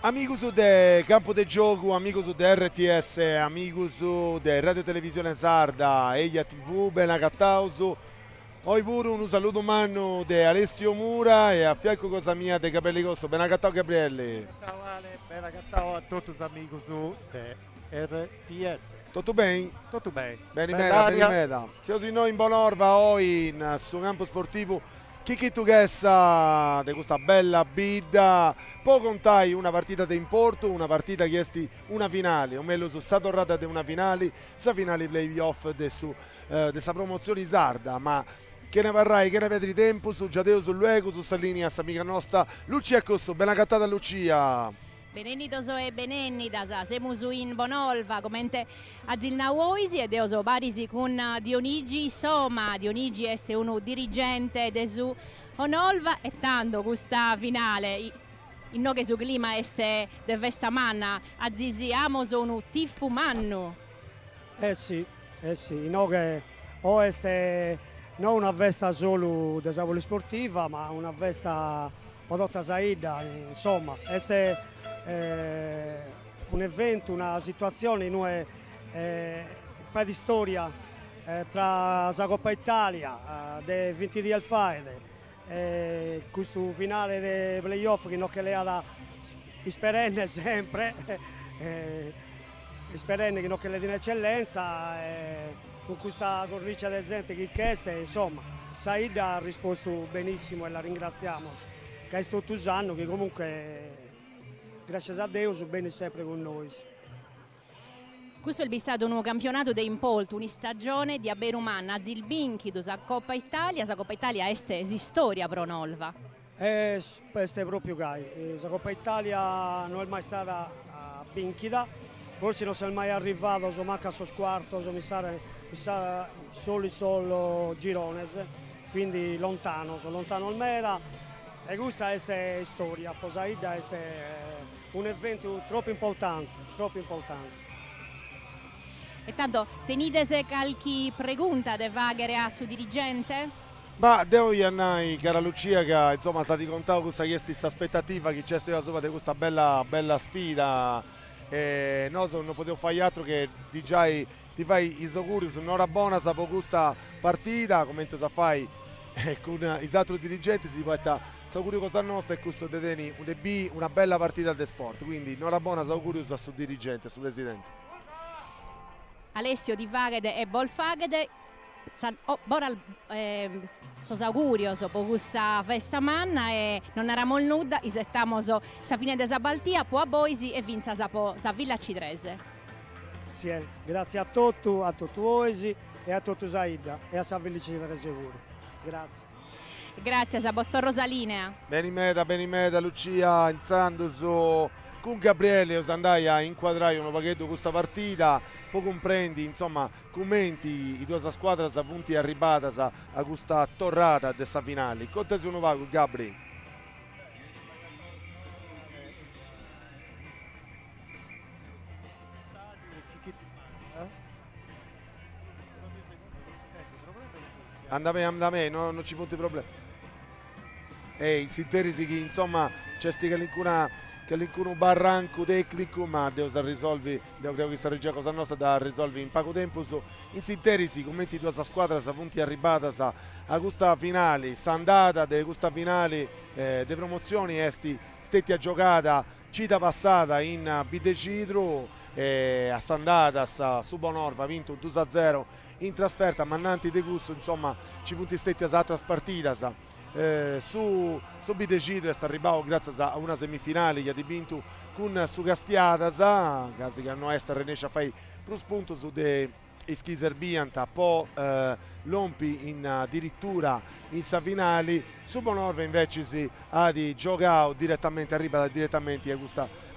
Amigos de Campo de Gioco, amigos de RTS, amigos de Radio Televisione Sarda, Eia TV, ben agattauso. Oi pure un saluto mano de Alessio Mura e a fianco cosa mia de Gabriele Costo. Ben agattau Gabriele. Ciao Ale, ben agattau a tutti os amigos de RTS. Tutto bene? Tutto bene. Bene bene, bene. Siamo noi in Bonorva oggi in su campo sportivo. Chi tu chessa di questa bella bidda, poi contai una partita di importo, una partita che esti una finale, o meglio su stata tornata di una finale, sa finale playoff di questa promozione sarda, ma che ne varrai, che ne vedi tempo su Giadeo, sul Luego, su Salini, a amica nostra, Lucia Costo, ben accattata Lucia. Benennidos e benennidas, siamo in Bonolva, commente a Zilnauoisi ed eoso barisi con Dionigi Soma. Dionigi è un dirigente de su Bonolva e tanto questa finale. In nome su clima este de Vestamanna, a Zizi Amos un tifu mannu. Sì, in nome o este non una festa solo di savoli sportiva, ma una festa prodotta saida, insomma, este un evento, una situazione in cui fa di storia tra la Coppa Italia dei 20 di Alfaide questo finale dei playoff che non che le ha da sperenne sempre sperenne che non che le in eccellenza con questa cornice di gente che chieste, insomma Saida ha risposto benissimo e la ringraziamo che è stato usando che comunque grazie a Dio sono bene sempre con noi. Questo è stato un campionato di impolto, una stagione di Aberumanna, Zilbinchi, la Coppa Italia è storia pro Nolva. Questo è proprio che la Coppa Italia non è mai stata binchida, forse non si è mai arrivato, so manca a squarto, mi sa solo Girones, quindi lontano al meta e questa è storia, Posaida è un evento troppo importante. E tanto, tenite qualche pregunta de vaghere a su dirigente? Ma devo dire, cara Lucia, che insomma stati contando questa aspettativa che c'è stata sopra di questa bella sfida e noi non potevo fare altro che ti fai i auguri su un'ora buona dopo questa partita, come tu fai con gli altri dirigenti si può augurio cosa nostra e questo deteni una bella partita del sport, quindi un'ora buona augurio a suo dirigente, su presidente. Alessio di Vagede e Bolfagede, sos augurios per questa festa manna e non eravamo nuda, isettamos sa fine della Baltia, poi a Boisi e vinza sa Villa Cidrese. Grazie a tutti voi e a tutti Saida e a Sa Villa Cidrese sicuro. Grazie. Grazie a vostro Rosalinea. Benimeda, Lucia, inzando con Gabriele andai a inquadrare un pachetto questa partita, poi comprendi, insomma, commenti i due squadre a punti arrivata a questa torrata della finale. Quanto sono va Gabri? Anda me, non ci punti problemi. E sinterisi che insomma c'è un barranco tecnico, ma devo risolvere, credo che questa regia cosa nostra da risolvere in poco tempo. In sinterisi, commenti di questa squadra, sa punti arrivata a questa finale, sa andata di questa finale di promozioni, stetti a giocata, cita passata in Bidecidro, a Sandata, su Bonorva, ha vinto 2-0 in trasferta, Mannanti De Gusto, insomma, ci punti stetti a altre partite. Su Bidecidro è stato arrivato grazie a una semifinale che ha vinto con su Castiata, casi che hanno essere riesce a fare più spunto su de Schiser Bianta, poi Lompi in addirittura in finali, su Bonorva invece si ha di giocato direttamente, arriva direttamente a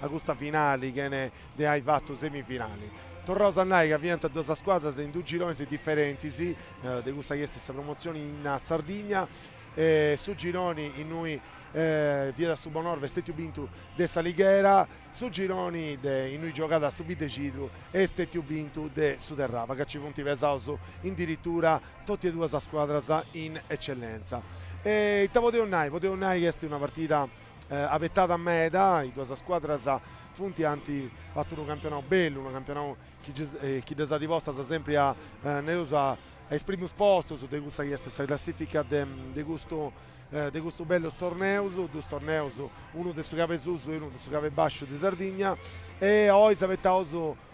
questa finale che ne hai fatto semifinali. Torrosa Nai che ha vinto due squadre in due gironi differenti, di questa promozione in Sardegna. Su gironi in noi via da Subonorve stati vinto de Saligera, su gironi in noi giocata su Bidecidro e stati vinto de Suderrava che ci punti pesauso addirittura tutte e due squadre in eccellenza. E potevo nai che è una partita avettata a meda, i due squadre funti hanno fatto un campionato bello, un campionato che da di vostra sempre a Nerosa è il primo posto su questa classifica de gusto bello torneos, due torneos, uno del suo cave Suso e uno del suo cave Bascio di Sardegna, e oggi avete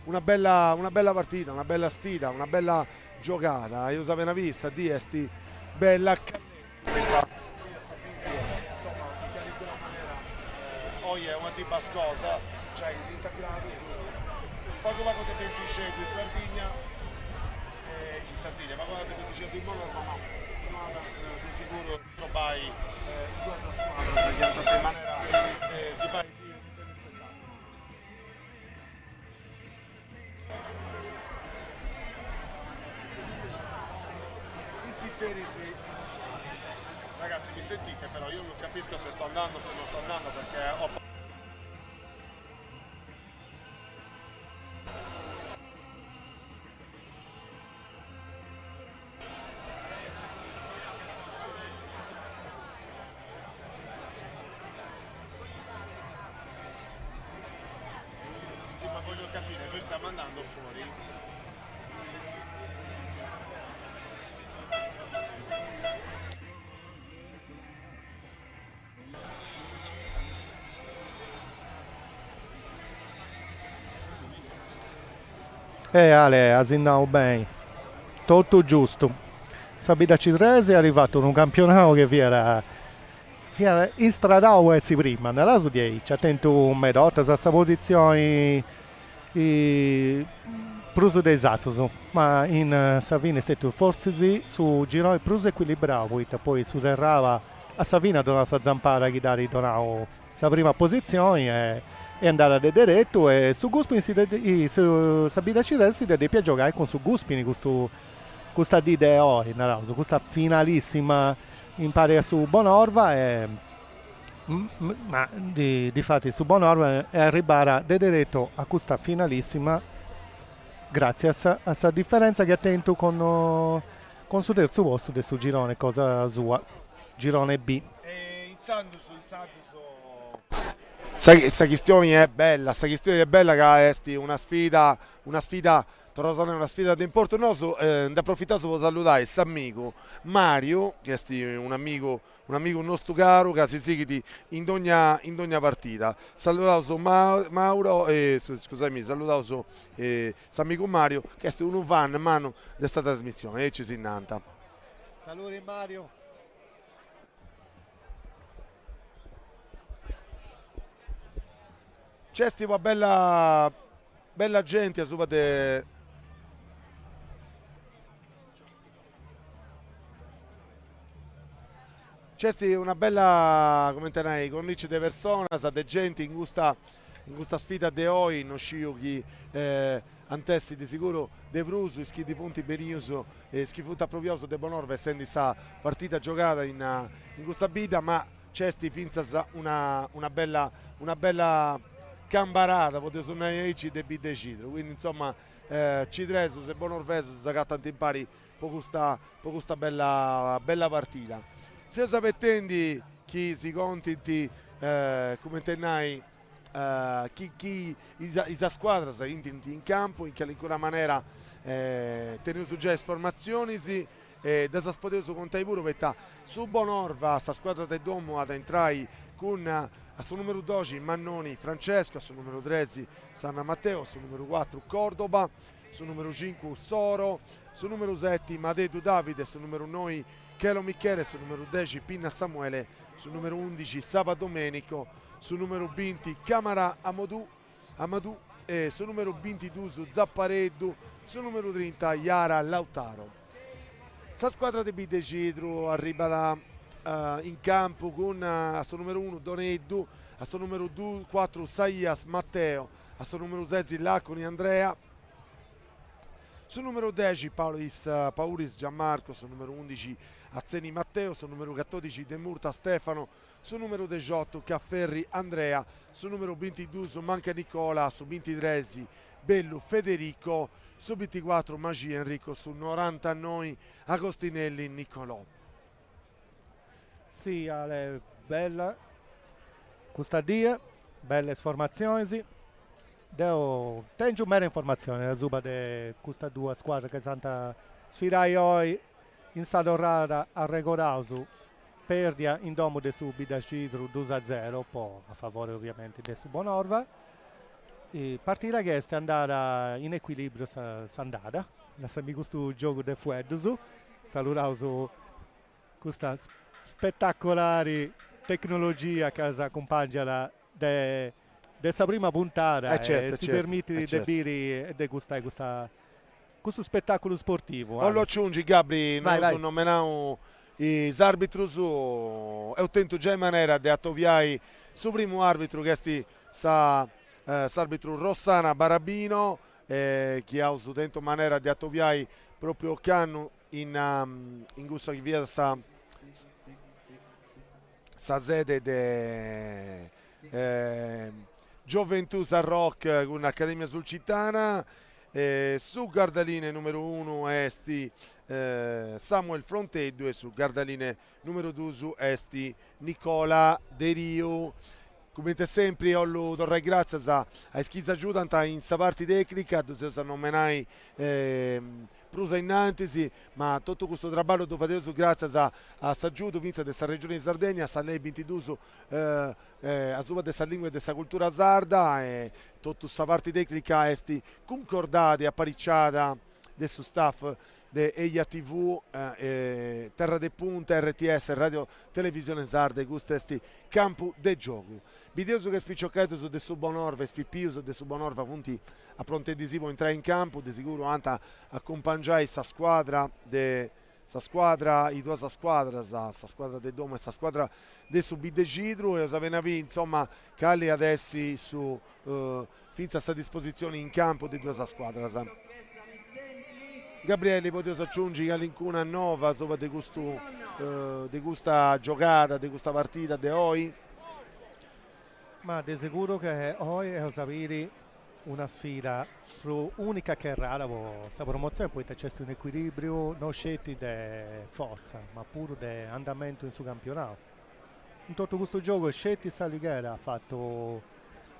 una bella partita, una bella sfida, una bella giocata. Io sapevo vista di esti bella insomma, in quella maniera oggi è una tipa scosa, cioè intaccato su poco di 26 in Sardegna, ma guarda 26 in Monorma, ma di sicuro trobai i due squadre si chiamano in maniera si fa il spettacolo. Sì. Ragazzi, mi sentite? Però io non capisco se sto andando o se non sto andando, perché ho sì, ma voglio capire, noi stiamo andando fuori. Ale, asindiamo bene, tutto giusto. Sabida Citrese è arrivato in un campionato che vi era instradato essi prima, nella su 10, c'è attento un medotta a questa posizione pruso esatto, ma in Savina è stato forse sì, su girone pruso equilibrato, poi su derrava a Savina donava sa zampara che dare donava sa prima posizione e andare a diretto, e su Guspini su Sabina Citrese si deve giocare con su Guspini questa idea su questa finalissima in pari su Bonorva, ma di fatti su Bonorva è arrivare da diretto a questa finalissima grazie a questa differenza che ha tenuto con su terzo posto del suo girone, cosa sua, girone B. Iniziando su questa questione è bella, che è una sfida Torosone è una sfida di importanza. Da approfittare per salutare questo amico Mario, che è un amico nostro caro, che si segue in ogni partita. Salutare su Mauro, scusami, salutare su amico Mario, che è un fan mano di questa trasmissione, e ci si innanta. Saluti Mario. C'è una bella gente a sopra de... C'è una bella, come te cornice di persone, de gente in questa sfida di oggi, non scio chi antessi di sicuro De Bruso, schi di punti Berioso e schifuta Provioso de Bonorva, essendo questa partita giocata in questa vita, ma c'è finza una bella cambarata, potete suonare de Bidecidro, quindi insomma Cidreso se Bonorveso si sa tanti impari per questa bella partita. Se sapete chi si contenti come tenai chi la squadra sta in campo in qualche maniera tenere su già formazioni da saspodeso con Taiburo perché su Bonorva sta squadra del Domo ad entrare con a suo numero 12 Mannoni Francesco, a suo numero 13 Sanna Matteo, a suo numero 4 Cordoba, su numero 5 Soro, su numero 7 Madedu Davide, su numero 9 Chelo Michele, su numero 10 Pinna Samuele, su numero 11 Saba Domenico, su numero 20 Camara Amadou e su numero 22 Zappareddu, su numero 30 Iara Lautaro. La squadra di Bidecidro arriva in campo con a suo numero 1 Doneddu, a suo numero 4 Saias Matteo, a suo numero 6 Laconi Andrea, sul numero 10 Paulis Gianmarco, sul numero 11 Azzeni Matteo, sul numero 14 De Murta Stefano, sul numero 18 Cafferri Andrea, sul numero 22 Manca Nicola, su 23 Bellu Federico, su 24 Magi Enrico, su 90 noi Agostinelli Nicolò. Sì, Ale, bella questa dia, belle formazioni. Tengo mera informazione sulla di queste due squadre che sono sfidate oggi in stato rara a Regorausu, perdia in domo de su Bidacidru 2-0, poi a favore ovviamente del Subonorva. E partita che è andata in equilibrio andata, la semi questo gioco de Fuedusu, salutausu questa spettacolare tecnologia che si accompagna de questa prima puntata certo, e si certo, permette di certo. bere e degustare questo spettacolo sportivo. Non lo aggiungi, Gabri, Vai, non vai. nominano i arbitri e ottenuto già in maniera di attoviare su primo arbitro che è l'arbitro Rossana Barabino, che ha usato in maniera di attoviare proprio Cannu in gusto che via sa sede de Gioventù San Rock con l'Accademia Sulcitana. Su Gardaline numero 1 esti Samuel Fronteddu e su Gardaline numero 2 esti Nicola De Rio. Come sempre ho torre grazie a schizza giudanta in sa parte tecnica, se non menai prusa innantisi, ma tutto questo traballo do fadeso grazie a Saggiudo, vinta della regione di Sardegna, a lei 22 a sua della lingua e della cultura sarda, e tutta questa parte tecnica esti concordata e apparicciata del suo staff de Eia TV, Terra de Punta, RTS, Radio Televisione Sarda, questo esti campo de gioco. Videoso che spiccioccate su de Subonorva e spippiuso de Subonorva punti a pronto adesivo entrare in campo, di sicuro anta accompagnare sa squadra i due squadra de Doma e sa squadra de Subidegidru e Osavenavi, insomma, Calli adesso su finza a sta disposizione in campo di due squadra. Gabriele, potevo aggiungere all'incuna nuova sopra di questa giocata, di questa partita di oggi? Ma di sicuro che oggi è sapere una sfida unica che è rara, questa promozione poi c'è un equilibrio non scelti di forza, ma pure di andamento in su campionato. In tutto questo gioco scelti Saligera ha fatto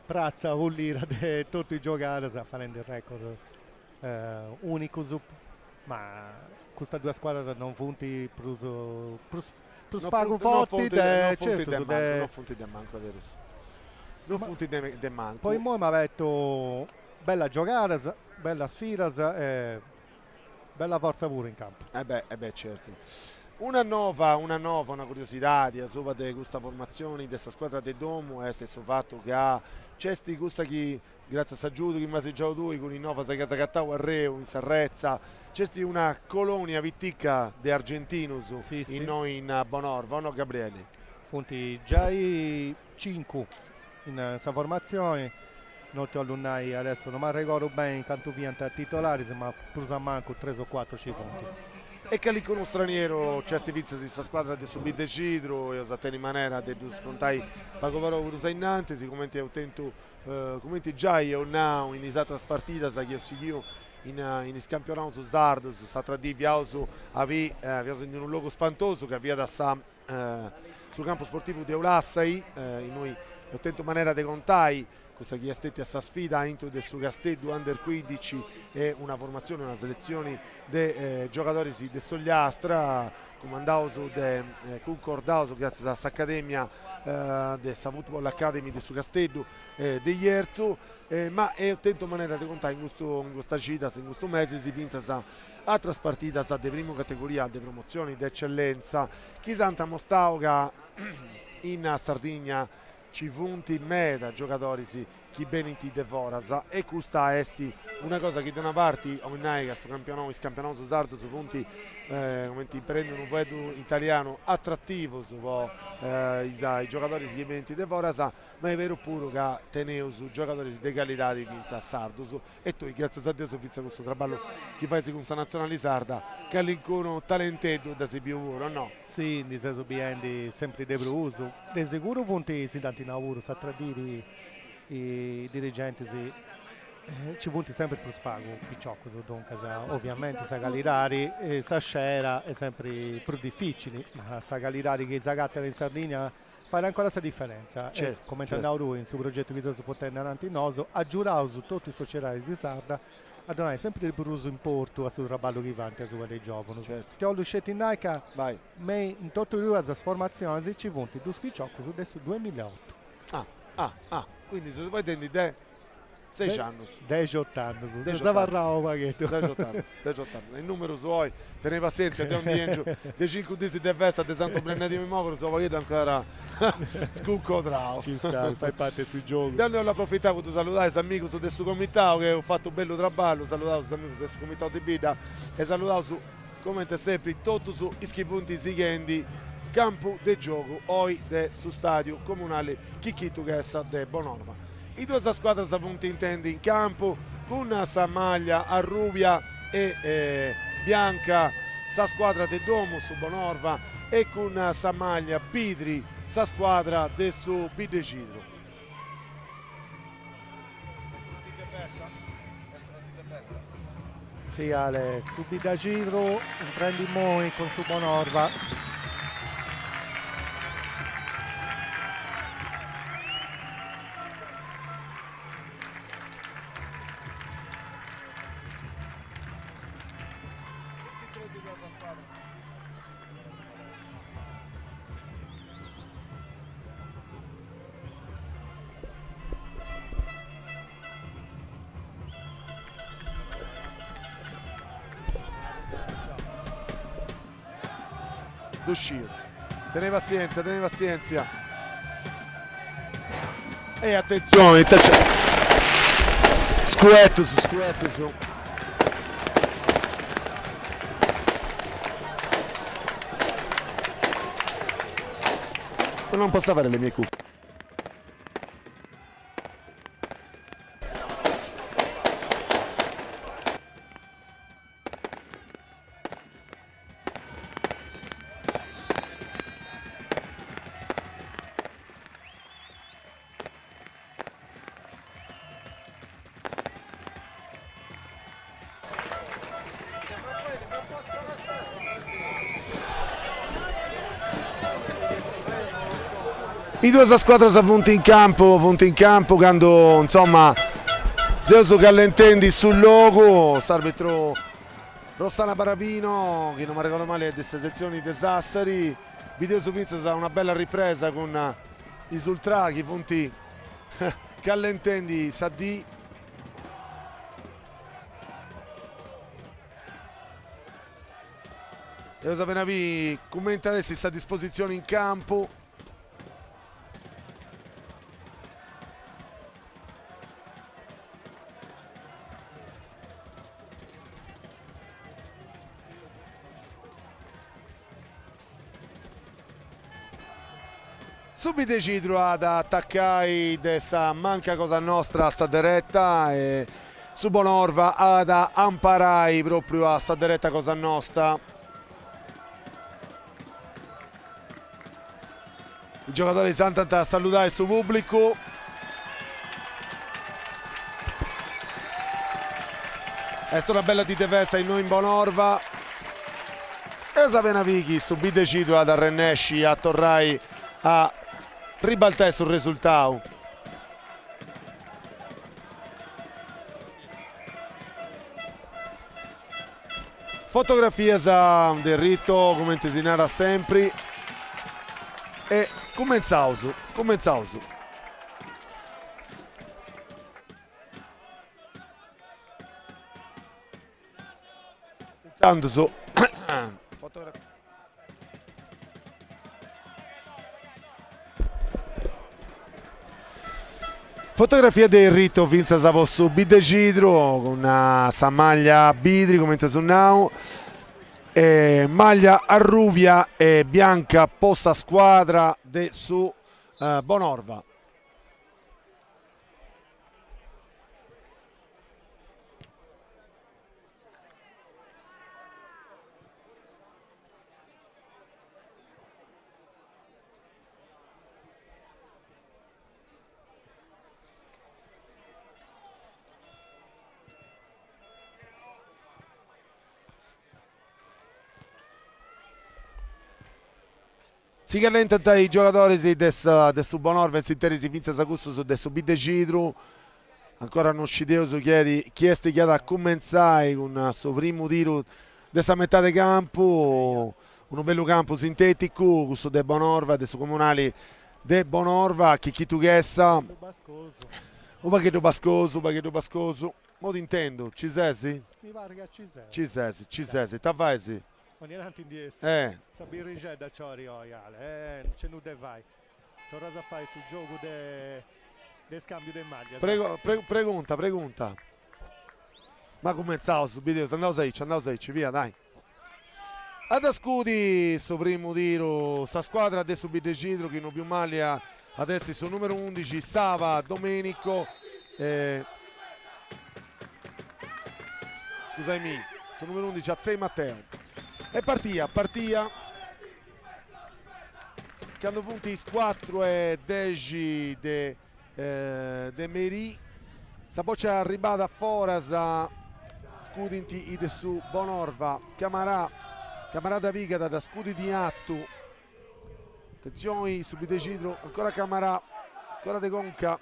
prazza vuol dire di tutti i giocatori a fare il record unico ma queste due squadre non funti per spago forti non certo funti de manco, è vero. Non funti de manco. Poi mo mi ha detto bella giocata, bella sfida e bella forza pure in campo. Certo. Una curiosità di sopra di questa formazione di questa squadra di Domo è stesso fatto che ha cesti gusta chi grazie a Saggiudo che mi già due con il Nova Casa Cattau a Reu in Sarrezza cesti una colonia vittica di Argentinus in noi in Bonorva, no Gabriele? Funti già i 5 in questa formazione, molti alunni adesso non mi ricordo bene quanto via titolari, ma pure a manco 3 o 4 punti. E che lì con uno straniero c'è vizza di questa squadra di Subidegidru e osateni manera di scontai Pagovaro Rusainantes come ti ottenuto come ti già io now in esata partita sa che io in scampionato su Sardo su Satradi Viausu aveva in un luogo spantoso che avvia da sul campo sportivo di Eulassai in noi ottenuto manera di contai questa che è stata questa sfida intro del suo Castello Under 15 e una formazione, una selezione dei giocatori di Sogliastra comandato concordato grazie alla accademia del Football Academy del suo Castello di Ierzo ma è ottenuto manera di contare in questa gita in questo mese si pensa a traspartita di prima categoria di promozioni di eccellenza chi santa mostauga in Sardegna ci punti meta giocatori chi beniti devorasa e questa esti una cosa che da una parte ormai questo campionato sardo su punti come ti prendono un vedo italiano attrattivo su i giocatori che beniti devorasa ma è vero pure che teneu su giocatori di qualità di Vinza Sardo e tu grazie a Dio su questo traballo che fai con questa nazionale sarda che all'incontro talentedo da si più ora no? Sì, di senso biendi sempre di uso. Di sicuro punti si tanti lavoro, sa tradire i dirigenti ci punti sempre più spago, picciocco, dunque ovviamente sa calirari e sa scera è sempre più difficile, ma sa calirari che sa gattera in Sardegna fare ancora questa differenza. Certo, E come certo. andava lui in suo progetto che si può tenere avanti in noso, ha giurato su tutti i societari di Sarda a donare sempre il bruso in porto a suo traballo che vanti a sua dei giovani. Certo. Ti ho lusciato in Nike, Vai. ma in tutto il due formazioni ci vunti due spicciocchi su adesso 2008. Quindi se poi tendi 6 anni. 18 anni, se 18 zavarrao un pachetto. 18 anni. Il numero suoi, tenere pazienza, te un diengio, dei 5 disi di festa, di Santo Brennati di Mogro, so pachetto ancora scucco trao. Ci sta, fai parte sui giochi. Da noi ho approfittato per salutare amico su questo comitato che ho fatto bello traballo, salutato su amico su questo comitato di Bida e salutato su, come te sempre, tutto su iscrivunti seguenti campo de gioco oi de su stadio comunale Chicchito Chessa de Bonorva. I due squadre sono venuti intendi in campo con sa maglia arrubia e bianca sa squadra de Domo su Bonorva e con sa maglia Bidri sa squadra de su Bidecidro. Sì, Ale, subito da giro, un prendi moi con su Bonorva. D'uscire, teneva pazienza e attenzione, scuetto su non posso avere le mie cuffie. I due squadre sono venuti in campo quando insomma Zeus Gallentendi sul logo, l'arbitro Rossana Barabino che non mi ricordo male è di queste sezioni di Sassari. Video su Vinza sa una bella ripresa con i sultrachi punti Gallentendi sa di e cosa appena vi commenta adesso sta a disposizione in campo. Subito Cidro ad attaccare dessa manca cosa nostra sta diretta e su Bonorva ad amparai proprio a sta diretta cosa nostra. I giocatori di Sant'Anta a salutare il suo pubblico. È stata una bella dite festa in noi in Bonorva. E sapena Vichi subito Cidro ad Arrennesci a Torrai a ribaltare sul risultato. Fotografie del rito come si narra sempre e comenzausu pensando su fotografia. Fotografia del rito Vinza Savossu Bidecidro con una sa maglia Bidri come su now maglia arruvia e bianca posta squadra de su Bonorva. Si callentano i giocatori del Bonorva si interi si finza sa gusto del Bidecidru. Ancora non scideuso chiesti che da cominciare con il suo primo tiro della metà del campo, un bello campo sintetico, questo del Bonorva, del suo comunale del Bonorva, chi tu chessa, un pacchetto bascoso, modo intendo, ci sei? Mi pare che Ci sei, t'avvai? Ogni tanto indietro, Sabir c'è da Ciori Oiale, non c'è nulla vai. Torna a fare sul gioco del scambio di maglia. Pregunta. Ma cominciamo subito, andiamo a 6, via dai. Ad Ascudi, suo primo tiro, sa squadra adesso Bidecidro che non più maglia, adesso il numero 11, Sava, Domenico, scusami, sul numero 11 Azzei Matteo. E partita che hanno punti 4 e 10 de Meri, sa boccia arrivata Forasa, Scudinti ide su Bonorva, Camarà Vigada da Scudi di Attu, attenzione su Bidecidro, ancora Camarà, ancora De Conca,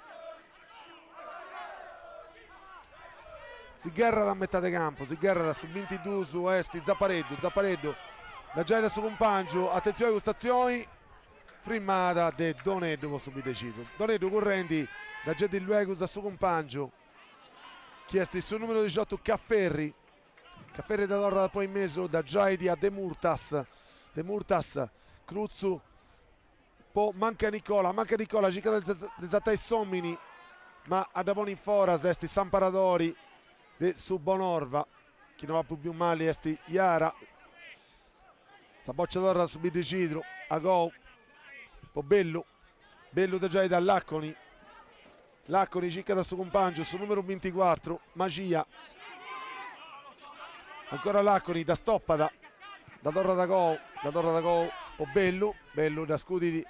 si guerra da metà di campo, si guerra da su 22 su Esti, Zappareddo, da già da su compagno, attenzione gustazioni, frimmata de Doneddo su Bidecidro, Doneddo correnti da già di Luegus da su compagno, chiesti sul numero 18 Cafferri da Lorra poi messo da Giaidi a De Murtas, Cruzzu, poi manca Nicola, giocata del Zattai Sommini, ma a Davoni Foras, esti San Paradori de su Bonorva, chi non va più male esti Iara, sta boccia d'ora su Bidecidro, a go, poi Bello da Giaidi a Lacconi, cicca da suo compagno sul numero 24 Magia, ancora Lacconi da Stoppada, da Torra da Go, o Bello da Scudi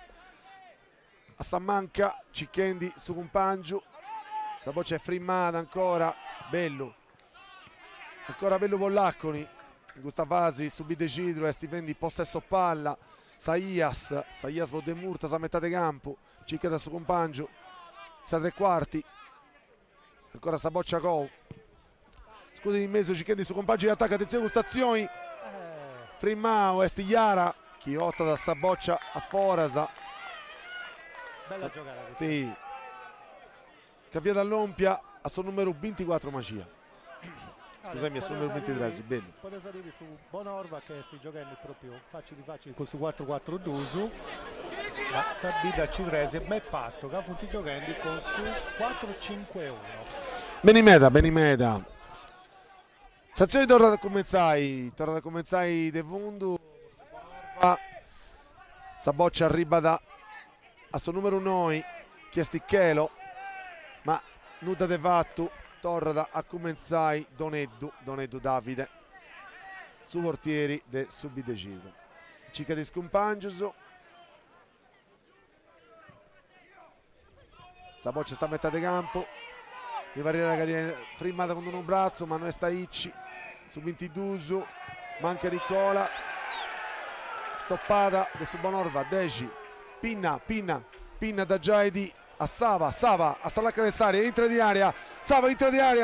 a Sammanca, Cicchendi su compagno, la boccia è frimmata ancora, Bello con Lacconi, in questa fase su Bidecidro e Stipendi possesso palla, Saias De Murtas a metà di campo, cicca da suo compagno, sta tre quarti, ancora Saboccia Go, Scudi in mezzo, Cicchendi su compagni di attacco, attenzione gustazioni, Frimmao, Estigliara, Chiotta da Saboccia a Forasa, bella giocata, sì, Cavia dall'Ompia a suo numero 24 Magia, scusami a suo numero 23, sì, bene. Potete salire su Bonorva che sti giocando proprio facili con su 4-4-2, ma Sabida Ciresi è ben patto che ha punti giocando con su 4-5-1. Benimeda. Stazione torna da Comenzai De Vundu, Saboccia arriva a suo numero 9, Chiesticchelo, ma nuda de fatto, torna a Comenzai Doneddu Davide, su portieri de Subidecido. Cica di Scompangiuso, Saboccia sta a metà di campo, di Variera frimmata con un braccio, ma non sta Icci, su 22, manca Nicola, stoppata de Subonorva, Deci, Pinna da Giaidi a Sava a Salacca Nessaria, entra di area,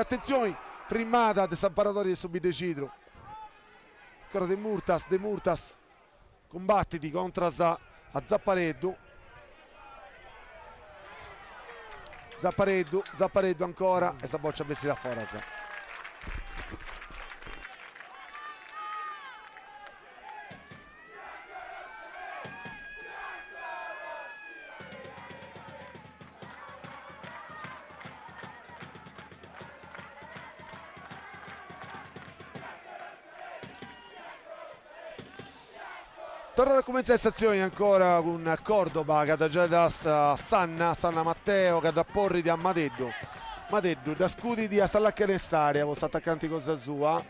attenzione, frimmata de San Paradori de Subidecidro, ancora De Murtas, combattiti contro a Zappareddo, ancora e Saboccia messi da Forasa. Torna da cominciare stazioni ancora con Cordoba che da già da Sanna Matteo che da Porri di Madeddu da Scudi di Salacca Nessaria, vostro attaccante cosa sua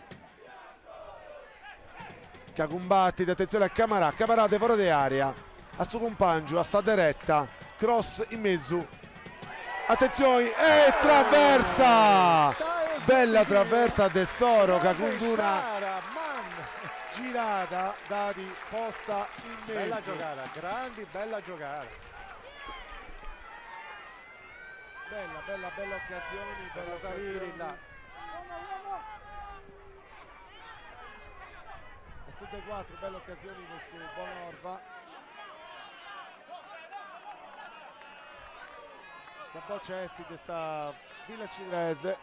che combatti, attenzione a Camarà de fuori di area a suo compagno, a sta diretta, cross in mezzo, attenzione e traversa, bella traversa del Soro che conduna girata, dati, posta in mezzo. Bella giocata, grandi, bella giocata. Bella occasioni per la Savini là. E su dei 4 belle occasioni per su Bonorva. Saboccia Esti di sta Villa Civrese.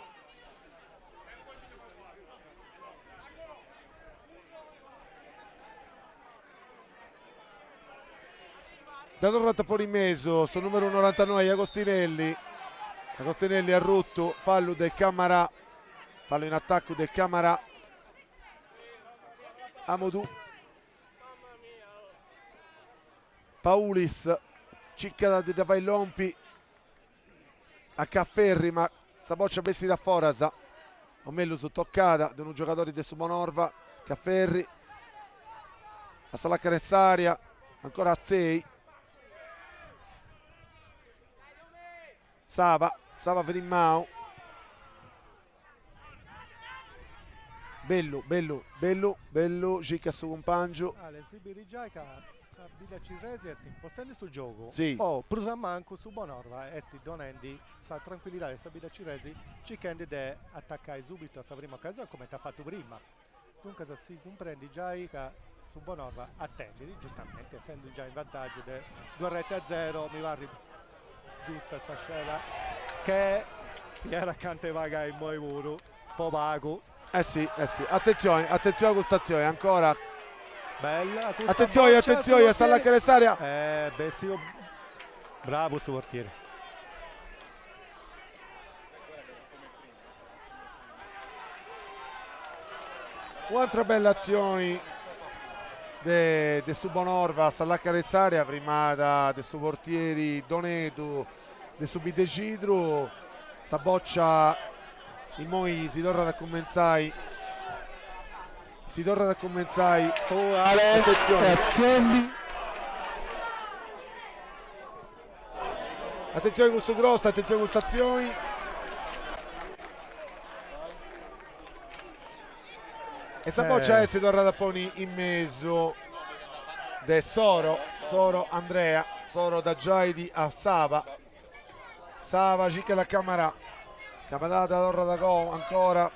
Da tornata fuori meso, sul numero 99 Agostinelli. Agostinelli a Rutto, fallo del Camarà, fallo in attacco del Camarà. Amodù, Paulis, cicca da Davai Lompi a Cafferri, ma Saboccia bessi da Forasa. Omello su toccata di un giocatore di Subonorva. Cafferri a Sala Caressaria, ancora a Zei. Sava per il Mau. Bello, Cicca su compagno. Ale, Sibiri Giaica, Sabila Cirresi, esti postendo sul gioco. Sì. Oh, Prusamanco su Bonorva, esti donendi, sa tranquillità di Sabila Cirresi, Cicchendi de attaccare subito a sa prima occasione come ti ha fatto prima. Dunque se si comprendi Giaica su Bonorva, attendi, giustamente, essendo già in vantaggio di 2-0, mi va giusta sta scena che era accanto ai vagai in Moivuru, Povago. Eh sì, attenzione a questa azione ancora. Bella, Attenzione a Sala Caressaria. Bessio, bravo su portiere. Un'altra bella azione de Subonorva, Sala Caressaria, prima de su portieri Doneto, de su Bidecidru, Saboccia in Moi si torna da Commensai. Oh, Ale, attenzione. Aziendi. Attenzione a questo grosso, attenzione a queste azioni. E Saboccia si torna da poni in mezzo de Soro Andrea, Soro da Giaidi a Sava cicca da Camarà, Capadata torna da Go ancora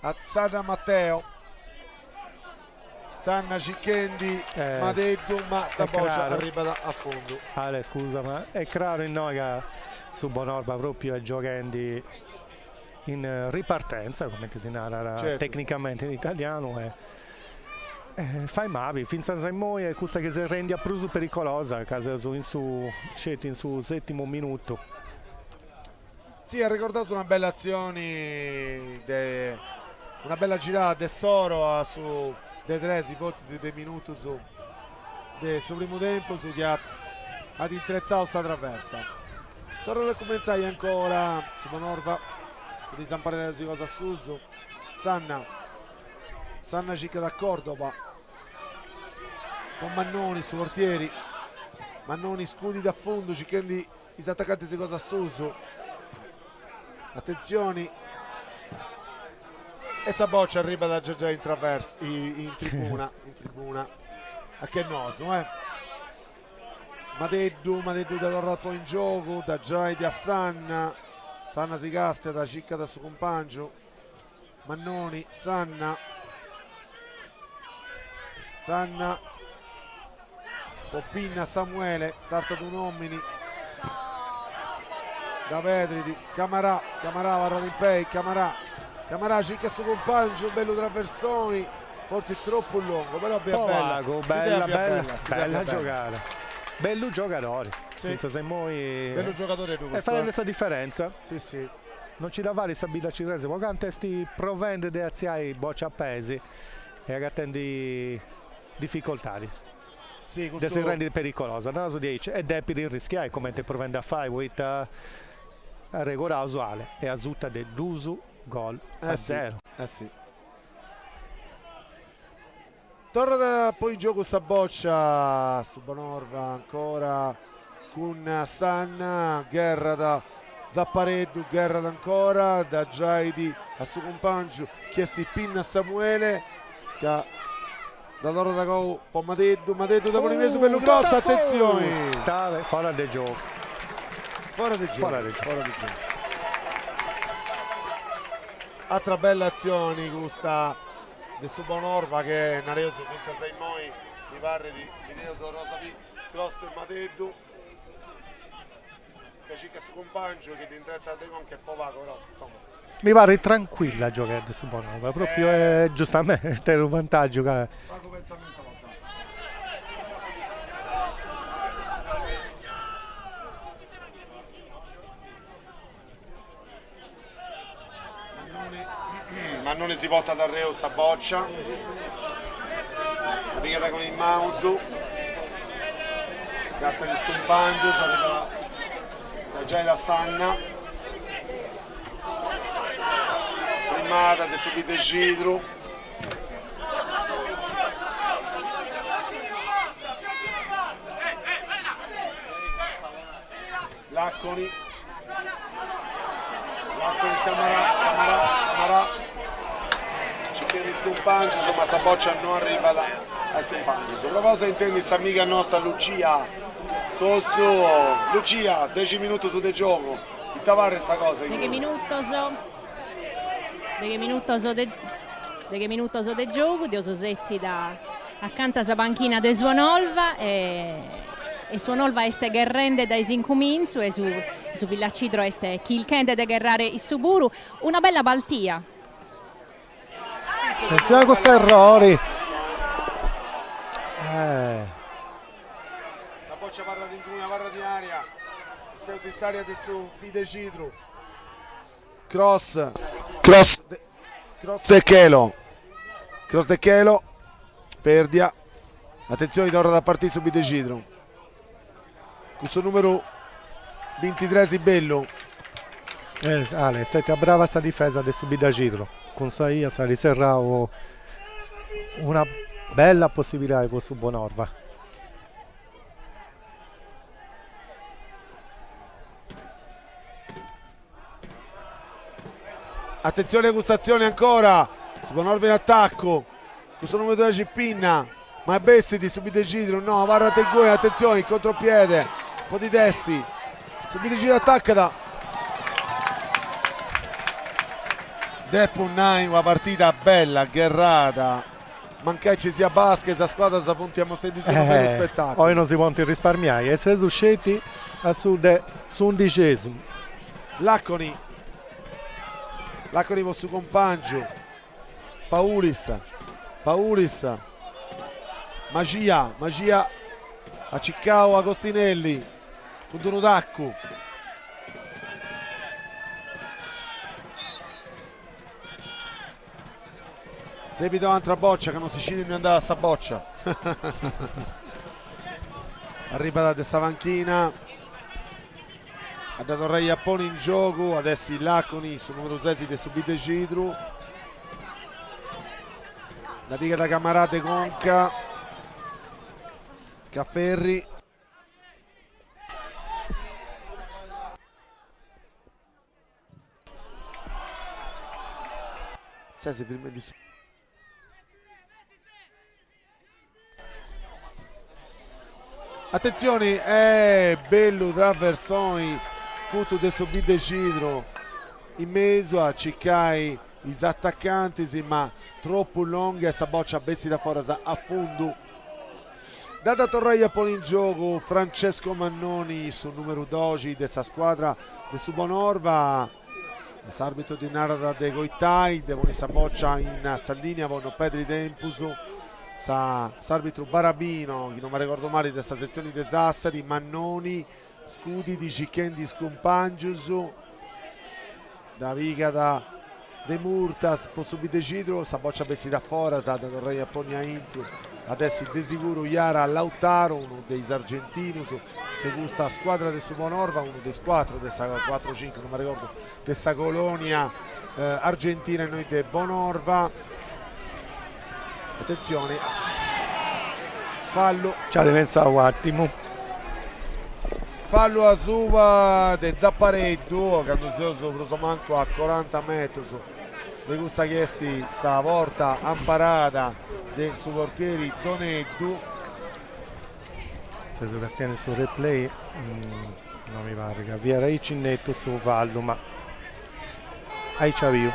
a Sanna Matteo, Sanna Cicchendi, Madeddu, ma Saboccia arriva a fondo. Ale, scusa, ma è chiaro in noi che su Bonorva proprio giocando in ripartenza, come si narra tecnicamente in italiano, fai mavi, fin senza noi è questa che si rende a pruso pericolosa, caso in su settimo minuto. Sì, ha ricordato una bella azione, una bella girata de Soro su De Tresi, forse dei minuti su primo tempo, su che ha intrezzato sta traversa. Torna a cominciare ancora su Bonorva, di Zamparella si cosa a Suso, Sanna cicca da Cordova, con Mannoni su portieri, Mannoni scudi da fondo, Cicchendi i attaccanti si cosa a Suso, attenzioni, e Saboccia arriva da già in traversa, in tribuna a che noso, Madeddu da torna poi in gioco, da Giaidi a Sanna si castia da Cicca da suo compagno, Mannoni, Sanna, Poppinna, Samuele, salta d'un uomini da Pedridi, Camarà va in pei, Camarà Cicca suo compagno, bello traversoni, forse troppo lungo, però bella giocata, bello giocatore, senza se moi bello giocatore e fare questa differenza. Sì. Non ci davare Sabila Cirrese, ma quando sti provende di aziai boccia pesi e attendi difficoltà. Sì, questo si rende pericolosa, non su 10 ed è per il rischiare come te provende a fare, a regola usuale e a zutta dell'uso gol a 0. Sì. Torna poi in gioco Saboccia su Bonorva ancora con Sanna, Guerra da Zappareddu, Guerra ancora da Giaidi a suo compagno, chiesti Pinna a Samuele che da loro da gol po' Madeddu da Polineso per lo cross, attenzione, fuori del gioco, fuori di gioco. Altra bella azione questa del Subonorva che Nareoso pensa sei noi mi pare di Videoso Rosavi, cross del Madeddu che ci che su compagno che di interessa da con che è povaco, però insomma mi pare tranquilla giocare su Bonova, proprio giustamente è un vantaggio. Paco pensamento lo sa. Mannone si porta da Reo sta boccia, la picata con il mouse, casta di scompangio, arriva da Giaila Sanna. De subito Gidru, Lacconi Camarà ci chiede scompangio, insomma sta boccia non arriva a scompangio. A proposito intendi sta amica nostra Lucia Lucia 10 minuti su del gioco ti tavare sta cosa De che minuto so de gioco, di Ososezzi da accanto a sa panchina de Suonolva e Suonolva este gerrende da Isincuminzu e su Villacidro este Kilkende de gerrare il Suburu, una bella baltia. Attenzione a questi errori. Sa boccia parla di una barra di aria, se si sale adesso Pide Cidru. Cross de Chelo, perdia, attenzione torna da partire su Pide Cidru. Questo numero 23 Sibello. Ale, è stata brava sta difesa del Subida Cidro. Con Saia si riserrava una bella possibilità per su Bonorva. Attenzione gustazione ancora, Subonorva in attacco, questo numero 12 Pinna, ma è Bessi di Subide Cidro, no, Varra Tegue, attenzione, il contropiede, un po' di Dessi, Subide Cidro attacca da Depunai, una partita bella, gherrata, manca ci sia basket, la squadra sta puntiamo stendizione per lo spettacolo. Poi non si può risparmiare, e se usciti a sud su 11esimo. Lacconi con su compagno, Paulis, Magia a Ciccao Agostinelli con Donudaccu, seguito un'altra boccia che non si scende di andare a sta boccia. Arriva da questa panchina, ha dato Re Iapponi in gioco, adesso i Laconi su numero 6 di Subide Cidru, la piega da Camarate Conca, Cafferri, Sesi prima di attenzione, bello traversoni scuto del Subide Cidro in mezzo a Ciccai gli attaccanti ma troppo lunga e sa boccia bessi da fuori a fondo data Torreia poi in gioco Francesco Mannoni sul numero 12 della squadra del Subonorva, l'arbitro di Narada de Goitai devono sa boccia in Sallinia vanno Pedri Tempusu s'arbitro Barabino che non mi ricordo male di questa sezione di Sassari, Mannoni Scudi di Cicchendi Scompangius da Viga da De Murtas Subide Cidro, sta boccia bessi da fuori da Torreia Pogna Intu adesso di sicuro Iara Lautaro, uno dei argentinus che gusta squadra del Subonorva, uno dei 4 dessa 4-5 non mi ricordo dessa colonia argentina e noi de Bonorva. Attenzione, fallo, ci ha ripensato un attimo, fallo a Suva de Zappareddu che hanno preso manco a 40 metri le gusta chiesti stavolta amparata dei suoi portieri Doneddu. Se Sebastiano sul replay non mi pare che avviare il cinnetto su Vallo, ma hai Ciaviu.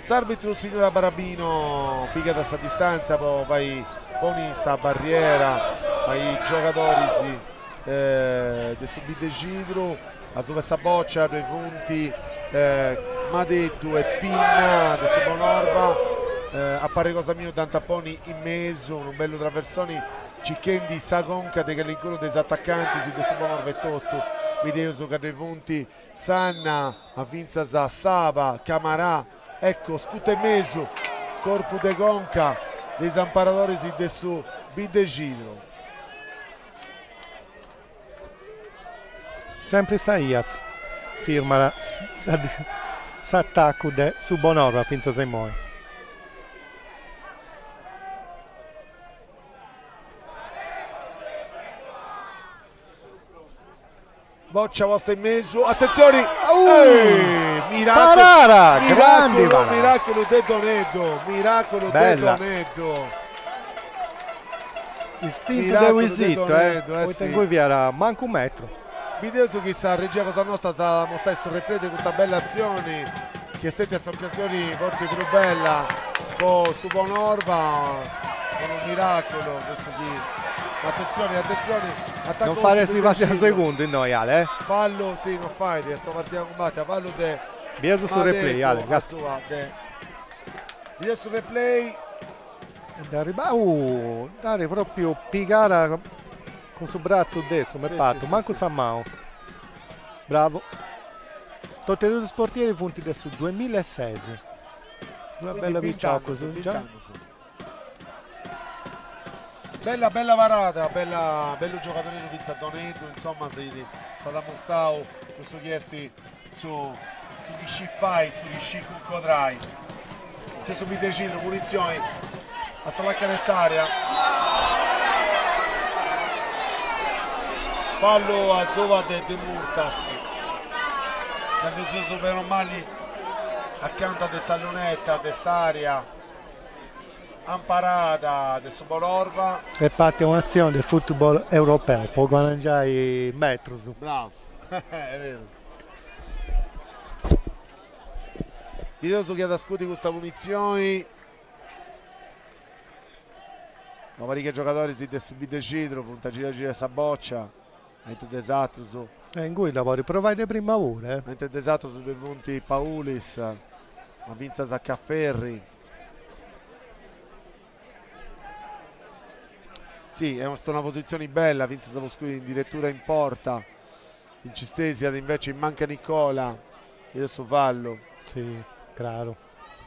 S'arbitro signora Barabino pica da sta distanza, poi poni sta barriera ai giocatori del Subidegidro, a su questa boccia due punti Madeddu e Pinna del Subonorva, appare cosa mio Dantaponi in mezzo, un bello traversoni Cicchendi Sagonca che l'incontro degli attaccanti del Subonorva e Totto video su due punti Sanna a Vinza Sava Camarà, ecco scutta in mezzo corpo de Gonca dei Zamparatori del Subidegidro. Sempre Saias firma l'attacco de Subonorva finza se muore. Boccia vostra in mezzo, attenzione! Parara! Grandi Parara! Miracolo de Doneddu, miracolo Bella. de Doneddu. Istinto de Miracolo Wizito, de Doneddu, poi sì. in cui vi era manco un metro. Video su chi sa regia cosa nostra sta mostrando sul replay di questa bella azione che stette a queste occasioni forse più bella con Subonorva con un miracolo questo qui. Attenzione attacco Non fare si passi al Subidegidro. secondo in noi Ale, Fallo, sì, non fai, sto partendo a combattere, fallo de Bieso su replay Ale, Madeddu, video su replay. Dare proprio pigara con suo braccio destro, mi Sì, patto, sì, manco sì. Sammao. Bravo. Totteruso Sportieri punti adesso 2006. Una bella vicciocco su già. Bella parata, bello giocatore di Pizza Doneddu, insomma si sta mostrato questo chiesti su chi scifai, su chi scicu codrai. C'è su Videcitro, munizioni a Salacca Nessaria. Fallo a Sova de Murtas. Che ha deciso per mali accanto a De Salonetta, De Saria. Amparata del Subonorva. E parte un'azione del football europeo, può guadagnare i metri. Bravo, è vero. Video su chi ha scuti questa munizioni. Ma vari giocatori si del Subidegidro, punta gira sta boccia. Mentre desatto su. In cui lavori, provai le prima ore. Mentre desatto su due punti Paulis. Ma Vinza Zaccaferri. Sì, è una posizione bella, Vinza Savoscuri addirittura in porta. Incistesi invece in manca Nicola. E adesso Vallo. Sì, chiaro.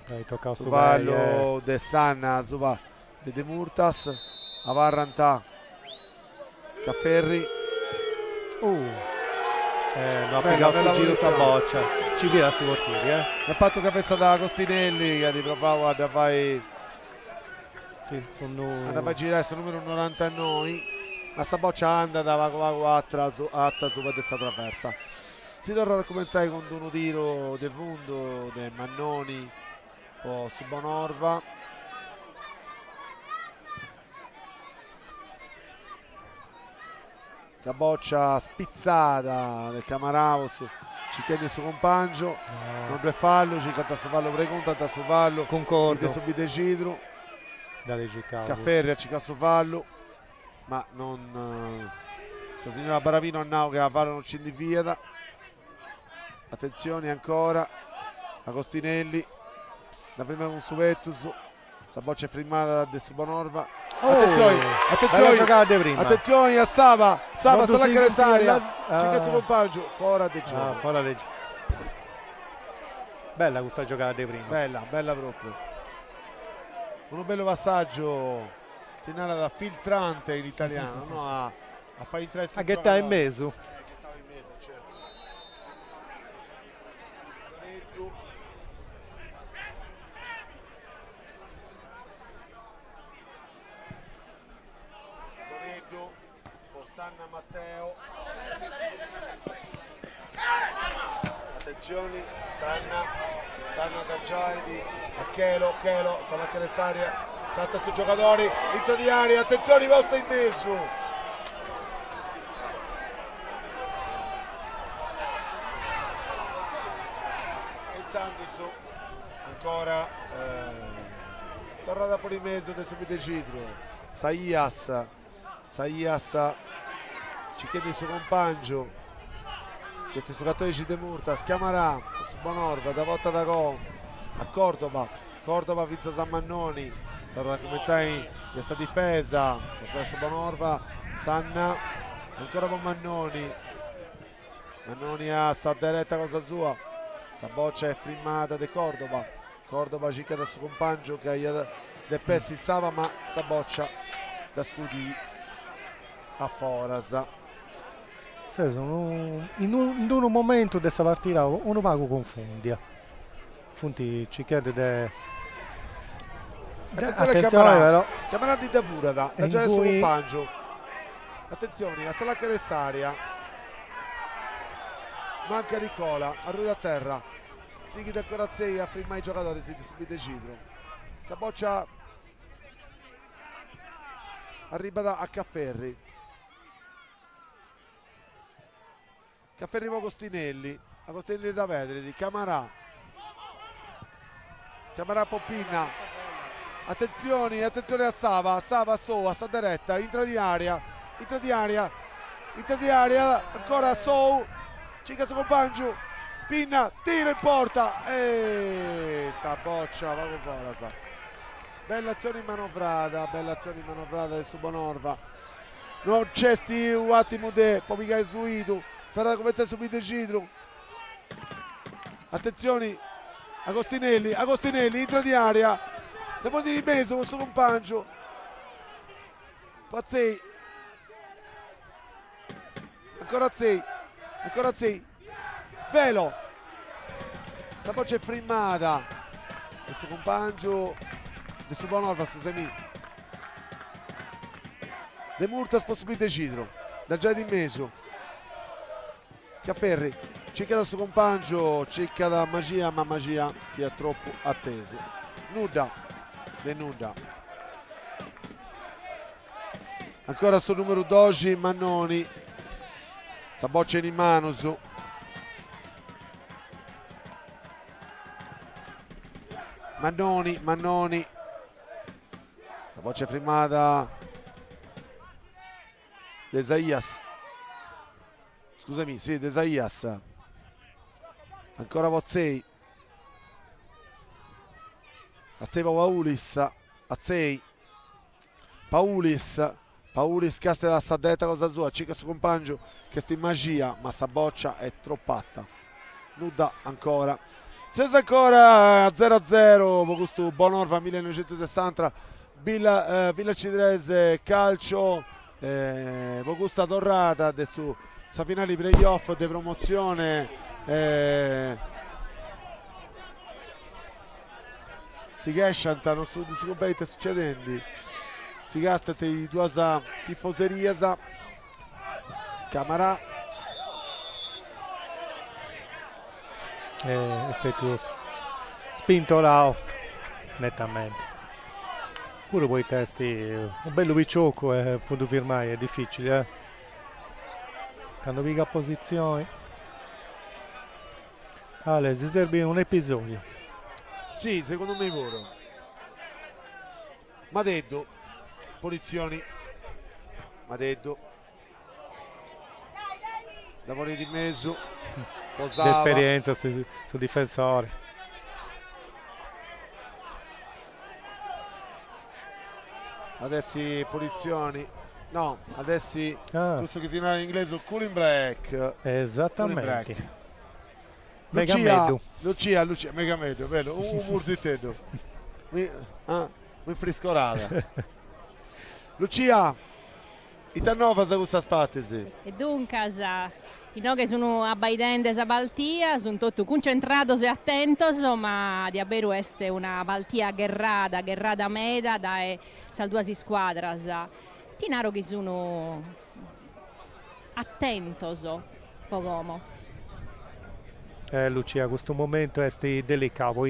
Dai, tocca a Vallo de Sanna, Zuva de Murtas, Avarranta, Cafferri. non ha Bella piegato il giro sta posizione. boccia. Ci vira sui portieri, Ha fatto capezza da Costinelli che riprovava a fare. Sì, sono... Andava a girare sul numero 99, ma sta boccia anda dava 4 su questa traversa. Si torna a cominciare con un tiro del Vundo, del Mannoni o Subonorva. Sta boccia spizzata del Camaravos, ci chiede il suo compagno, non è fallo, ci canta su fallo preconta, su fallo, Concordo. su Bidecidro. Dalle Chicago. Cafferri a Cicasso fallo, ma non sta signora Baravino a Nau che a fallo non ci indiviata. Attenzione ancora a Costinelli, la prima con Suvettus, sta boccia è firmata da De Subonorva. Attenzione, bella giocata prima. attenzione a Sava sta la Caresaria, Ah. Cicasso compagno, fuori di gioco. Fuori legge. Bella questa giocata di prima. Bella proprio. Un bello passaggio segnala da filtrante in italiano, no? a fare entrare su Che sta in mezzo. Doneddu. Doneddu, Sanna Matteo. Attenzione, Sanna Sanna da Giaidi a Chelo sta la Chiresaria, salta sui giocatori, intro di aria, attenzione posta in mesu. Pensando su ancora torna da Polimeso del subito Cidro. Saias ci chiede il suo compagno, questi giocatori di Murta, Schiamarà su Bonorva, da volta da Go a Cordova Vizza San Mannoni, torna a cominciare in questa difesa, si è spesso Bonorva, Sanna ancora con Mannoni a sta diretta cosa sua, sta boccia è frimmata di Cordova cicca da suo compagno che ha de pessi stava, ma sta boccia da scudi a Foras. In un momento di questa partita uno pago confondia. Funti ci chiede de... Attenzione però. Camarà di Davurada, da già adesso compagno. Attenzione, la sala Chiresaria. Manca Nicola, arruda a terra. Sighi del Corazzei a firmare i giocatori, si subite Cidro. Saboccia arriva a Cafferri. Cafferri Agostinelli da Vedredi, Camarà Poppina, attenzione a Sava Sou, a sta diretta, intro di aria, ancora Sou, cica su compagno, Pinna, tiro in porta e sta boccia, va con Foras. Bella azione manovrata del Subonorva, non c'è un attimo di Pomigai Suidu, torna a cominciare subito Cidru, attenzione Agostinelli, intro di aria, dopo di Meso con suo compagno, Pazzei, ancora Zei, Velo, sta boccia è frimmata, il suo compagno del Subonorva, scusami, De Murtas può subire Cidru, da già di Meso, Cafferri, cicca dal suo compagno, cicca da Magia, ma Magia che è troppo atteso. Nuda. Ancora sul numero 12 Mannoni, sta boccia in mano su. Mannoni, la boccia è firmata Desaias. Scusami, sì, Desaias. Ancora Vozzei. Paulis casta da sta detta cosa sua, cica su compagno che sta in magia, ma sta boccia è troppatta. Nuda ancora. Sesa ancora 0-0, questo Bonorva 1960, Villa Cidrese calcio, Augusta Torrata adesso sa finale playoff di promozione, si gascianta, non so di compete succedendo, si gastate i due tifoseria, Camarà è stato spinto là nettamente, pure poi i testi un bello picciocco e potuto firmare è difficile, quando pica posizioni. Ale, si serve un episodio. Sì, secondo me pure. Madeddo, posizioni, lavori di mezzo, posava. D'esperienza su difensore. Adesso posizioni, no, adesso questo che si chiama in inglese cooling break. Esattamente. Lucia, mega medio, bello, un murzitello. Mi friscorata. Lucia, Itanova sa questa spattesi. E dunque, i noghi sono abbaidenti a Baltia, sono tutti concentrati e attenti, ma di avere questa una Baltia gerrada meda da due squadre. Ti naro che sono attenti, poco. Lucia, questo momento è delicato,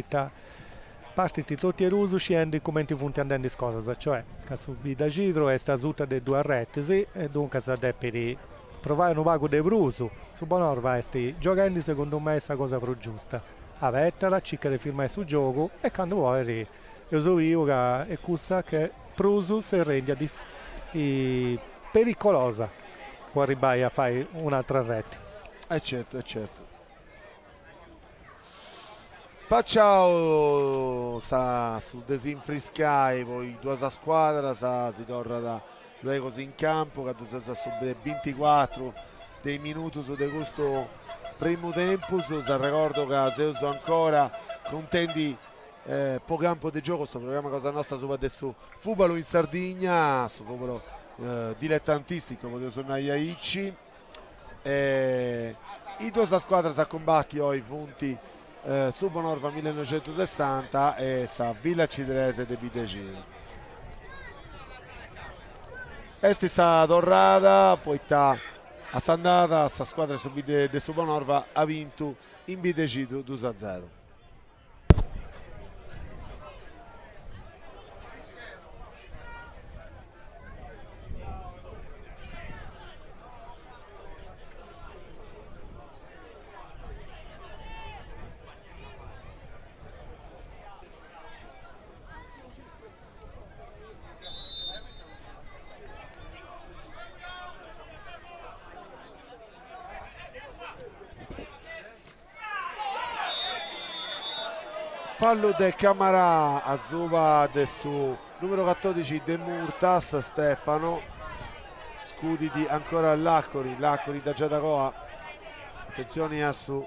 partiti tutti e rusu scendi come ti funti andando in cosa, cioè che subita giro è sta zuta dei due arretti e dunque si deve trovare un vago di brusu, su Bonorva sti giocando secondo me è sta cosa più giusta. A vettera, cercare di firmare sul gioco e quando vuoi io so io che è questa che Prusu si rende pericolosa può arrivare a fare un'altra rete. Certo, è certo. Spacciao sa su desinfriscai poi due sa squadra si torna da lui così in campo che si su 24 dei minuti su di questo primo tempo si ricordo che se uso ancora contendi po' campo di gioco sto programma cosa nostra su adesso Fubalo in Sardegna su Fubalo dilettantistico potevo suonare Iacci i due squadre si combatti oggi punti su Bonorva 1960 e sa Villa Cidrese de Videgino esti sa torrata poi sta a Sandata sta squadra de su Bonorva ha vinto in Videgino 2-0. Fallo de Camarà a Zuba adesso numero 14 De Murtas Stefano scudi di ancora Lacori da Giadacoa attenzione a su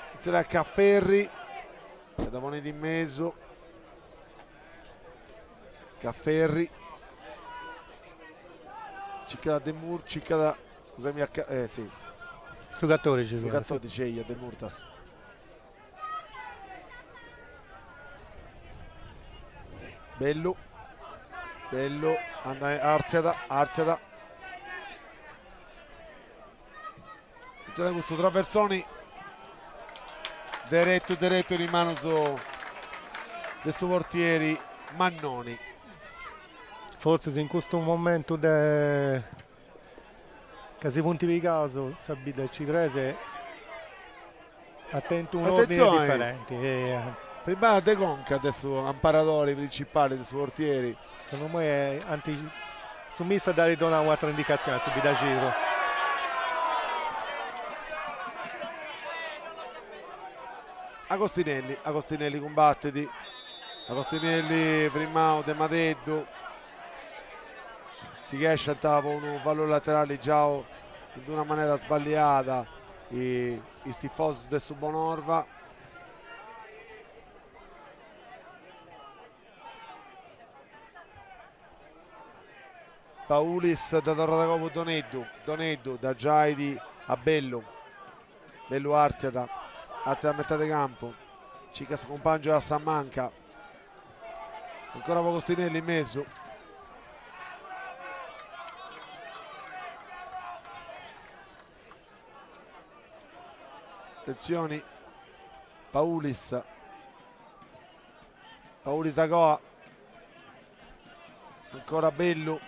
attenzione a Cafferri da moneta in mezzo Cafferri cicca da Demur, cicca da scusami sì. Su 14 su 14 De Murtas bello Arziada attenzione a questo traversoni diretto in mano del suo portieri Mannoni. Forse in questo momento che si punti di caso Sabida e Cidrese attento un ordine differente prima De Conca adesso amparatori principali dei suoi portieri secondo me è sumista da ridonare un'altra indicazione a Sabida Giro Agostinelli combattiti Agostinelli prima De Madeddu si riesce a dare un valore laterale già in una maniera sbagliata i tifosi del Subonorva Paulis da Torradacopo Doneddu da Giaidi a Bello Arziada a metà di campo Cicas compagno a Sammanca ancora Agostinelli in mezzo attenzioni Paulis Agoa ancora Bello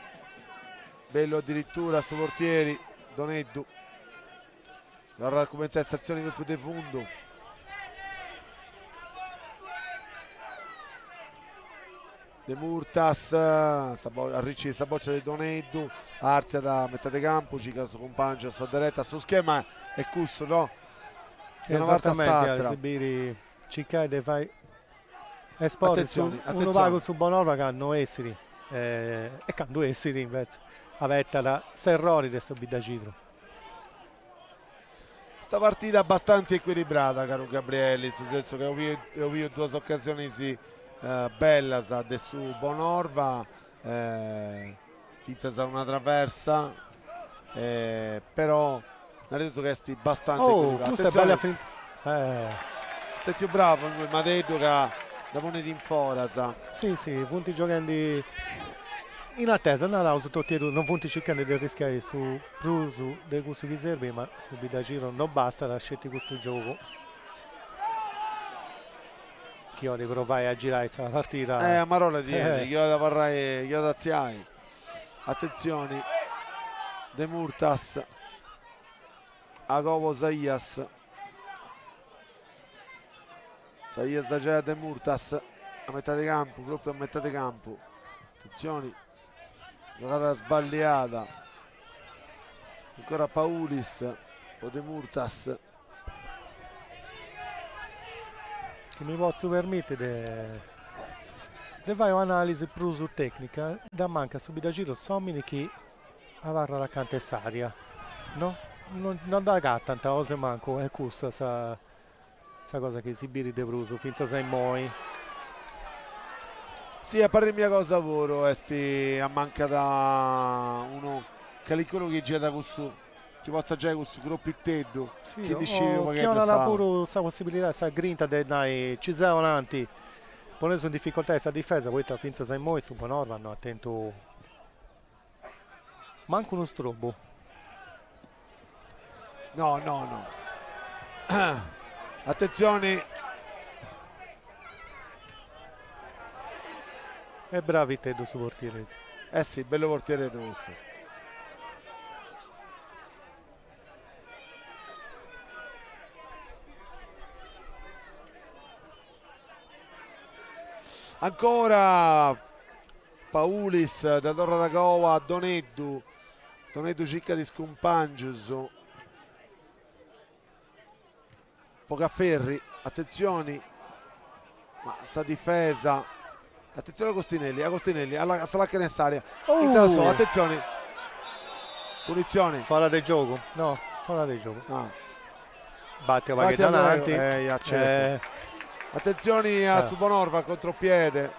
addirittura su portieri Doneddu allora comincia la stazione più di fondo De Murtas arricci sa boccia di Doneddu Arzia da metà di campo Cica su compagno sta diretta su schema e Cusso no esattamente al Sibiri Cicca e fai esporre uno vago su Bonorva che hanno esseri e che hanno esseri invece avetta da errori adesso Bidagidro sta partita abbastanza equilibrata caro Gabrielli nel senso che ho visto due occasioni belle adesso Bonorva Tizza una traversa però reso che sti abbastanza questa è bella finta stai più bravo Madeddu che da moneta in fora sì punti giocando in attesa non su tutti e due, non punti cercando di rischiare su Prusu dei gusti di serbi, ma su Bidagiro non basta lasciare questo gioco. Che io devo provare a girare questa partita. Amarola di Chioda Varrai, Chioda Ziai. Attenzione, De Murtas, Agovo Zaias da Gea, De Murtas a metà di campo, proprio a metà di campo. Attenzione, giocata sbagliata, ancora Paulis o De Murtas. Che mi posso permettere di fare un'analisi più su tecnica, da manca subito a giro somini che avarra la cantessaria, no? Non da tanta cosa manco, è questa sa cosa che si biri de Bruso, finza sei moi. Sì, a parere mia cosa lavoro, a manca da uno che quello che gira da questo, che possa giocare con questo groppittello, Sì, che dicevo che non ha pure questa possibilità, questa grinta di ci siamo avanti, ponendo in difficoltà questa difesa, poi finza sei moi su Bonorva, hanno attento, manco uno strobo. No. Attenzione. E bravi te su portiere. Sì, bello portiere nostro. Ancora Paulis da Torre da Cova a Doneddu cerca di scompangiuso. Pocaferri, attenzioni, ma sta difesa, attenzione a Agostinelli alla Salacca in area, attenzione, punizione. Fuori del gioco, no, fuori del gioco. No. Batte va che davanti. Certo. Attenzioni a Subonorva, contropiede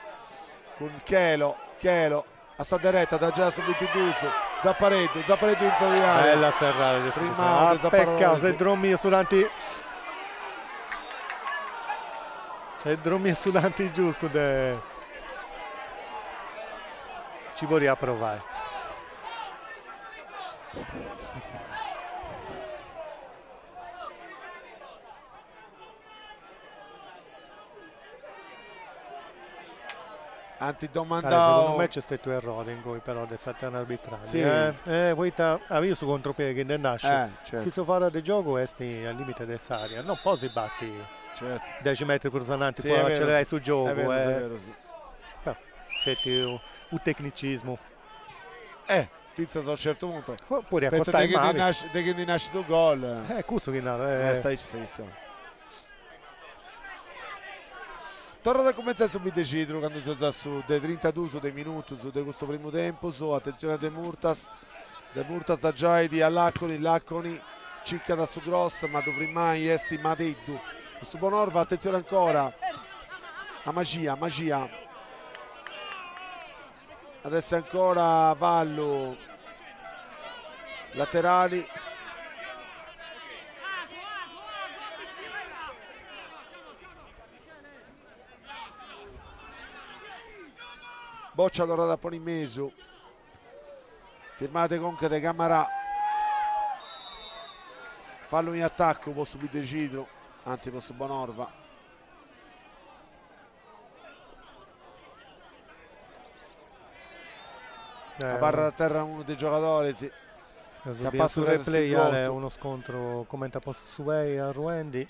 con Chelo a sta diretta da già subito Duso, Zappareddu in area. Bella serrata prima peccato se Drommi sudanti. Se Drommi sudanti giusto ci può riapprovare. Antidomandao. Secondo me c'è stato un errore in cui però è stato un arbitrario. Sì. Poi io su contropiede che ne nasce. Certo. Chi so fare del gioco è al limite dell'aria. Non poi si batti 10 metri per sonanti, poi accelerare sul gioco. È vero, sì. C'è un tecnicismo. Fizza a un certo punto. Pure accostare il mare. Da che nasce il gol. Questo che no. Stai Torna da cominciare subito Cidro quando si sta su dei 32 dei minuti su questo primo tempo. Attenzione a De Murtas da Giaidi a Lacconi cicca da su grossa ma dovrì mai esti Madeddu su Bonorva. Attenzione ancora a Magia adesso ancora Vallo laterali. Boccia dorata Ponimesu, firmate con De Camarà, fallo in attacco, può subire Cidro, anzi può su Bonorva. La barra da terra uno dei giocatori, sì. Che passa il replay è uno scontro commenta posto su Vei a Ruendi,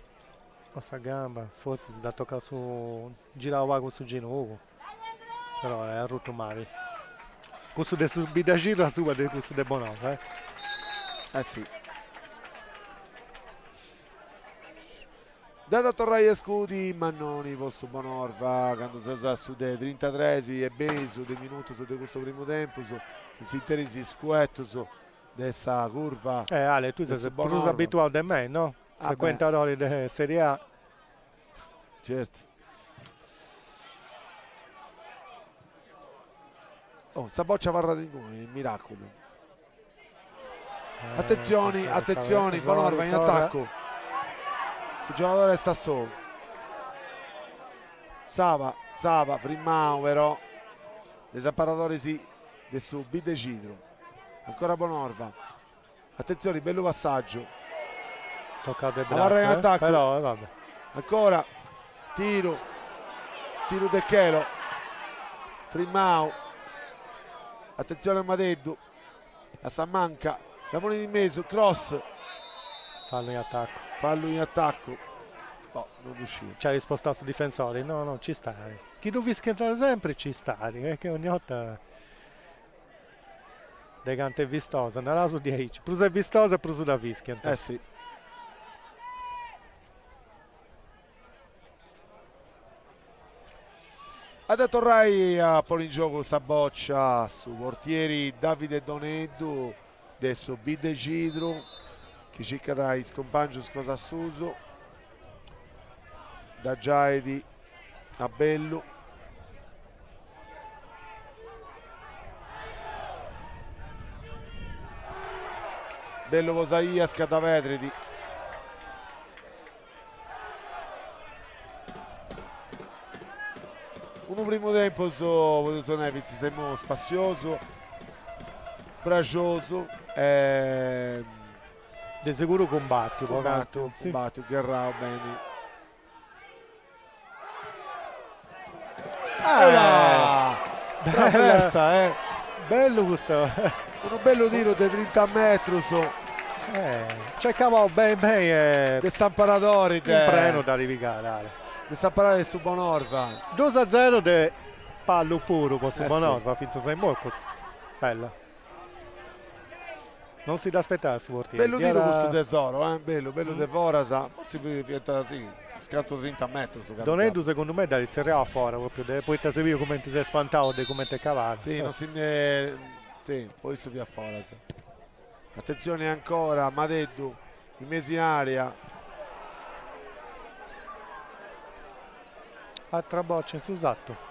passa a gamba, forse si da toccare su girava con su Genovo. Però è a rotto male. Questo del subito giro a sua del questo del Bonorva. Sì. Data Torraia Scudi, Mannoni posto Bonorva, quando si sa su dei 33 e Besu dei minuti su questo primo tempo, si interesi scuetto su questa curva. Ale, tu sei più abituato a me, no? Frequenta ore di Serie A. Certo. Sta boccia parla di noi, miracolo. Attenzioni, Bonorva in attacco. Sul giocatore sta solo. Sava, Frimmau però. Desapparatori su Bidecidro, ancora Bonorva, attenzione, bello passaggio, Toccato il Navarra in braccio, attacco. però vabbè. ancora tiro De Chelo, Trimmao, attenzione a Madeddu, a Sammanca, Ramone di mezzo, cross, Fallo in attacco. fallo in attacco, no, non riusciva. Ci ha rispostato su difensori, no, ci sta. Chi tu fischia sempre ci sta, che ogni volta De Cante è vistosa, andrà su 10, Prusa è vistosa e Prusa da fischia. Sì. Adesso tornai a porre in gioco questa boccia su portieri Davide Doneddu, adesso Bidecidro, che cerca dai scompagno scosa Suso, da Giaidi a Bellu. Bello Vosaia, Scadavetridi. Uno primo tempo su Nevis, siamo spazioso, coraggioso, De sicuro combatti, combatto, Guerrao bene. Traversa, bello questo. Uno bello tiro di 30 metri su. Cercavo bene De Stamparadori, in preno da rivicare. De Stamparadori su Bonorva. 2-0 de pallo puro posso Bonorva, sì. finza sei molto. Bello. Non si da aspettare su portiere. Bello tiro questo tesoro, bello De Vorasa, forse diventa sì, scatto 30 metri su Doneddu secondo me da iniziare fuori proprio, poi ti seguire come ti sei spantato e come ti cavato. Sì, non si sì, poi su via fuori. Sì. Attenzione ancora, Madeddu in mezzo in area. Altra boccia in Susatto.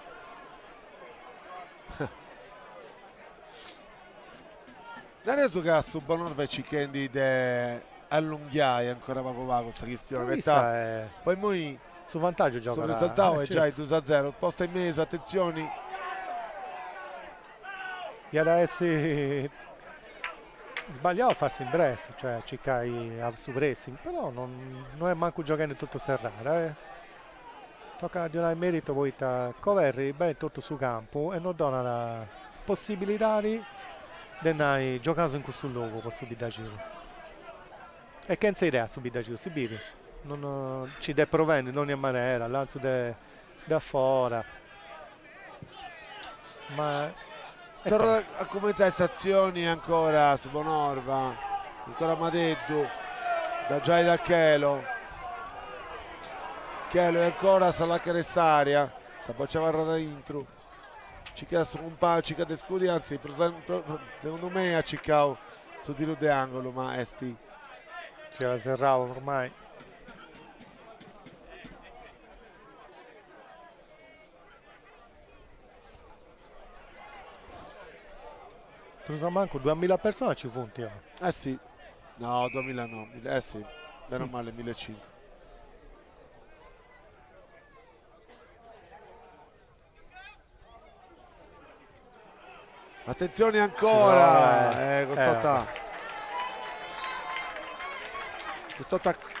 Adesso che su Bonorva ci kendi allunghiai ancora poco questa questione. Poi noi su vantaggio gioca. Sul risultato è già il 2-0. Posta in mezzo, attenzioni. E adesso sbagliavo a farsi in Brest, cioè ciccai su pressing, però non è manco giocando tutto serrare. Tocca di il merito poi coverri bene tutto su campo e non dona la possibilità di giocare in questo luogo per subire da giro. E che non sei idea subire da giro, si vive. Non ci deve provendo in ogni maniera, lancio da fuori. Ma torna a cominciare le stazioni ancora su Bonorva, ancora Madeddu, da Giai da Chelo e ancora Sala Caressaria, sta bocciava da intro, ci chiede un po', ci cade scudi, anzi secondo me ha ciccato su tiro di angolo, ma esti ce la serrava ormai. Prusa manco 2000 persone ci punti. sì, no 2000 no, sì, meno male 1500. Attenzione ancora,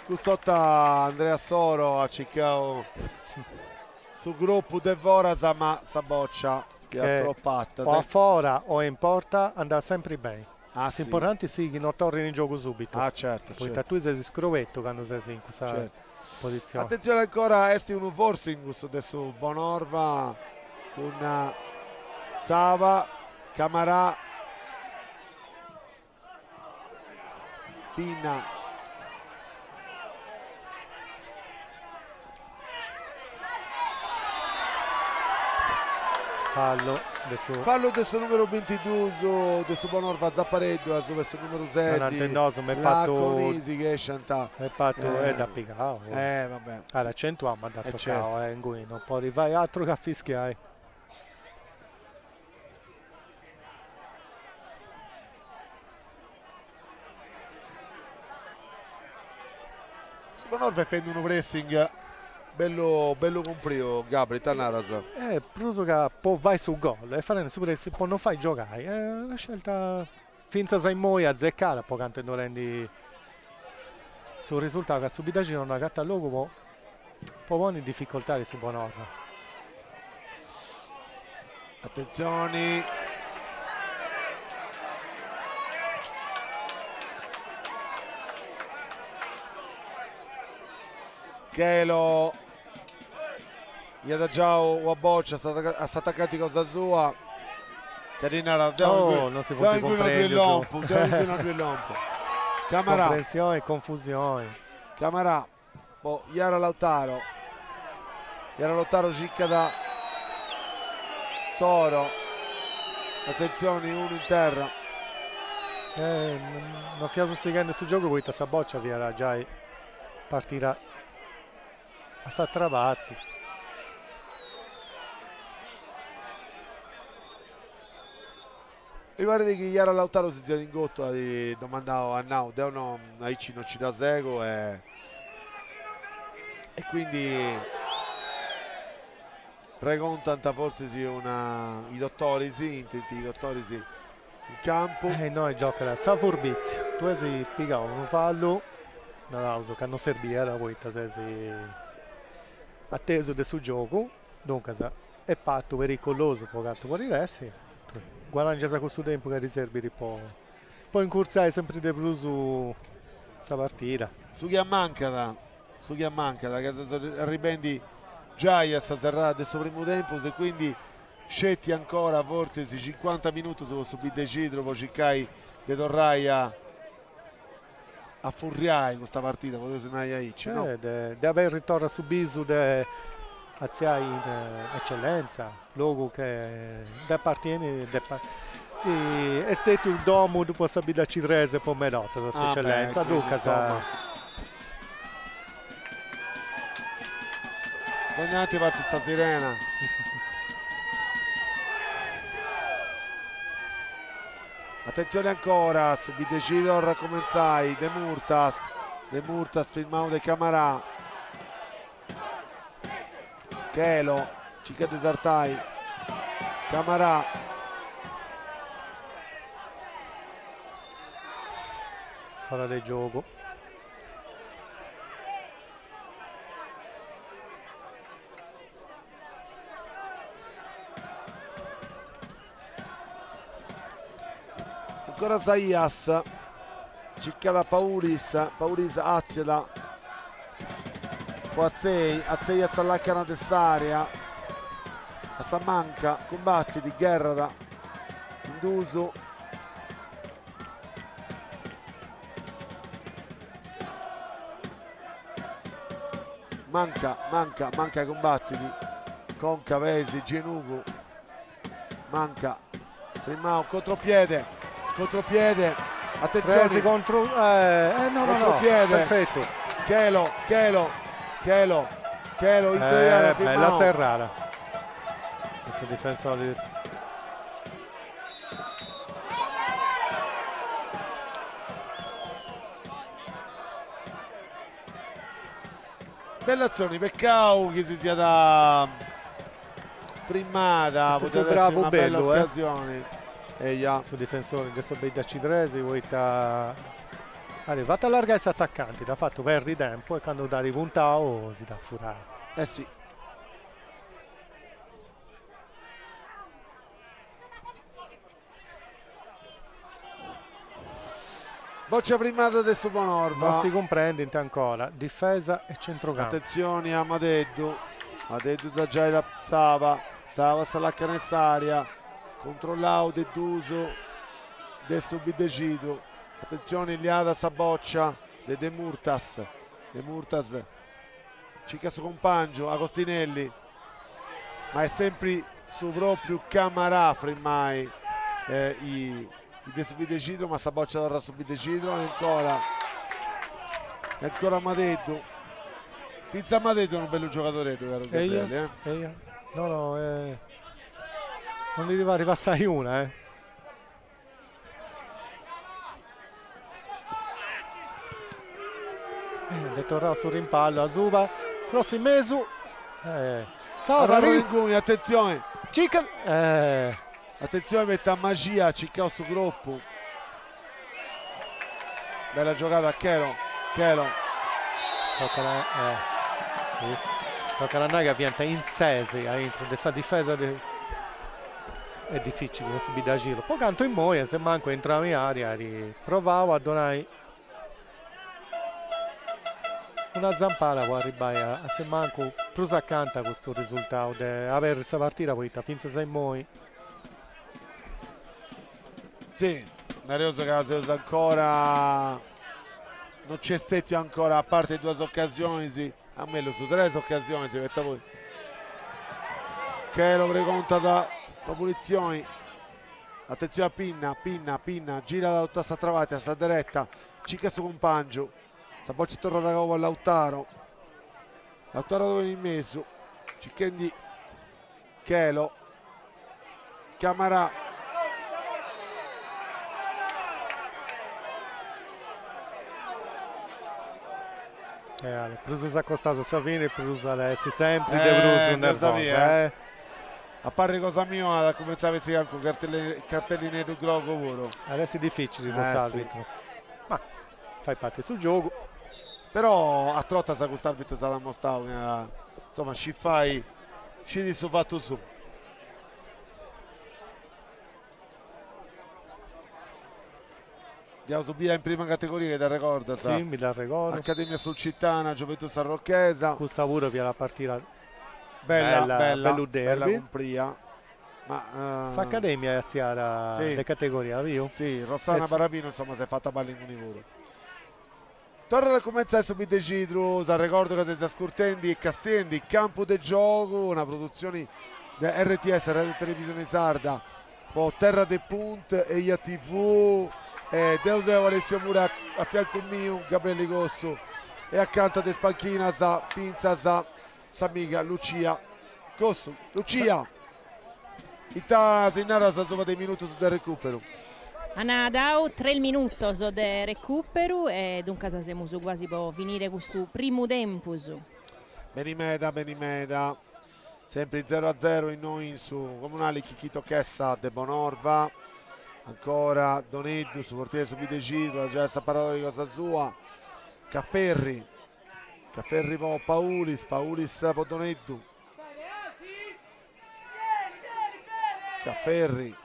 Custotta Andrea Soro ha ciccato sul gruppo De Vorasa, ma sa boccia che è troppata. O a fora o in porta andrà sempre bene. Sì. L'importante è che non torni in gioco subito. Certo. Poi tu sei scrovetto quando sei in questa posizione. Attenzione ancora, esti uno forcing adesso Bonorva con Sava, Camarà, Pinna. Fallo adesso numero 22 adesso Bonorva Zappareddo verso il numero 6 Laconisi che è fatto è da piccare vabbè l'accentuamo da toccare in cui non può arrivare altro che a fischiare. Bonorva fende un pressing bello comprivo Gabri Tanaras. Prusuka può vai su gol e fare super può non fai giocare. È una scelta finza sai moi azzeccata poi quanto non rendi sul risultato che subito non ha gatta logo può pone in difficoltà di Bonorva. Attenzioni. Chelo Iadagiao Waboccia sta attaccati cosa sua. Carina non si può più comprendere. Camara. Comprensione e confusione. Camara. Iara Lautaro cicca da Soro. Attenzione, uno in terra. Non fiaso seguendo sul gioco poi sta boccia via già partirà a Satravatti. Mi pare che Iara Lautaro si sia ingotto di domandare a Nau devono aici non ci da sego e quindi precontanta forse sì i dottori sì in campo Noi gioca la Savurbizio tu si piga un fallo non so che non serviva poi se si atteso del suo gioco dunque è patto pericoloso poi fuori resti guadagna con questo tempo che riservi poi incursare sempre di più su questa partita su chi mancata che si ribendi già a sta serrata del suo primo tempo e quindi scetti ancora forse 50 minuti su subire Cidro poi ciccai de torrai a furriare questa partita no? De aver ritorno su Bisu de aziai in eccellenza logo che appartiene è stato il domo dopo sabida Cirese poi menota questa eccellenza dunque Dognati parte sta sirena. Attenzione ancora, subite Cidor commenzai, De Murtas filmato de Camarà. Chelo, Cica de Sartai, Camarà. farà del gioco ancora Saias, Cicca da Paulis Aziela, Azzei all'H necessaria, a Samanca, combatti di Guerra Induso, manca combattiti con Cavesi, Genugu, manca Trimao, contropiede, attenzione presi contro contropiede, perfetto Chelo italiano bella serrata questo difensore belle azioni, peccato che si sia da frimmata, poteva essere bravo una bello, bella occasione. Su difensore adesso Beida Citresi arrivato a allargare gli attaccanti da fatto perdi tempo e quando da ripuntao si dà furare sì. Boccia primata adesso Bonorva. Non si comprende ancora difesa e centrocampo. Attenzione a Madeddu da già da Sava s'allacca nell'aria, controllato De Duso, adesso Bidecidro. Attenzione Iliada Saboccia De Murtas, Cica su compagno Agostinelli, ma è sempre su proprio Camarà frimmai i De Subidecidro, ma Saboccia torna su Bidecidro e ancora Madeddu. Finza Madeddu è un bello giocatore, vero Gabriele? Non gli deve arrivare assai una detto sul rimpallo Azuba cross in mezzo. Torra Ringumi, attenzione. Chicken. Attenzione, mette a magia, Ciccao su gruppo. Bella giocata a Chelo. Tocca a Naga, viene in 6 entro questa difesa è difficile da subire da giro. Poi canto in moia, se manco entrava in aria, provavo a donare una zampara può arrivare a se manco più accanto a questo risultato di avere questa partita poi finché sei moi. Sì, Nerioso Caseus ancora non c'è stato ancora, a parte 2 occasioni, sì. A me lo su 3 occasioni si mette poi che lo preconta da punizioni. Attenzione a Pinna gira da tutta trovata, sta diretta, cicca su compagno, sta poi ci torna da nuovo a Lautaro dove in mezzo, cicchendi Chelo, Camarà. Plus si è accostato a Savini, plus adesso sempre De Bruso nervoso. Appare cosa mia da cominciare a vedere con cartelli nero grogo puro. Adesso è difficile da arbitro. Sì. Ma fai parte sul gioco. Però a trotta sa questo arbitro sta mostrato, insomma ci di su fatto su. Andiamo subire in prima categoria che da ricorda. Sì, mi la ricordo. Accademia Sulcitana, Gioventù Sarrocchesa. Con Savuro via la partita. Bella derby. compria. Ma Accademia è azziata le categorie, via? Sì, Rossana Barabino insomma si è fatta palla in univoro. Torna da cominciare subito Cidru, ricordo che si sta scurtendi e Castendi, campo del gioco, una produzione da RTS, Radio Televisione Sarda, poi Terra dei Punt e IA TV. Deuseo Alessio Mura a fianco mio, Gabriele Gosso e accanto a De Spalchina sa Pinza sa Samiga Lucia Gosso Lucia Ita Sinara sa sopra dei minuti su del recupero. Anadau 3 minuti su del recupero e dunque siamo su quasi per finire questo primo tempo. Benimeda sempre 0-0 in noi su Comunale Chichito Chessa de Bonorva. Ancora Doneddu su portiere su Videgiro, già sta parola di cosa sua. Cafferri Paulis per Doneddu. Cafferri.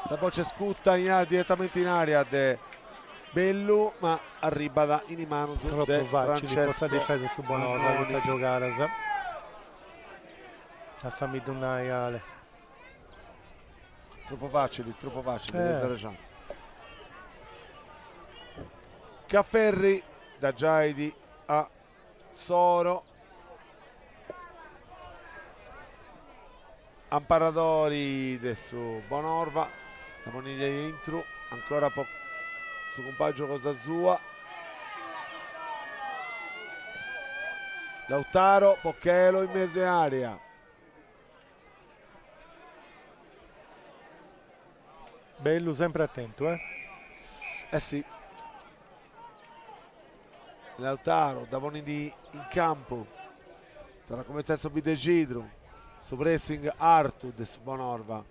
Sta poi c'è scutta direttamente in aria de Bellu, ma arriva da Inimano su troppo facile questa difesa su Bonorva questa giocata. A Samidunai Ale. Troppo facili. Cafferri da Giaidi a Soro. Amparadori su Bonorva. La Moniglia Intru. Ancora su compagno cosa sua. Lautaro, Pocchelo in mezzo area. Bello sempre attento, sì. Lautaro, Davonini in campo. Torna come terzo Bidegidru. Su pressing Artud su Bonorva.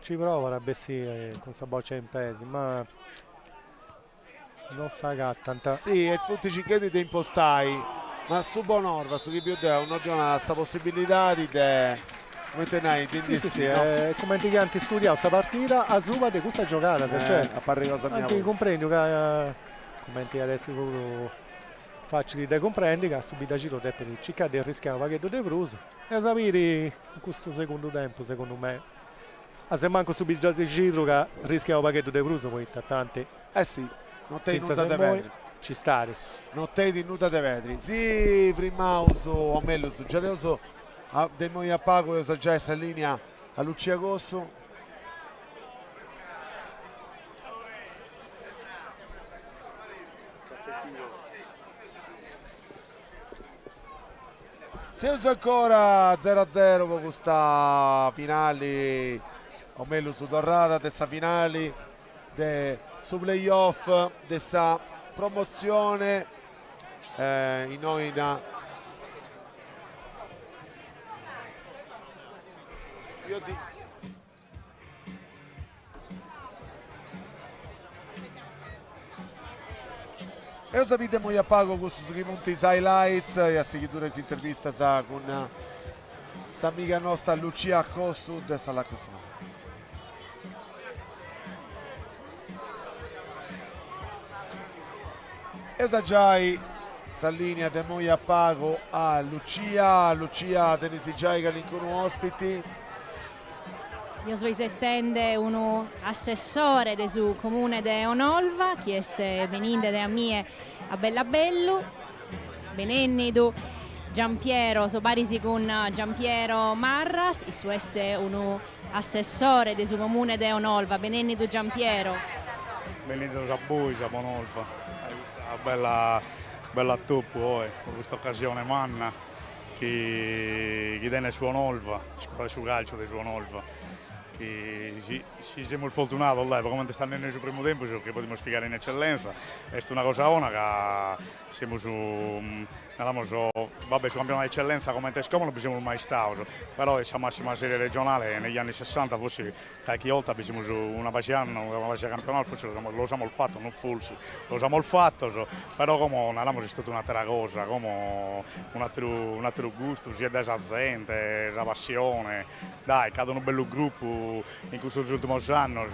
Ci prova a Bessi con questa boccia in pesi, ma non sa che tanta. Sì, e tutti ci chiedi di impostai, ma su Bonorva, su chi più da non ha questa possibilità di come tenai sì, come ti hanno studiato questa partita a Suva di questa giocata cioè, a pari cosa mia anche comprendo che commenti adesso facili da comprendere che ha subito a giro per il ciccare del rischiamo paghetto di Bruso e sapere in questo secondo tempo secondo me se manco subito a giro che rischiamo paghetto di Bruso poi tanti sì non te nuda de vedri ci stare non te di nuda de vedri sì prima uso a me su già uso De Moia Pago io so già essa linea a Lucia Gosso. Si usa ancora 0-0 con questa finale o meglio su Dorrada, dessa finali, su playoff, dessa promozione in Oina. E ora vediamo a pago questo sui punti highlights e a seguire si intervista con amica nostra Lucia Cossud e Sala Cossud. Esaggiai Sallinea de Moi a pago a Lucia tenisi già che l'incontro ospiti. Io so settende uno assessore del suo comune di Onolva, che è veninde da mie a Bellabello, benennido Giampiero, so barisi con Giampiero Marras, il suo è uno assessore del suo comune di Onolva, benennido Giampiero. Benvenuto a voi, a Onolva, bella toppo poi, con questa occasione manna che tiene su Onolva, scuola su calcio di su Onolva. Ci siamo fortunati come stanno nel primo tempo che possiamo spiegare in eccellenza. È una cosa buona che siamo su campionato di eccellenza come te scomodo, non siamo mai stati, però questa massima serie regionale negli anni 60 forse qualche volta siamo su una base campionato, forse lo abbiamo fatto, non forse, lo abbiamo fatto, però come è stata un'altra cosa, come un altro gusto, sia della gente, la passione, dai, cadono un bello gruppo. In questi ultimi anni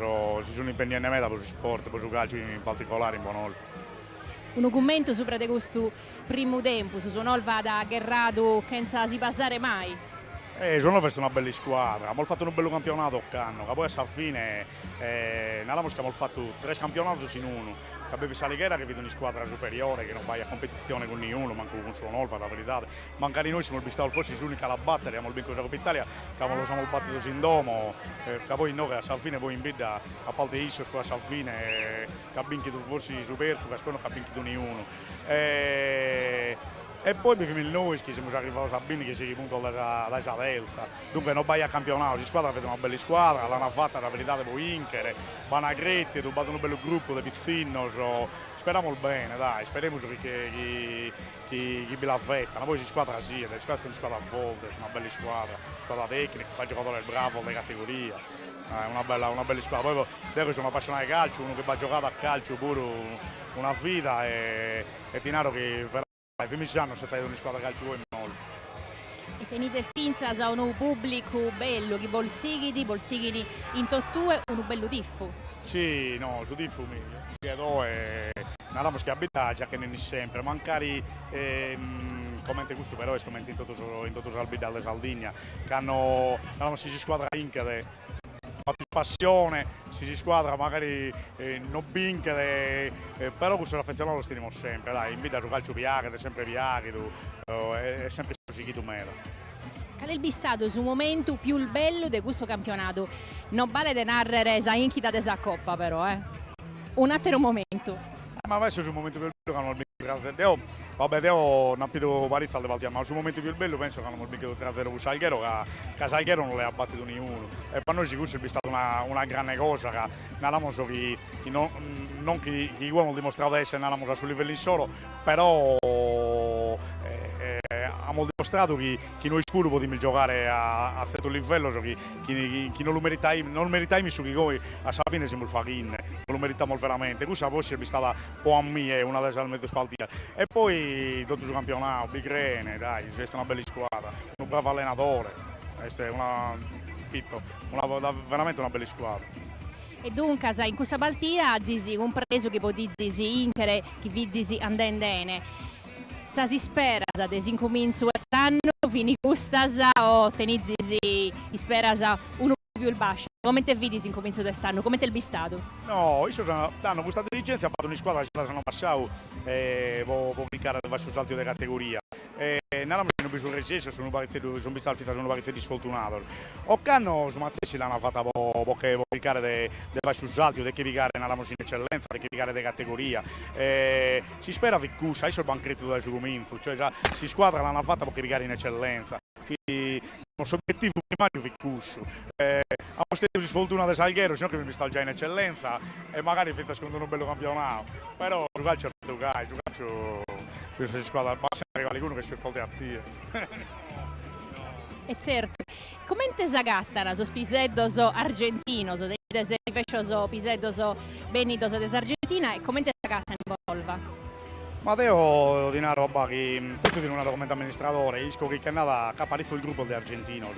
si sono impegnati per lo sport, per il calcio in particolare in Onolva. Un commento sopra di questo primo tempo, su Onolva da Gherrado senza si passare mai? Onolva è una bella squadra, abbiamo fatto un bello campionato che poi alla fine abbiamo fatto 3 campionati in uno. Che avevi Salighiera che vede una squadra superiore che non vai a competizione con nessuno, manco con suo Onolva, la verità. Mancare noi siamo il Bistavo forse l'unica a battere, abbiamo il vinto della Coppa Italia, che lo siamo battuto sin domo, che poi noi a Salfine poi in bida a parte Isso, a Salfine che ha vinto forse superfluo, che spero che ha vinto nessuno. E poi abbiamo il noi che siamo già arrivati a Sabini che si è punto da Savelza, dunque non vai a campionato, la squadra ha fatto una bella squadra, l'hanno fatta la verità devo vincere, Banagretti, hanno fatto un bello gruppo di Pizzino, speriamo il bene, dai, speriamo che la fetta, poi si squadra sì, la squadra è una squadra forte, è una bella squadra tecnica, poi giocatore bravo alle categorie. È una bella squadra, poi devo sono appassionato di calcio, uno che va a giocare a calcio pure una vita e Tinaro che i primi anni si fa una squadra calcio in Onolva. E tenete il finza a un pubblico bello, che bolsighi in tottue un bello diffo. Sì, no, su diffo mi chiedo e andiamo che abitare già che non è sempre, mancari come questo però è come in tutto Salbi dalle Sardegna, che hanno si squadra incade. Più passione, si squadra magari non vincere, però questo l'affezionato lo steniamo sempre, dai, invita a giocare calcio piacere, è sempre piacere, è sempre così chi tu mera. Qual è il bistato su momento più bello di questo campionato? Non vale di narrare esa inchita desa coppa però, un altro momento. Ma adesso sul momento più bello che hanno il bingo 3-0, Deo non più Parizza alle volte, ma sul momento più bello penso che hanno il bingo 3-0 con Salghero, che Salghero non le ha battuto nessuno. E per noi sicuro è stata una grande cosa, che non che gli uomini hanno dimostrato di essere a sul livello in solo, però abbiamo dimostrato che noi spuro potremmo giocare a questo livello, che non lo meritiamo su che noi a fine siamo il farin, non lo meritiamo veramente. Questa forse è stata un po' a me, una delle almeno spaltine. E poi tutto il campionato, Bigrene, dai, c'è una bella squadra, un bravo allenatore, è veramente una bella squadra. E dunque, in questa partita, Zizi, compreso che può dire Inchere, che vi Zizi andendene. Sa si spera sa desincomincio quest'anno, fini questa o tenizzi spera sa uno più il bascio. Come te vedi incomincio quest'anno? Come te il bistato? No, hanno questa dirigenza, ha fatto una squadra che sono passato può cliccare verso il salto di categoria. Non hanno bisogno di recesso, sono parecchio sfortunato. O canno su Mattesi l'hanno fatta può cliccare verso il salto, di cliccare nella in eccellenza, di cliccare di categoria. Si spera che adesso il banchetto da Giucominzo, cioè già si squadra l'hanno fatta può cliccare in eccellenza. nostro obiettivo primario è questo. A stesso si sfortuna di Salguero, sennò che mi sta già in eccellenza e magari fai secondo un bello campionato. Però il calcio è giocare, il calcio questa squadra basta arrivare uno che si fa a te. E certo, come te sagattano su piseddoso argentino, su dei fescioso piseddoso benidoso des Argentina e come te sagattano in Bolva? Matteo di una roba che questo di un documento amministratore, isco che è nata caparizzo il gruppo di argentino,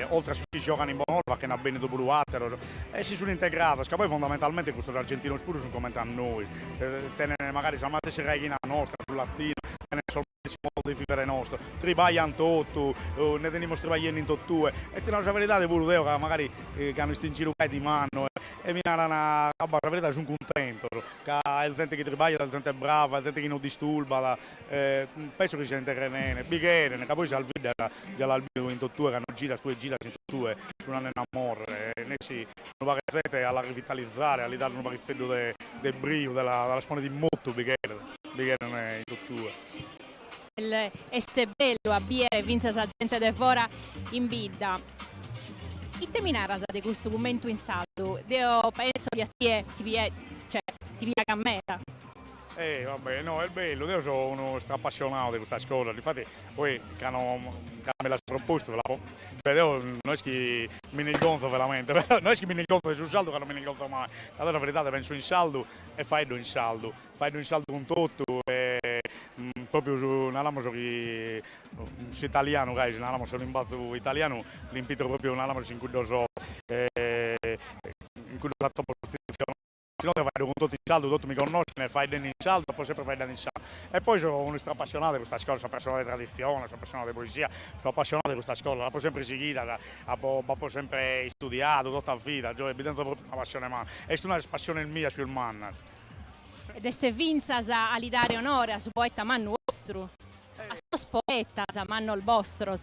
oltre a si giocano in Bonorva che ne ha bene dopo l'uatero e si sono integrati, che poi fondamentalmente questo argentino spuro sono come a noi, tenere magari se amate si reghina nostra sul latino, tenere solamente modo di vivere nostro, tribagliano tutto, ne teniamo tribagliando in tutto e teniamo la verità di pure che magari che hanno stingido di mano e mi hanno la verità sono contento, che è gente che tribaglia, è gente brava, è gente che non disturba, penso che si integra bene, bighere, che poi si al video già l'albino in tutto che hanno gira su e gira in tutto sono un amore, ne si non va alla rivitalizzare, a dare un barifedo del brio, della spona di molto bighere in tutto. Este bello a biere vinse sa gente de fora in bidda. I terminare di questo momento in saldo, io penso di a te ti via cammetta. Vabbè, no, è bello, io sono uno strappassionato di questa cosa, infatti poi che me l'ha proposto, cioè io non è che mi ne gonzo veramente, non è che mi ne gonzo sul saldo che non me ne gonzo mai, allora la verità penso in saldo e fai in saldo con tutto e proprio su un'alamo che italiano, guys, un'alamo se un imbasto italiano, l'impito proprio un'alamo in cui do so, in cui do la posizione. Se no fai con tutto in saldo, tutto mi conosci, ne fai in saldo, poi sempre fai in saldo. E poi sono uno strappassionato di questa scuola, sono appassionato di tradizione, sono appassionato di poesia, sono appassionato di questa scuola, l'ho sempre seguita, l'ho sempre studiato tutta la vita, è proprio una passione mia, è una passione mia sul man. Ed se vinzas a li dare onore a su poeta manno vostro, a sos poetas a manno il vostro,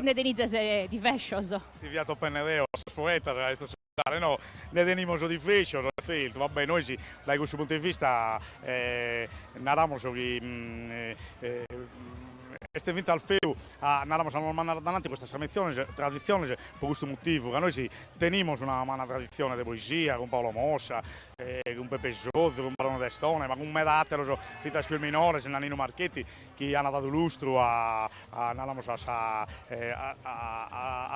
ne denizze di fescioso. Ti viato pennedeo, a sos poetas, no, ne tenemos di fashion, vabbè, noi sì, da questo punto di vista narramos che este vinta al feu narramos a mandare davanti questa tradizione per questo motivo, che noi sì tenemos una tradizione di poesia con Paolo Mossa, con Pepe Sozzo, con Barone d'Estone, ma con Medatero, Fita Spiel Minore, Nannino Marchetti, che hanno dato lustro a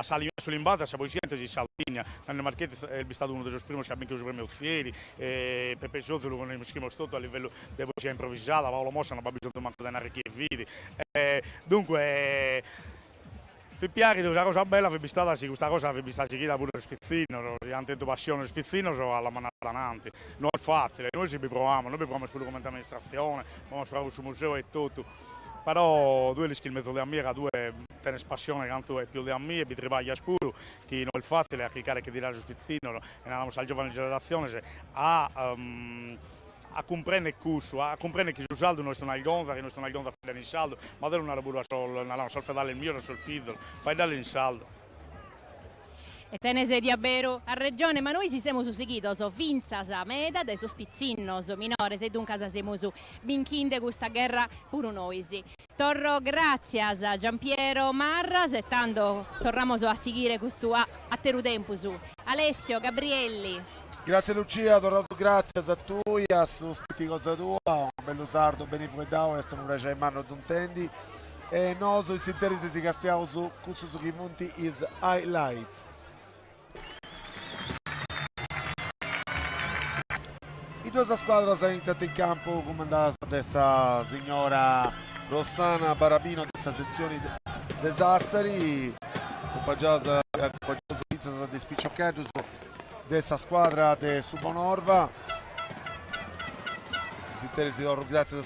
salire sull'imbato, a poesia di Sardegna. Nannino Marchetti è stato uno dei primi che ha vinto il premio Fieri, Pepe Sozzo lo conosciamo tutto a livello di poesia improvvisata, Paolo Mossa non ha bisogno manco di andare chi e vidi. Dunque se piace una cosa bella è stata questa cosa è stata seguita pure lo spizzino, hanno detto passione lo spizzino alla manata davanti, non è facile, noi ci proviamo solo come amministrazione, abbiamo sul museo e tutto, però due le mezzo di mia, due tenere passione quanto è più di mia, vi trebaglia spuro, che non è facile a cliccare che dirà lo spizzino, e andiamo alla giovane generazione a comprendere questo, a comprendere che sul saldo non sono al gonza, che non sono al gonza fai in saldo, ma non è una sol fai dare il mio, sul fizzolo, fai dare in saldo. E tenese di Abero a regione, ma noi si siamo su seguito, vinzas a meda, dai sospizzinnos minores, e dunque siamo su vinchinde questa guerra pure noi. Torro grazias a Giampiero Marras e tanto torniamo a seguire questo a terutempo su. Alessio, Gabrielli. Grazie Lucia, tornato grazie a tu, a ospiti cosa tua, un bello sardo, benevolo e sto non piace in mano d'un tendi. E noi i sinterisi si castiamo su questo su chi monti is highlights. I due squadre sono entrati in campo comandata da questa signora Rossana Barabino della sezione de Sassari, accompagnata da Spicciocchetti dessa squadra di Subonorva. Si interessa grazie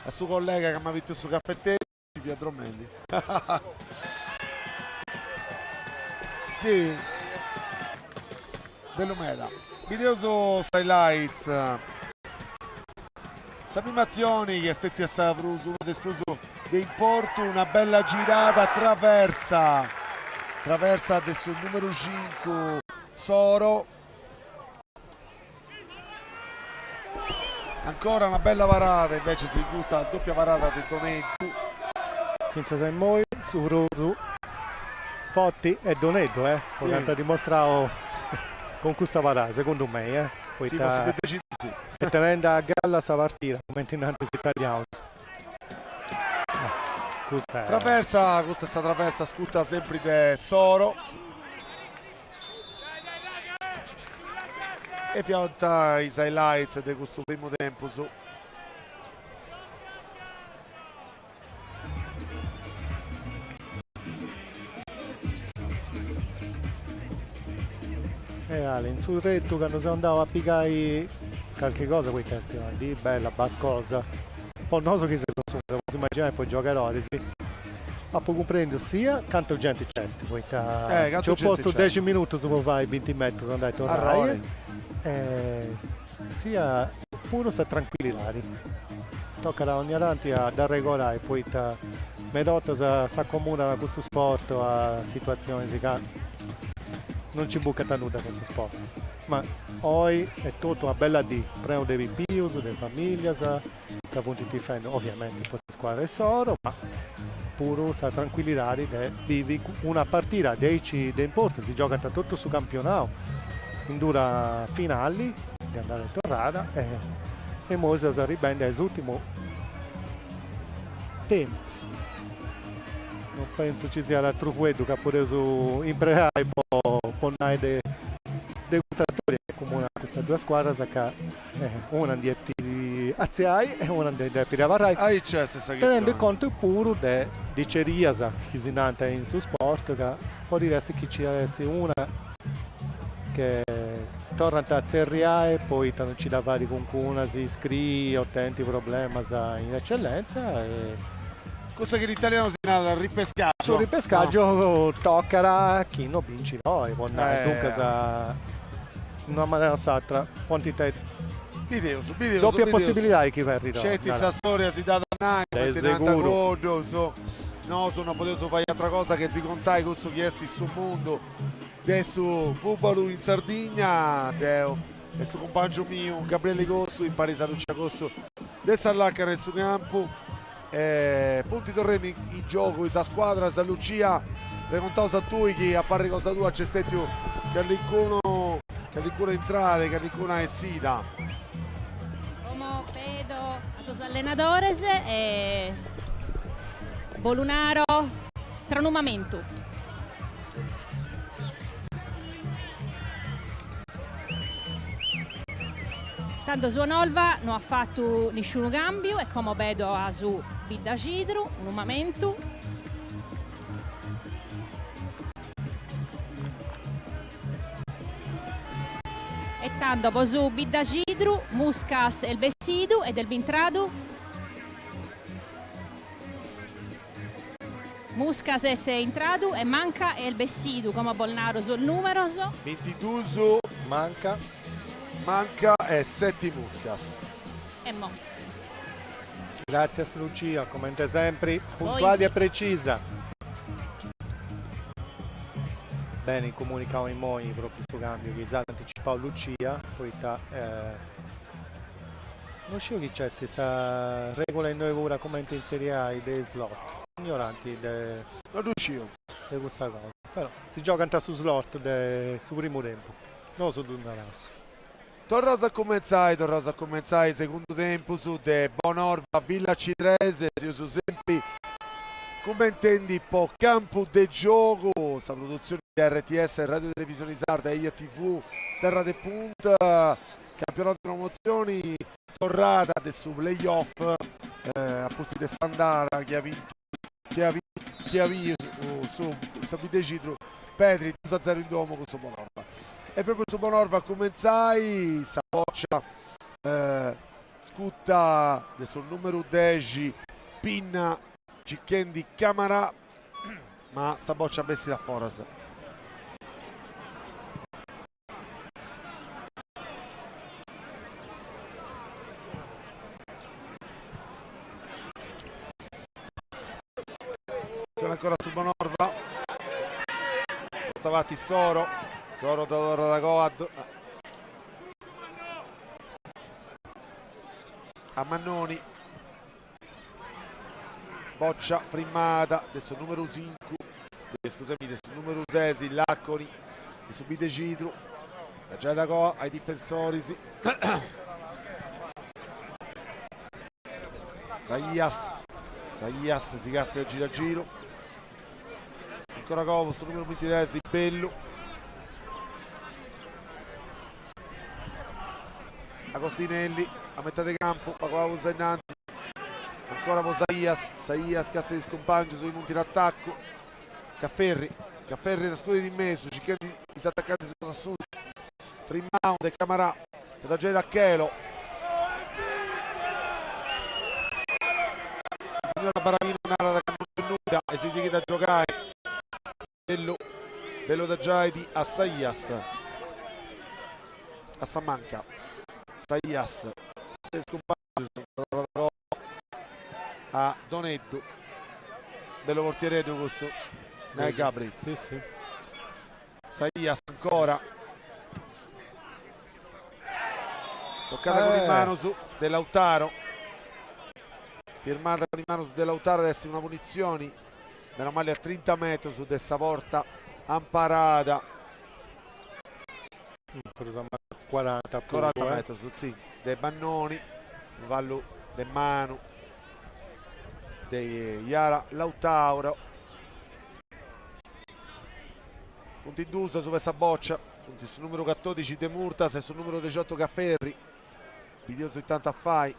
a suo collega che mi ha visto su caffetteria, via Dromelli. Sì, bello meta. Video su highlights. Sabimazioni che stetti a Savruso, uno esploso di importo, una bella girata, traversa adesso il numero 5 Soro. Ancora una bella parata, invece si gusta la doppia parata di Donetto. Pensa se moi su Rosu forti è Donetto, Sì. Poi ha dimostrato con questa parata, secondo me, poi Sì, posso decidere sì. e tenendo a galla sta partita, come in altri italiani. Questa è Traversa, questa traversa scutta sempre de Soro. E fianta i highlights di questo primo tempo su. Ale, in sul retto quando si andava a piccare qualche cosa quei testi di bella bascosa. Poi non so che si sono si immaginare poi giocherò, sì. Ma può comprendere sia canto gente c'è, poi canto ci ho gente posto c'è. 10 minuti su fare 20 metri, sono andato a Arrore. sia pure sta tranquillare. Tocca ogni avanti a dare regola e poi medotta si accomuna con questo sport a situazioni non ci buca nuda questo sport. Ma oggi è tutto una bella di prendo dei pius, delle famiglie che appunto ti difendono ovviamente questa squadra è solo, ma pure sta tranquillità di vivi una partita 10 di importo, si gioca tutto su campionato, in dura finali di andare in tornata e Moses si riprende all'ultimo tempo. Non penso ci sia l'altro fuoco che ha preso in pre può di questa storia comune a queste due squadre che una di Aziai e una di Piravarai. Ahí c'è stessa Tenendo questione. conto pure di Ceriasa che si nata in su sport che può dire che ci sia una che torna a Serie A e poi non ci da vari con cuna si iscrive ottieni problemi in eccellenza e Cosa che l'italiano si nata dal ripescaggio. sul ripescaggio toccherà chi non vincerà e dunque in una maniera s'altra quantità Videos, doppia possibilità di chi va a c'è questa storia si dà da È Nike, sicuro. no, sono potuto fare altra cosa che si contai con su chiesti sul mondo adesso Bubalu in Sardegna e su compagno mio Gabriele Costo in Parisa Lucia Costo adesso all'H nel suo campo punti torremi in gioco questa squadra San Lucia le contavo a tu che a pari cosa tua c'è stato che all'incono entrate che all'incono è sida Como pedo a sus allenadores e Bolunaro tranumamento. Tanto su Nolva non ha fatto nessun cambio e come vedo a su Bidda Cidru, un momento. E tanto poi su Bidda Cidru, Muscas e il Bessidu e del Vintradu. Muscas è entrato e manca il Bessidu come Bolnaro sul numero. 22 manca e 7 Muscas E mo. grazie a Lucia come sempre puntuale sì. e precisa bene comunicavo in moi proprio su cambio che già anticipavo Lucia poi non so che c'è questa regola in 9 ore come in Serie A dei slot ignoranti non riuscivo di questa cosa però si gioca su slot su primo tempo non su Duna Rosso. Tornosa a cominciare secondo tempo su De Bonorva Villa Citrese io su sempre come intendi po' campo de gioco sta produzione di RTS Radio Televisione Sarda e TV Terra de Punta campionato di promozioni torrata del su playoff a posti di Sandara che ha vinto su Sabide Citro Petri 2-0 in domo con su Bonorva e proprio su Bonorva cominciai sa boccia scutta adesso il numero 10 Pinna Cicchendi Camara ma sta boccia bessi da Foras sono ancora su Bonorva stavati Soro da Coad a Mannoni boccia frimmata adesso numero 5 scusami, sul numero 6 Lacconi di subite Citru, già da co ai difensori sì. Saias si casta da giro a giro, ancora Covo sul numero 23 Bellu, Agostinelli a metà di campo, Pacoavo Zainanti, ancora Saias casta di scompagno sui punti d'attacco, Cafferri da scudo di mezzo, cercando di attaccare a sud, Freeman e Camarà che da Geda a Chelo, si signora Baravino un'ala da Camunuda e si sigla da giocare, bello da Giaidi a Saias, a Samanca, Saias scompagno a Doneddu, bello portiere questo, Gabri, sì. Saias ancora, toccata con in mano su De Lautaro, firmata con in mano su De Lautaro, deve essere una punizione, meno male a 30 metri su dessa porta amparata, 40 metri su sì, De Bannoni, Vallo De Manu, De Iara Lautaro, punti in duso su questa boccia, punti sul numero 14 De Murtas e sul numero 18 Cafferri, video su 80 Fai,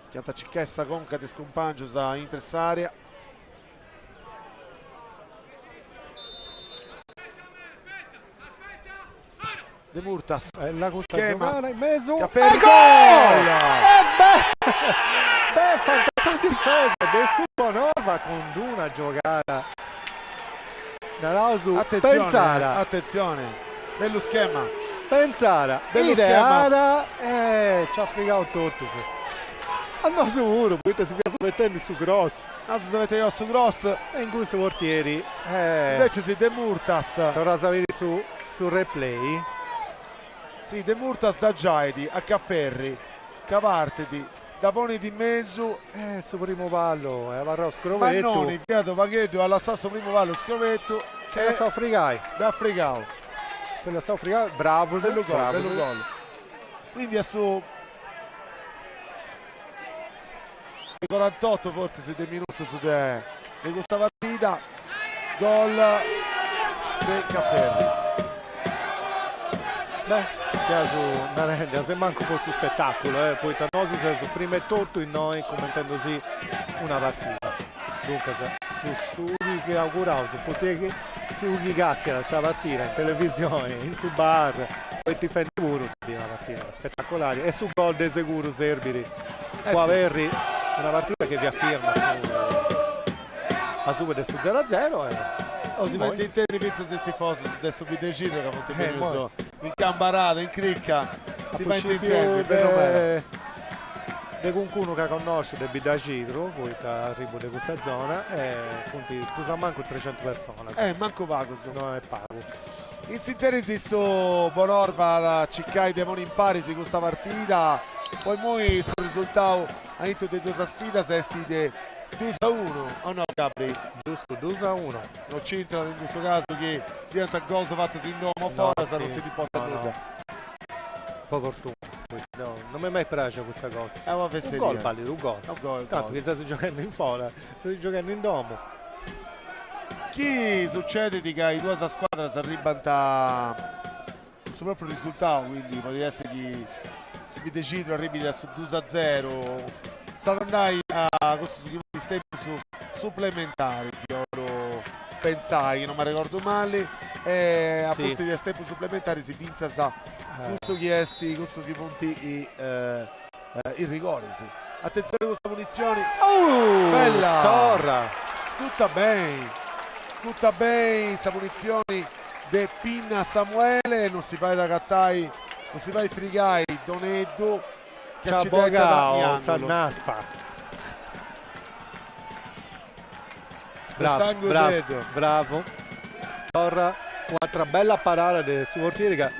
chianta Cicchessa Conca de Scompangios a interessaria. De Murtas, la questa Schema, giocata in mezzo, Cafferri, gol! gol! Beh, fantastica difesa del Supernova con una giocata Narausu, attenzione, bello schema, Pensara, bello ideata e ci ha fregato tutto. Al nostro muro, poi si piace mettendo su Gross. se avete io su Gross E in questo portieri invece sì, De Murtas dovrà sapere su replay. sì, De Murtas da Giaidi a Cafferri, Cavartedi da Poni di mezzo, Su primo pallo varrò Scrovetto. Mannoni, Fiato Paghetto alla sasso primo pallo Scrovetto Se la sta fregare. da Fregao, Se la sta fregare, bravo, bello bravo. gol. Quindi è su 48 forse 7 minuti su di questa partita, gol del Cafferri. Beh, su Narenda, se manca un po' su spettacolo, poi Tanosi si esprime tutto in noi commentandosi una partita. Dunque, su chi si augurava, su chi casca questa partita in televisione, in su bar, poi ti fai pure una partita spettacolare e su gol di sicuro Serbiri. Può averri una partita che vi affirma a subito su 0-0 si mette in tempo pizza se tifosi adesso vi decido che a Montevideo in cambarata, in cricca si mette in tempo di qualcuno che conosce del Bidacitro, poi arrivo di questa zona e appunto tu manco 300 persone manco pago non è pago. in sintesi su Bonorva da Ciccai Demoni in pari su questa partita, poi noi sul risultato all'inizio di questa sfida se stide 2-1 o no Gabri? Giusto, 2-1. Non c'entra in questo caso che sia un gol fatto in domo fuori, sarà sì. di porta no. Po' fortuna. No, non mi mai piace questa cosa. Un gol valido, un gol. Tanto che stai giocando in fuori, stai giocando in domo. Chi succede di che i due squadre si arrivano sul proprio risultato, quindi potrebbe essere che si decide arrivi da su 2-0. State andando a questo tempo su supplementari, se io lo pensai, non mi ricordo male, e a posto di tempo supplementari si pensa sa questo chiesti, questo che punti i rigori. Sì. Attenzione a questa punizione, bella, Torra, scutta bene questa punizione de Pinna Samuele, non si fa da cattai, non si fa i frigai, Doneddu che accidenta da Sannaspa. Bravo. Torra, un'altra bella parata del suo portiere che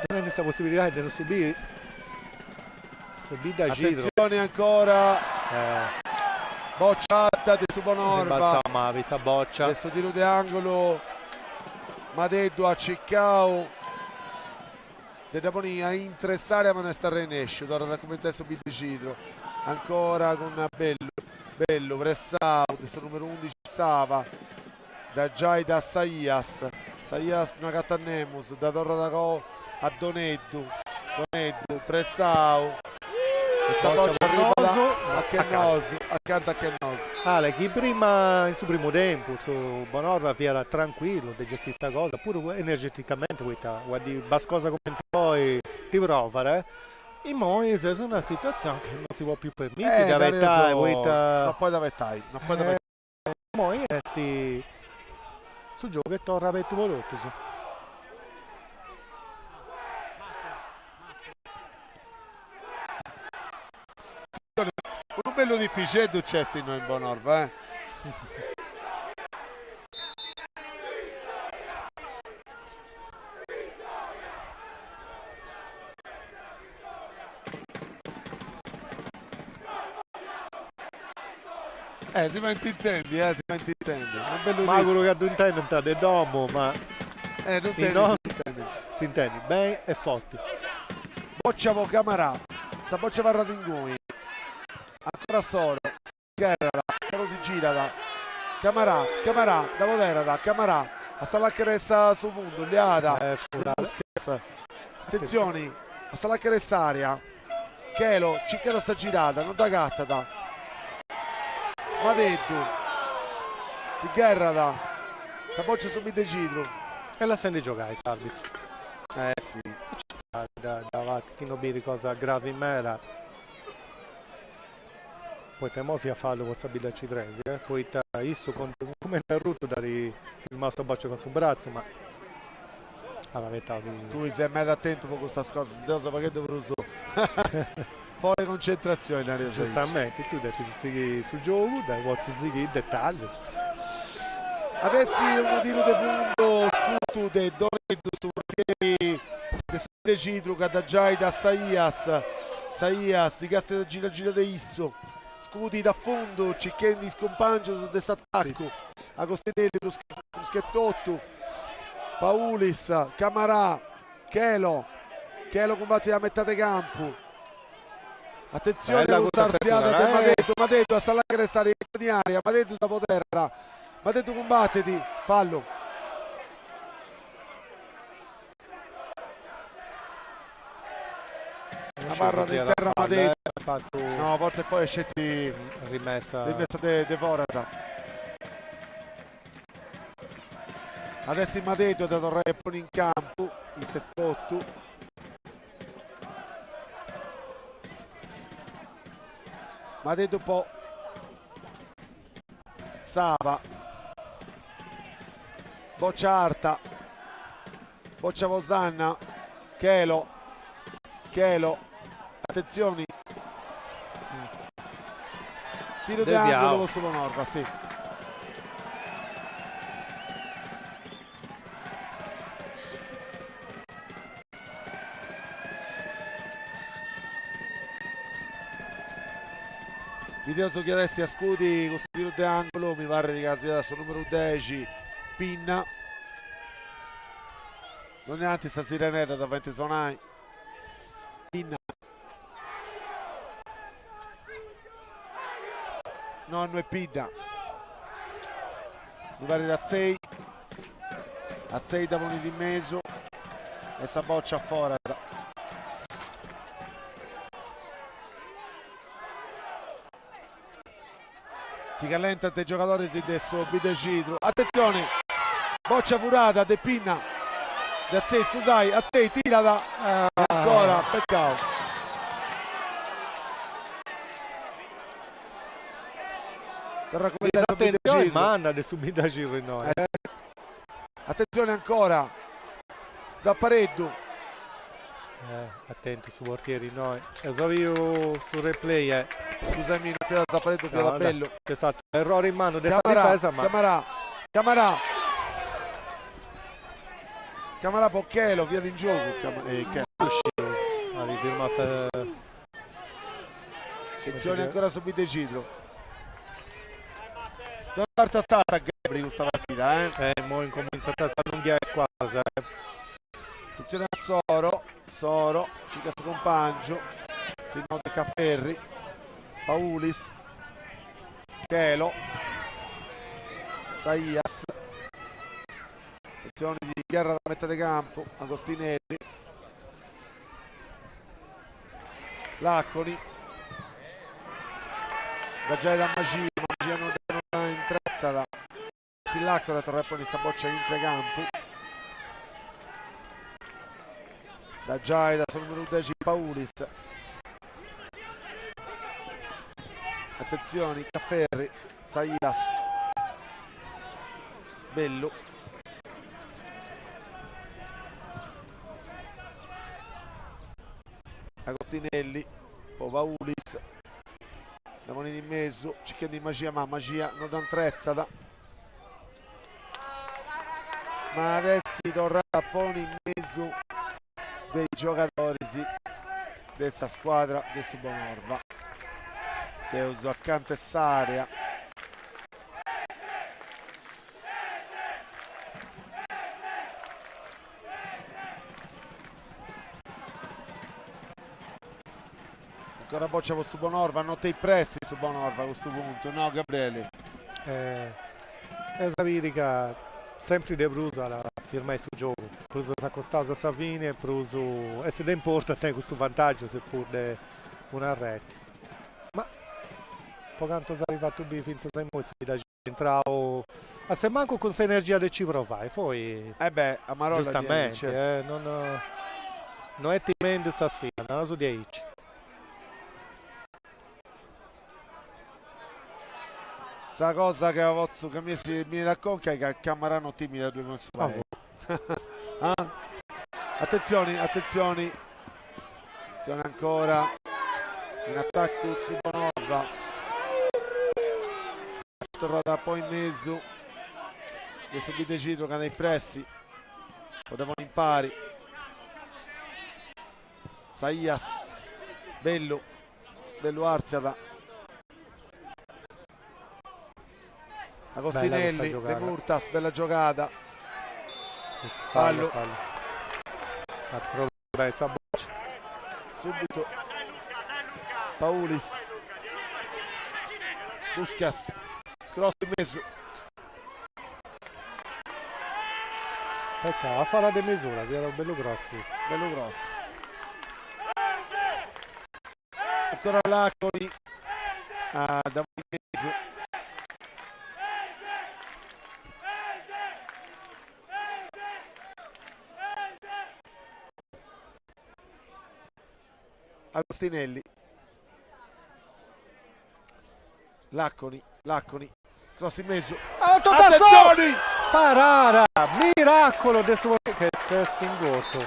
non ha questa possibilità di non subire da giro. Attenzione ancora bocciata di Subonorva, Visa boccia. adesso tiro di angolo, Madeddu a Ciccao, De Daboni a intressare ma ne sta Renescio, torna da cominciare a subire Cidro, ancora con Bello, pressato, adesso numero 11 Sava, da Giaida a Saias una Catannemus, da Torra da Co a Doneddu, pressato, questa boccia arriva a Chennosu, accanto a Chennosu. Ale, chi prima in suo primo tempo su Bonorva era tranquillo di gestire questa cosa, pure energeticamente guardi bascosa come poi ti prova, in Moise è una situazione che non si può più permettere non puoi da vettai, Moise su gioco che torna per tu voluto su. Un bello difficile successo in Bonorva, si va intendi, un bello Ma quello che non intende di domo, ma non si intende bene e forti. boccia po Camarà, sta boccia parla di Ingui, ancora Soro, Soro si gira da Camarà, da Poderada, Camarà, a Salaccheressa su fondo, Liada, Busquets, attenzioni, a Salaccheressa aria, Chelo, Ciccata sta girata, non da gattata, Madeddu, si Gerrada, sta boccia su Cidro. E la sente giocare, arbitro. Sì. Ci sta davanti, chi non vede cosa grave in mera. Poi Temofi a farlo con Sabila Citresi, poi Isso come è rotto da filmare sta boccia con suo braccio, ma alla verità tu sei mai attento con questa cosa, si deve sapere che devo usare. Fuori concentrazione, giustamente, tu devi seguire sul gioco, devi seguire i dettagli. Adesso un tiro di fondo, scuto di Doneddu su portieri di Cidru, Cadaggiai da Saias, di Casta da gira di Isso, scuti da fondo, Cicchendi scompangio su questo attacco, Agostinelli, Bruschettotto, Paulis, Camarà, Chelo combatte da metà di campo. Attenzione a questa arziata di Madeddu a Salaccheressa di aria, Madeddu da Poterra, Madeddu combattiti, fallo. La barra di terra Madeddu. No, forse poi è scetti rimessa di Forasa. Adesso il Madeddu da Torre in campo, il 78. Madeddu po' Sava, boccia Arta, boccia Vosanna, Chelo, attenzioni, tiro di angolo su Bonorva, sì. Video su adesso a Scuti, questo tiro di angolo, mi pare di casa adesso numero 10, Pinna. Non è anche sta sirenetta davanti Sonai. Pinna. No, non è Pinna. Mi pare da 6. A 6 da Moni di mezzo. E sta boccia a Forasa. Si callenta il giocatore si adesso Cidru. Attenzione, boccia furata De Pinna da 6, scusai, a 6 tira da ancora, peccato. Attenzione, manda di subito Cidru in noi. Attenzione ancora, Zappareddu. Attento su portieri noi. So io sul replay scusami, non fila da Zappareddu, fila da Bello. C'è stato errore in mano della difesa, ma Camarà Pocchelo, via di gioco. Attenzione ancora su Cidru. Dove parte stata Gabri questa partita, Mo incominciata a allungare squadra. Attenzione a Soro, Cicas Compangio, primo di Cafferri, Paulis, Chelo, Saias, attenzione di Guerra da metà di campo, Agostinelli, Lacconi, Gaggiai da Magia non intrezzata, Lacconi torna poi in boccia in tre campo. Da Giaida sul numero 10 Paulis, attenzione Cafferri, Saias, Bello, Agostinelli, poi Paulis, la moneta in mezzo, cerca di Magia ma Magia non attrezzata, ma adesso torna a pone in mezzo dei giocatori di questa squadra di Subonorva. Si è usato accanto a quest'area. Ancora boccia per Subonorva, notte i pressi Subonorva a questo punto, no Gabriele? Esa sempre de Brusa la firma su gioco. Brusa sa costosa Savini e Brusu e se importa te questo vantaggio seppur de una rete. Ma pocanto è arrivato B finza sei mo si da entrao a se manco con energia de ci provai poi Amarola giustamente certo. non è timendo sta sfida, non so 10. Sta cosa che avozzo che mi viene da conca è che Camarano timida due mesi fa. Attenzione ancora in attacco Subonorva, tornata poi in mezzo e subito Cidro che nei pressi potevano impari. Saias, Bello Arziata, Agostinelli, De Murtas, bella giocata, fallo. Subito Paulis, Buscas, cross in mezzo, peccato, a fare de misura, era bello grosso questo. bello grosso. Ancora Lacconi, da in mezzo. Agostinelli, Lacconi, cross in mezzo, attenzione! Parara, miracolo adesso che si è stingotto,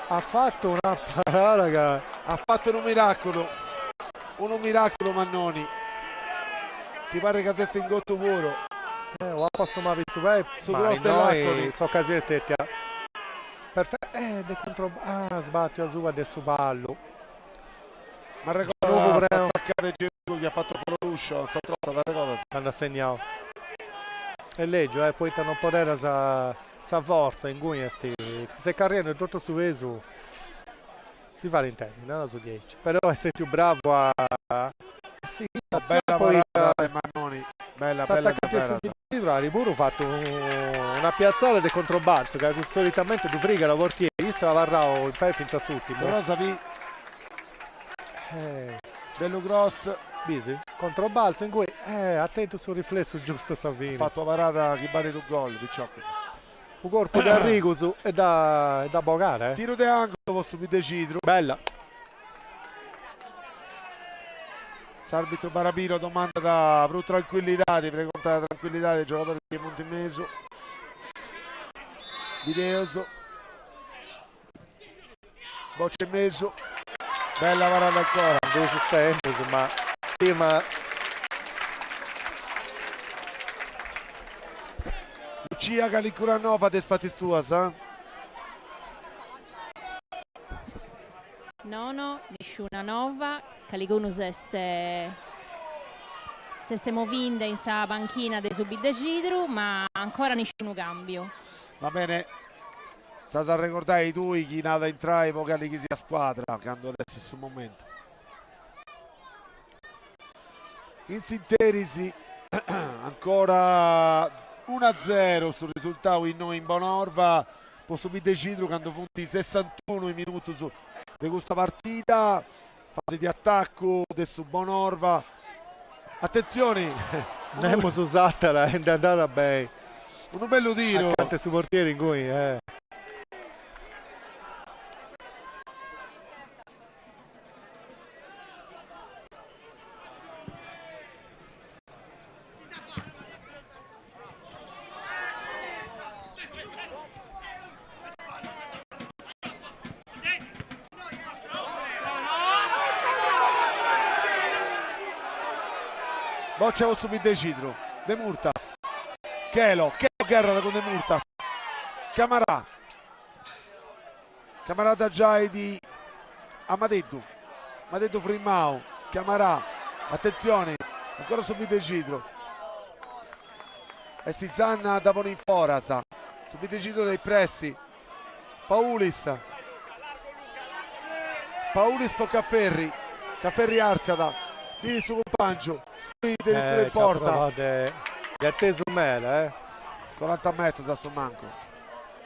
ha fatto una parara che ha fatto un miracolo Mannoni, ti pare che si stingotto puro? Ho apposto ma su web su cross dell'Acconi, so casi estetti perfetto, de contro sbatti a su adesso ballo, ma ricorda sta zaccata di Gesù che ha fatto fuori l'uscio, sta troppo da ricorda hanno segnato e leggio poi non poter sa forza in cui se carriera tutto su Esu si fa l'interno, non su 10 però essere più bravo a sì, bella poi Mannoni, bella titolari pure ho fatto una piazzata di controbalzo che solitamente tu friga la portiere stava varrao il finza suttimo però sapì bello gross Bisi controbalzo in cui attento sul riflesso giusto Savini ha fatto la parata che vale 2 gol Picciocco, un corpo da Rigosu e da Bogare tiro di angolo posso mi decidere bella S'arbitro Barabino domanda da Bru tranquillità, pregunta la tranquillità dei giocatori di Montemeso. Videoso. Boccia in mezzo. Bella parata ancora. Due su tempo, ma prima Lucia Calicuranova de Spatistuas, Nono, nessuna nova, Caligunus este se stiamo vinde in sa panchina de subito Cidru, ma ancora nessuno cambio. Va bene, stai a ricordare tu chi nata entrare vocali chi sia squadra, che hanno adesso il suo momento. In sintesi, ancora 1-0 sul risultato in noi in Bonorva, può subire Cidru che hanno funti 61 minuti su di questa partita, fase di attacco adesso Bonorva, attenzione, Nemo su Sattara è andata bene. un bello tiro. Accanto sui portieri in cui Boccia con subito Cidru, De Murtas, Chelo Guerra con De Murtas, Camarà da Giai di Amadeddu Frimmao, Camarà, attenzione, ancora subito Cidru, e Sisanna da Ponin Forasa, subito Cidru dei pressi, Paulis per Cafferri Arzada, di suo compagno, scrive addirittura in porta. Di atteso mele, 40 metri da Sommanco.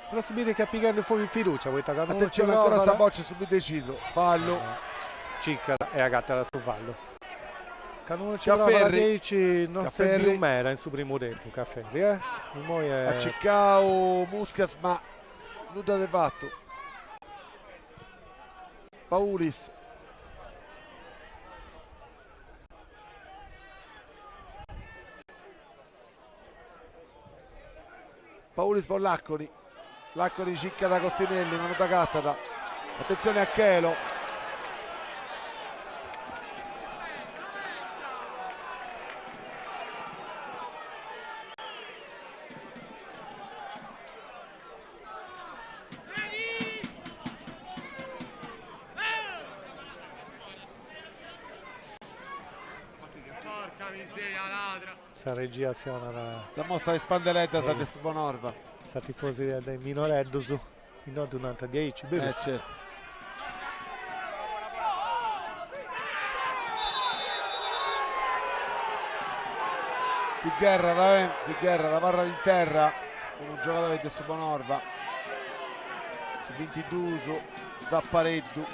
Però si vede che applicando fuori in fiducia questa canone. Attenzione ancora sta boccia subito deciso. Fallo. Cicca e agatta da sto fallo. Canone ci Cafferri. 10 non Cafferri. si più mera in suo primo tempo, Cafferri, A Ciccao Muscas ma nulla del fatto. Paulis. Paulis per Lacconi cicca da Costinelli, mano da Cattata, attenzione a Chelo, porca miseria ladra. Sta regia siamo si mostra di Spandeletta sa adesso Bonorva. sta tifosi dei minoreddos in 10 Certo. Zigherra la barra di terra con un giocatore di adesso Bonorva su Vintiduso, Zappareddu,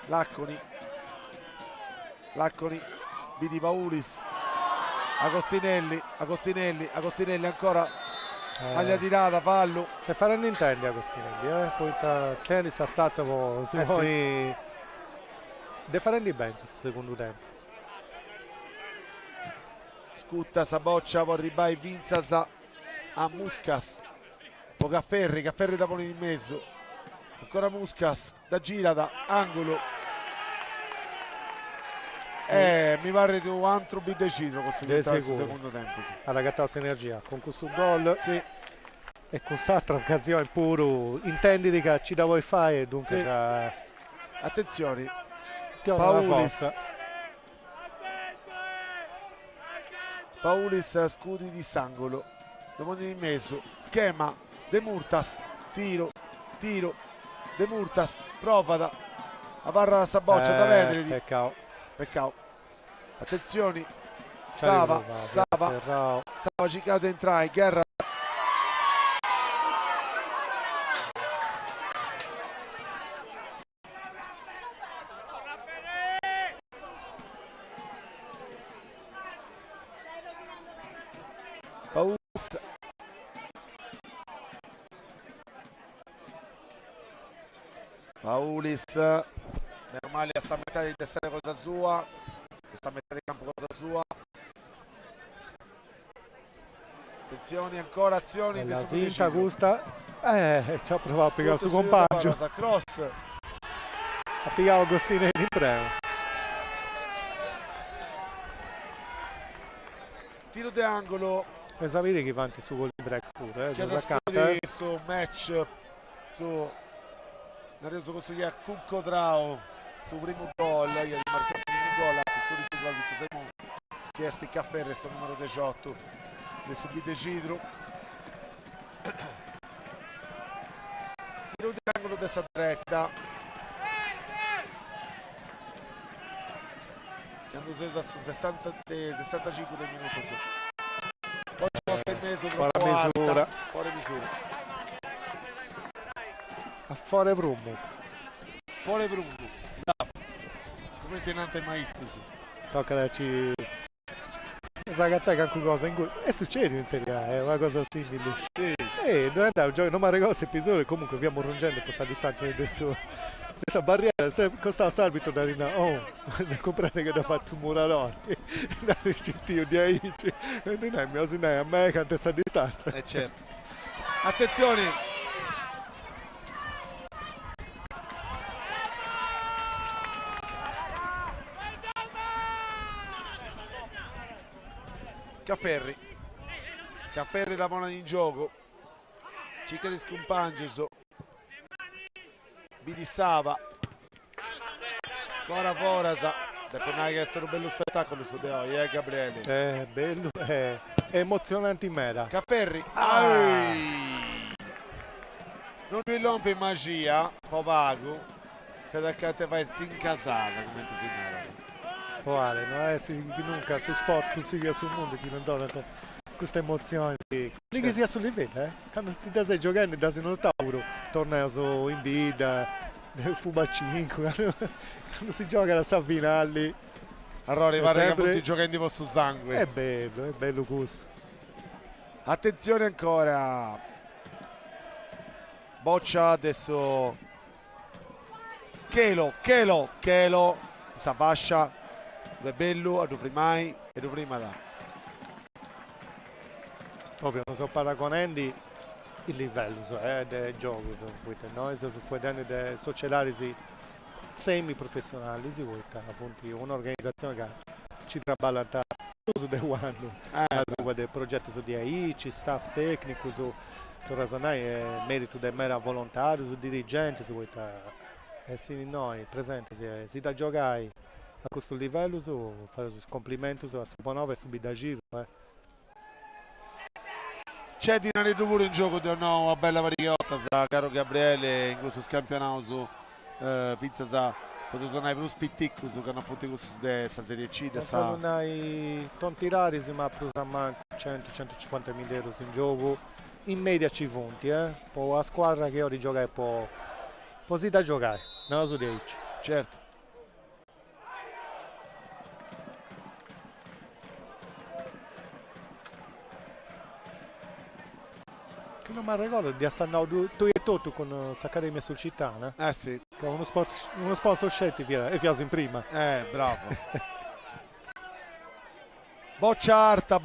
Lacconi, Vidi Paulis, Agostinelli ancora, maglia tirata, fallo. se faranno intendi a Costinelli poi tennis a stazza poi Sì. de faranno bene in questo secondo tempo. Scutta Saboccia, poi ribai Vinzas a Muscas, poi Cafferri da Poli in mezzo, ancora Muscas da Girata, angolo. Mi pare di un altro bid deciso questo secondo tempo. Sì. Ha ragattato energia con questo gol e con quest'altra occasione pure intendi che ci da vuoi fare e dunque Sì. Attenzione, Paulis scudi di Sangolo, Domani in mezzo, schema, De Murtas, tiro, De Murtas, Profada, la barra da Saboccia, da Vedredi, peccato. Attenzioni, Sava, Cicato entrai, Guerra. Paulis, meno male a sta metà di essere cosa sua, sta metà di campo cosa sua. Attenzioni, ancora azioni la vinta gusta ci ha provato a piegare su compagno, cross, ha piegato Agostinelli in premo, tiro di angolo, per sapere che vanti su gol di break pure chiede scudi su match su nel reso questo che a Cucco Trao su primo gol, ieri marcato su primo gol, anzi su este Cafferri, sto numero 18 de subite Cidru. Tiro di angolo dessa diretta che hanno usato su 65 del minuto su. Poi c'è posta in mezzo troppo alta, fuori misura. A fuori Brummo. Fuori Brummo. Bravo. Come tenente maestro su. Tocca darci sa che attacca anche cosa in e succede in Serie A, è una cosa simile. Sì. Noi andiamo, non mi ricordo questo episodio, comunque abbiamo rungendo per questa distanza di adesso. Questa barriera, se costa l'arbitro da Rina, ne comprare che da fazzo muradori, da ricitio di Aici, non è mio, se ne è a me che a questa distanza. Certo. Attenzione. Cafferri la bola in gioco, cerca di scompangere, Bidissava, ancora Forasa, dopo non è stato un bello spettacolo su De Oi, Gabriele. È bello, è emozionante in mera. Cafferri, non mi rompe magia, Povago, che te vai in casata, come ti si narra. Guarda, non è nunca su sport così che sul mondo che non dona queste emozioni. Lì che sia sul livello, quando ti stai giocando da un tauro, torneo su in bida, fuba 5, quando si gioca la finale. Allora pare che tutti giocando vostro sangue. È bello questo. Attenzione ancora. Boccia adesso. Chelo, questa fascia. Bello, a Dufrimai e Dufrimada. Ovvio, non sto paragonando il livello del gioco, noi siamo fuori dei sociali semi-professionali, appunto un'organizzazione che ci trabalha su del anno, del progetto su di AIC, staff tecnico, su Razanai è merito del mera volontario, su dirigenti, e sì, noi presenti, si da giocare a questo livello, fare complimenti a Subanova e subito da giro. C'è di Nani pure in gioco di una bella variotta, caro Gabriele, in questo campionato pizza sa potete suonare per un spitticco che hanno fatto questa Serie C. Non hai tanti rari, ma preso manco 100-150 mila euro in gioco, in media ci punti, poi la squadra che ora gioca è un po' da giocare, non so di Aici. Certo. Che non mi ricordo di stare tu e tutto con questa accademia sul Città, Sì. Che è uno sponsor scelto e fiaso in prima. Bravo. Boccia arta.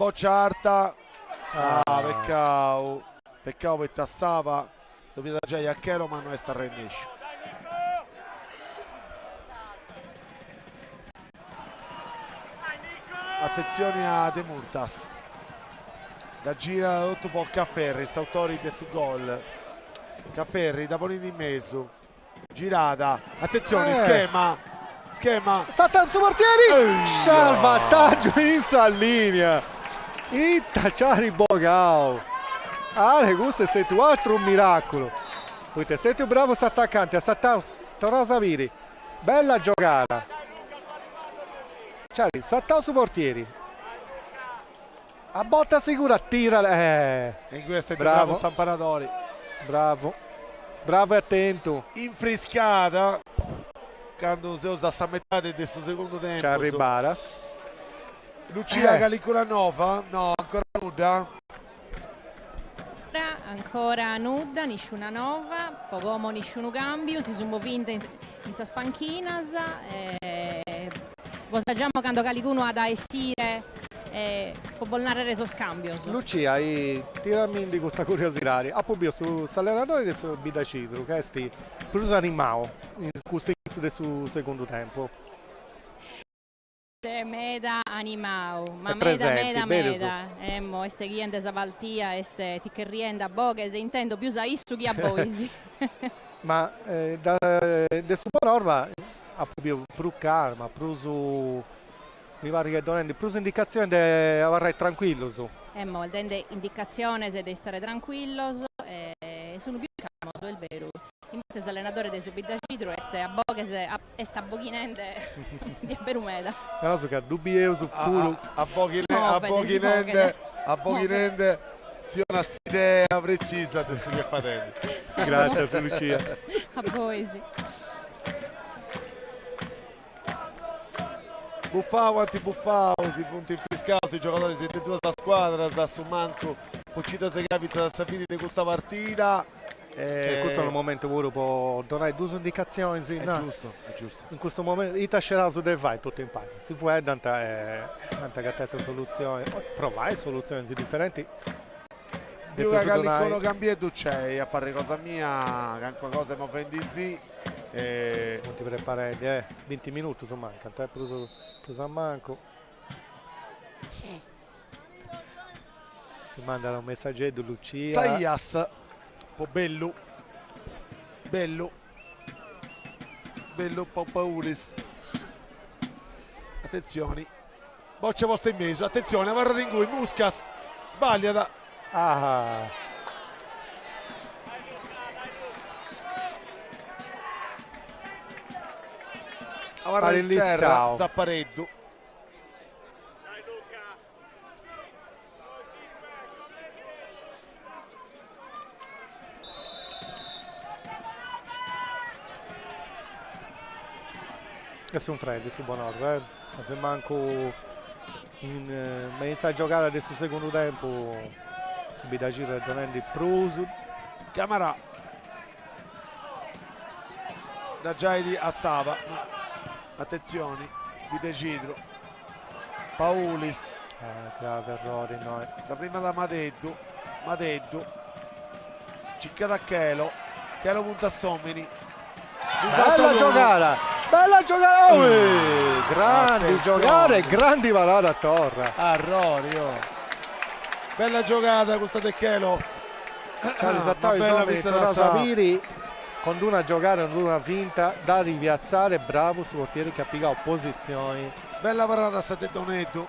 Peccato per tassava. Dobbiamo già a Chelo, ma non è sta rennisce. Attenzione a De Murtas. Da gira tutto un po' Cafferri, Sautori del gol. Cafferri da Polini in mezzo. Girata. Attenzione, schema. Salta su portieri! Salvataggio in linea. Intacciare Bogao. Questo è stato altro un miracolo. Poi è stato bravo attaccante a Sattaus Torasaviri. Bella giocata. Charlie, Sattaus su portieri. A botta sicura, tira. E in questo è bravo Stampanatori. Bravo e attento. Infriscata. Quando si usa a metà del suo secondo tempo. Ci arrivara. Lucia Caliculanova. No, ancora nuda. Ancora nuda, nessuna nova, poco nessuno cambio, si sono vinte in questa panchina. Vosaggiamo quando Calicuno ha da essere. Può volare reso scambio. Lucia, tirami di questa curiosità. Ha pubblicato sull'allenatore del Bidacitro, che è più animato in questo inizio del suo secondo tempo. Meda animao, ma presenti, meda. Este riende Savaltia, este ti che riende a Boga, se intendo più sa issu che a Boisi. Ma da Subanorma ha proprio più calma, più mi pare che donando più indicazioni di avere tranquillo su. Molta indicazione se di stare tranquillo sono più calmo il vero. Invece l'allenatore di Subidagidro è a Boghese e sta bochinende di Berumeda. Caso che dubbio su puro A Bochinende si ha un'idea precisa adesso che fate. Grazie a te, Lucia. A voi sì. Buffavo, antibuffavo, si punti infiscavo, i giocatori si due da squadra, sa su manco, Puccito si capita da Sapini di questa partita. Questo è un momento pure può dare due indicazioni, sì, È no? giusto, è giusto. In questo momento i tascerà su deve fare tutto in pace. Si può tanta soluzioni, provare soluzioni differenti. Più che all'incontro cambietto c'è, a fare cosa mia, che qualcosa mi offendi sì. Non ti preparare 20 minuti su manca, te preso a manco. Si manda un messaggio Lucia. Saias, un po' bello, bello, Paulis. Attenzioni, boccia posta in mezzo, attenzione, Varra in cui Muscas sbaglia da... Avarra in terra, Zappareddu. E sono freddi su Bonorva, ma se manco mi sa giocare adesso secondo tempo subito a giro e donando Prusu. Camara da Giaidi a Sava, attenzioni di Decidro, Paulis, grave errore noi. la prima da Madeddu, ciccata a Chelo punta a Somini, bella giocata, grandi giocare, grandi valore a Torra. Arrori, bella giocata questa De Chelo, bella vita da Saviri con una giocata, con una finta da ripiazzare, bravo su portiere che ha piccato posizioni. Bella parata a Satetonetto,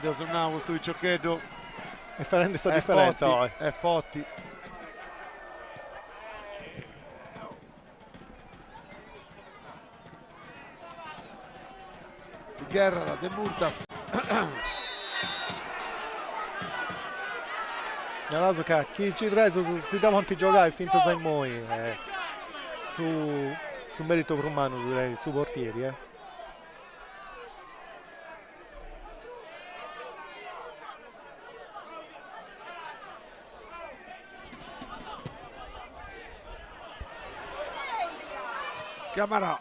devo suonare questo Vicciocchetto. E farà questa differenza È Fotti. Guerra De Murtas. Nel che chi ci preso si dà molti giocare finza sai moi su merito romano direi su portieri Camara.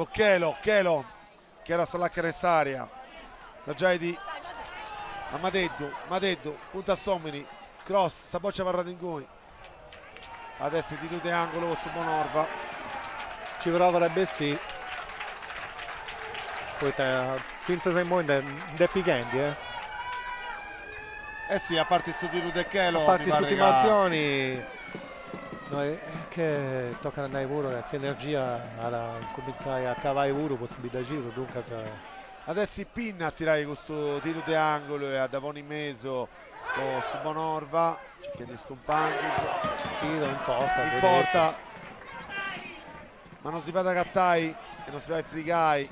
Chelo che era sulla caressaria da Giaidi a Madeddu punta a Somini, cross, Saboccia Varra d'Ingui, adesso tiro di angolo su Bonorva, ci proverebbe sì, poi finza sei mo de picchendi sì, a parte il suo tiro di Chelo, a parte su ultimazioni noi che toccano andare pure questa energia alla cominciare a cavare pure possibilità da giro dunque adesso Pinna a tirare questo tiro di angolo e a Davoni Meso su Bonorva, ci chiede Scompangis, tiro in porta, ma non si va da Cattai e non si va a Frigai.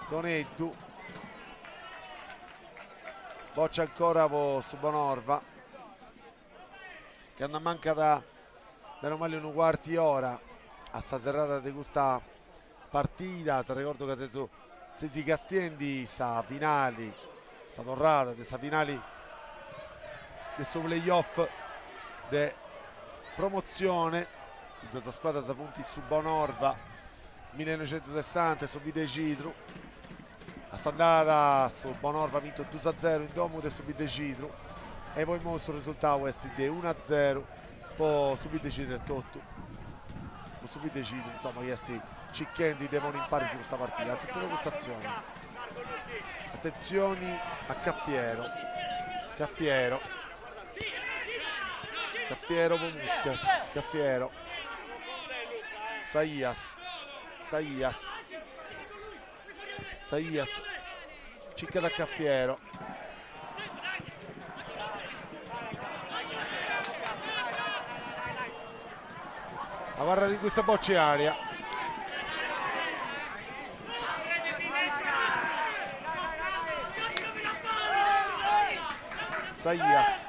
Doneddu boccia ancora su Bonorva che hanno mancata meno male un quarti ora a sta serrata di questa partita. Se ricordo che se si castiendi sa finali, sa torrata di sa finali del suo playoff di promozione di questa squadra sa punti su Bonorva 1960 su Videcidru, a sta andata su Bonorva ha vinto 2-0 in domo su Videcidru e poi mostro il risultato questi di 1-0 poi su Videcidru e Totto su Videcidru, insomma questi cicchendi devono imparare su questa partita. Attenzione a questa azione, attenzioni a Caffiero Muscas, Caffiero Saias Cicca da Caffiero. La guarda di questa boccia aria. Saias.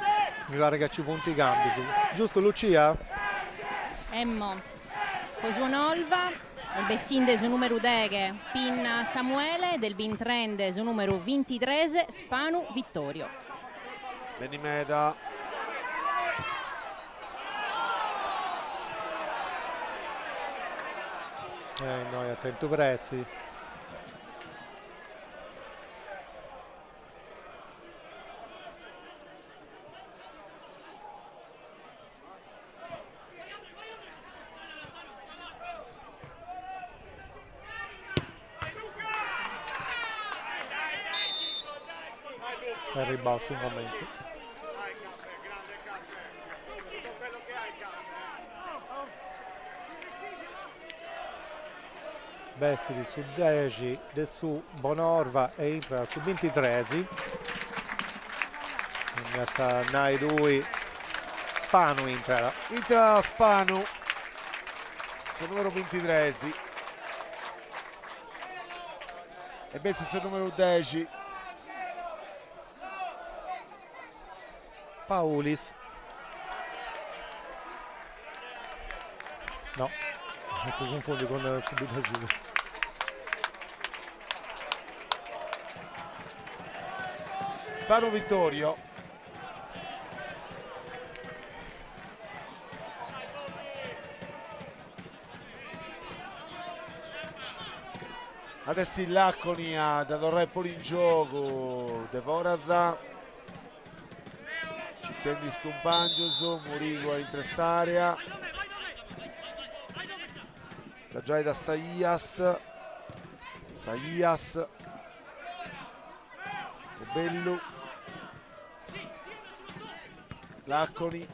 Mi pare che ci punti i cambi su. Giusto Lucia? Emmo Cosuonolva, il Bessinde su numero 10, Pin Samuele, del Bintrende su numero 23, Spanu Vittorio. Benimeda. Noi attento pressi. Per ribasso un momento. Bessili su 10, De su Bonorva e entra su 23. Quindi sta Nai 2 Spanu entra. Entra Spanu sul numero 23 e Bessi sul numero 10. Paulis. No, mi confondo con Subitagile. Spanu Vittorio. Adesso il Laconi ha dato Repoli in gioco. Devorasa. Cicchendi Scompangioso. Murigo a interessarea. Da Giai da Saias. Saias. Bellu. Laconi.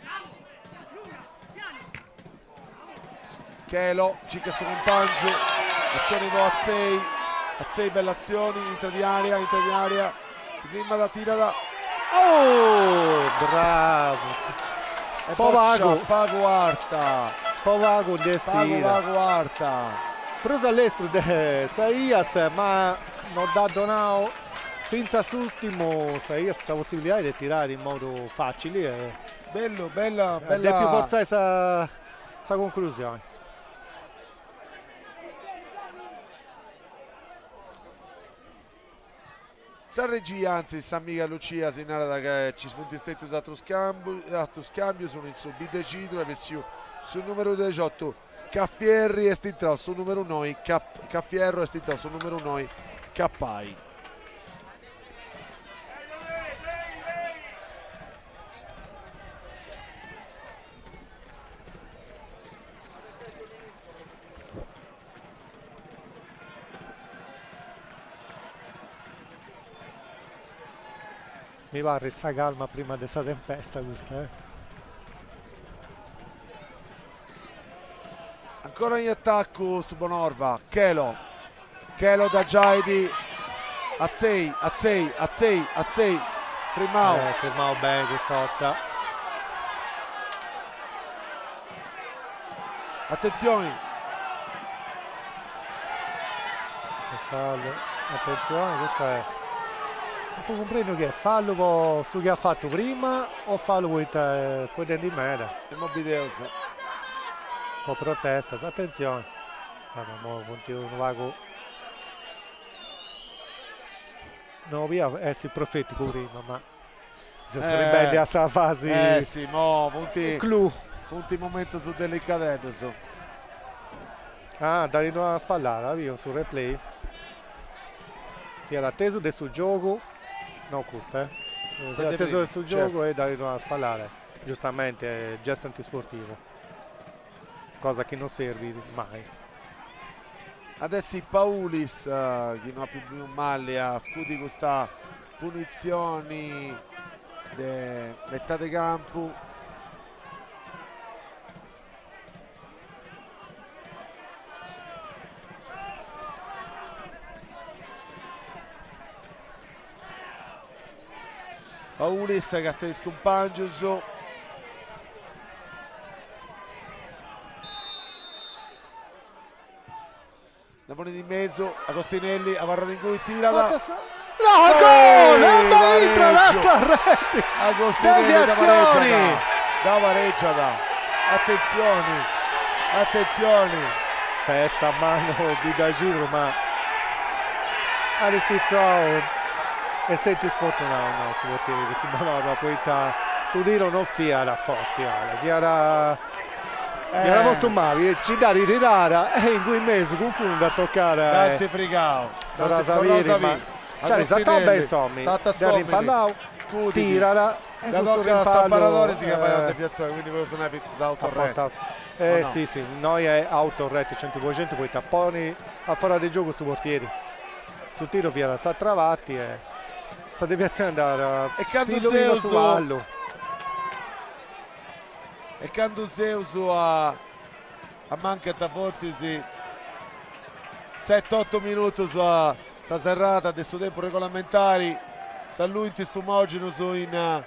Chelo. Cicca su Compangio. Azione go a 6. A 6 belle azioni. Intra di area. Si prima da tira da. Oh, bravo. E Povago. Pago Arta. Povago Desira. Pago Arta. Preso all'estero de Saias, ma non dà donato finza sull'ultimo Saias la possibilità di tirare in modo facile. Bello, bella. È più forza questa conclusione. San regia, anzi San Mica Lucia segnala che ci spunti stretto dato scambio sono in su Bidecidro e sul numero 18 Caffierri e stintrò sul numero 9 Caffierro e stintrò sul numero 9 Cappai. Mi pare sta calma prima di questa tempesta questa. Ancora in attacco su Bonorva. Chelo da Giaidi a 6 Firmao. Firmao bene quest'otta. Attenzione. Fallo. Attenzione, questa è. Non può comprendere che è fallo su che ha fatto prima o fallo fuori di meta. Immobileus. Un po' protesta, attenzione. Allora, continua un vago. No, via, si profetico prima, ma se sono ribelli a questa fase. Sì, mo punti Clou. punti momento su delicatesso su. Ah, da una spallata, via, sul replay. Era atteso del suo gioco. No, questo, si è atteso del suo gioco e dare una spallare. Giustamente, è gesto antisportivo. Cosa che non serve mai. Adesso i Paulis, chi non ha più maglia, scuti questa punizioni de metà di campo. Paulis che sta scompaggiando. Napoli di Meso, Agostinelli, Avarrado in cui tira da... No, gol! Anda intra la Sarretti! Agostinelli da Deviazioni! Vareggiata. Attenzioni. Festa a mano di Dagiro, ma ha rispizzato e senti sfortunato no, su portiere che si muoveva poi su Dino non fiera forti, era molto male, ci da ritirare e in cui mese qualcuno da toccare Dante Frigao, Saviri, ma cioè sta bene sommi, da rimpallare, tirala e la questo tocca da Samparatore si chiama rimpallo deviazione, quindi questo non è pizza autorretto. apposta. No. Sì, noi è autorretto 100% poi tapponi a fare di gioco su portieri. Sul tiro via sta travati e sta deviazione da E Canduseusu a mancata forse sì 7-8 minuti su sta serrata adesso tempo regolamentari sa lui in sfumogeno su in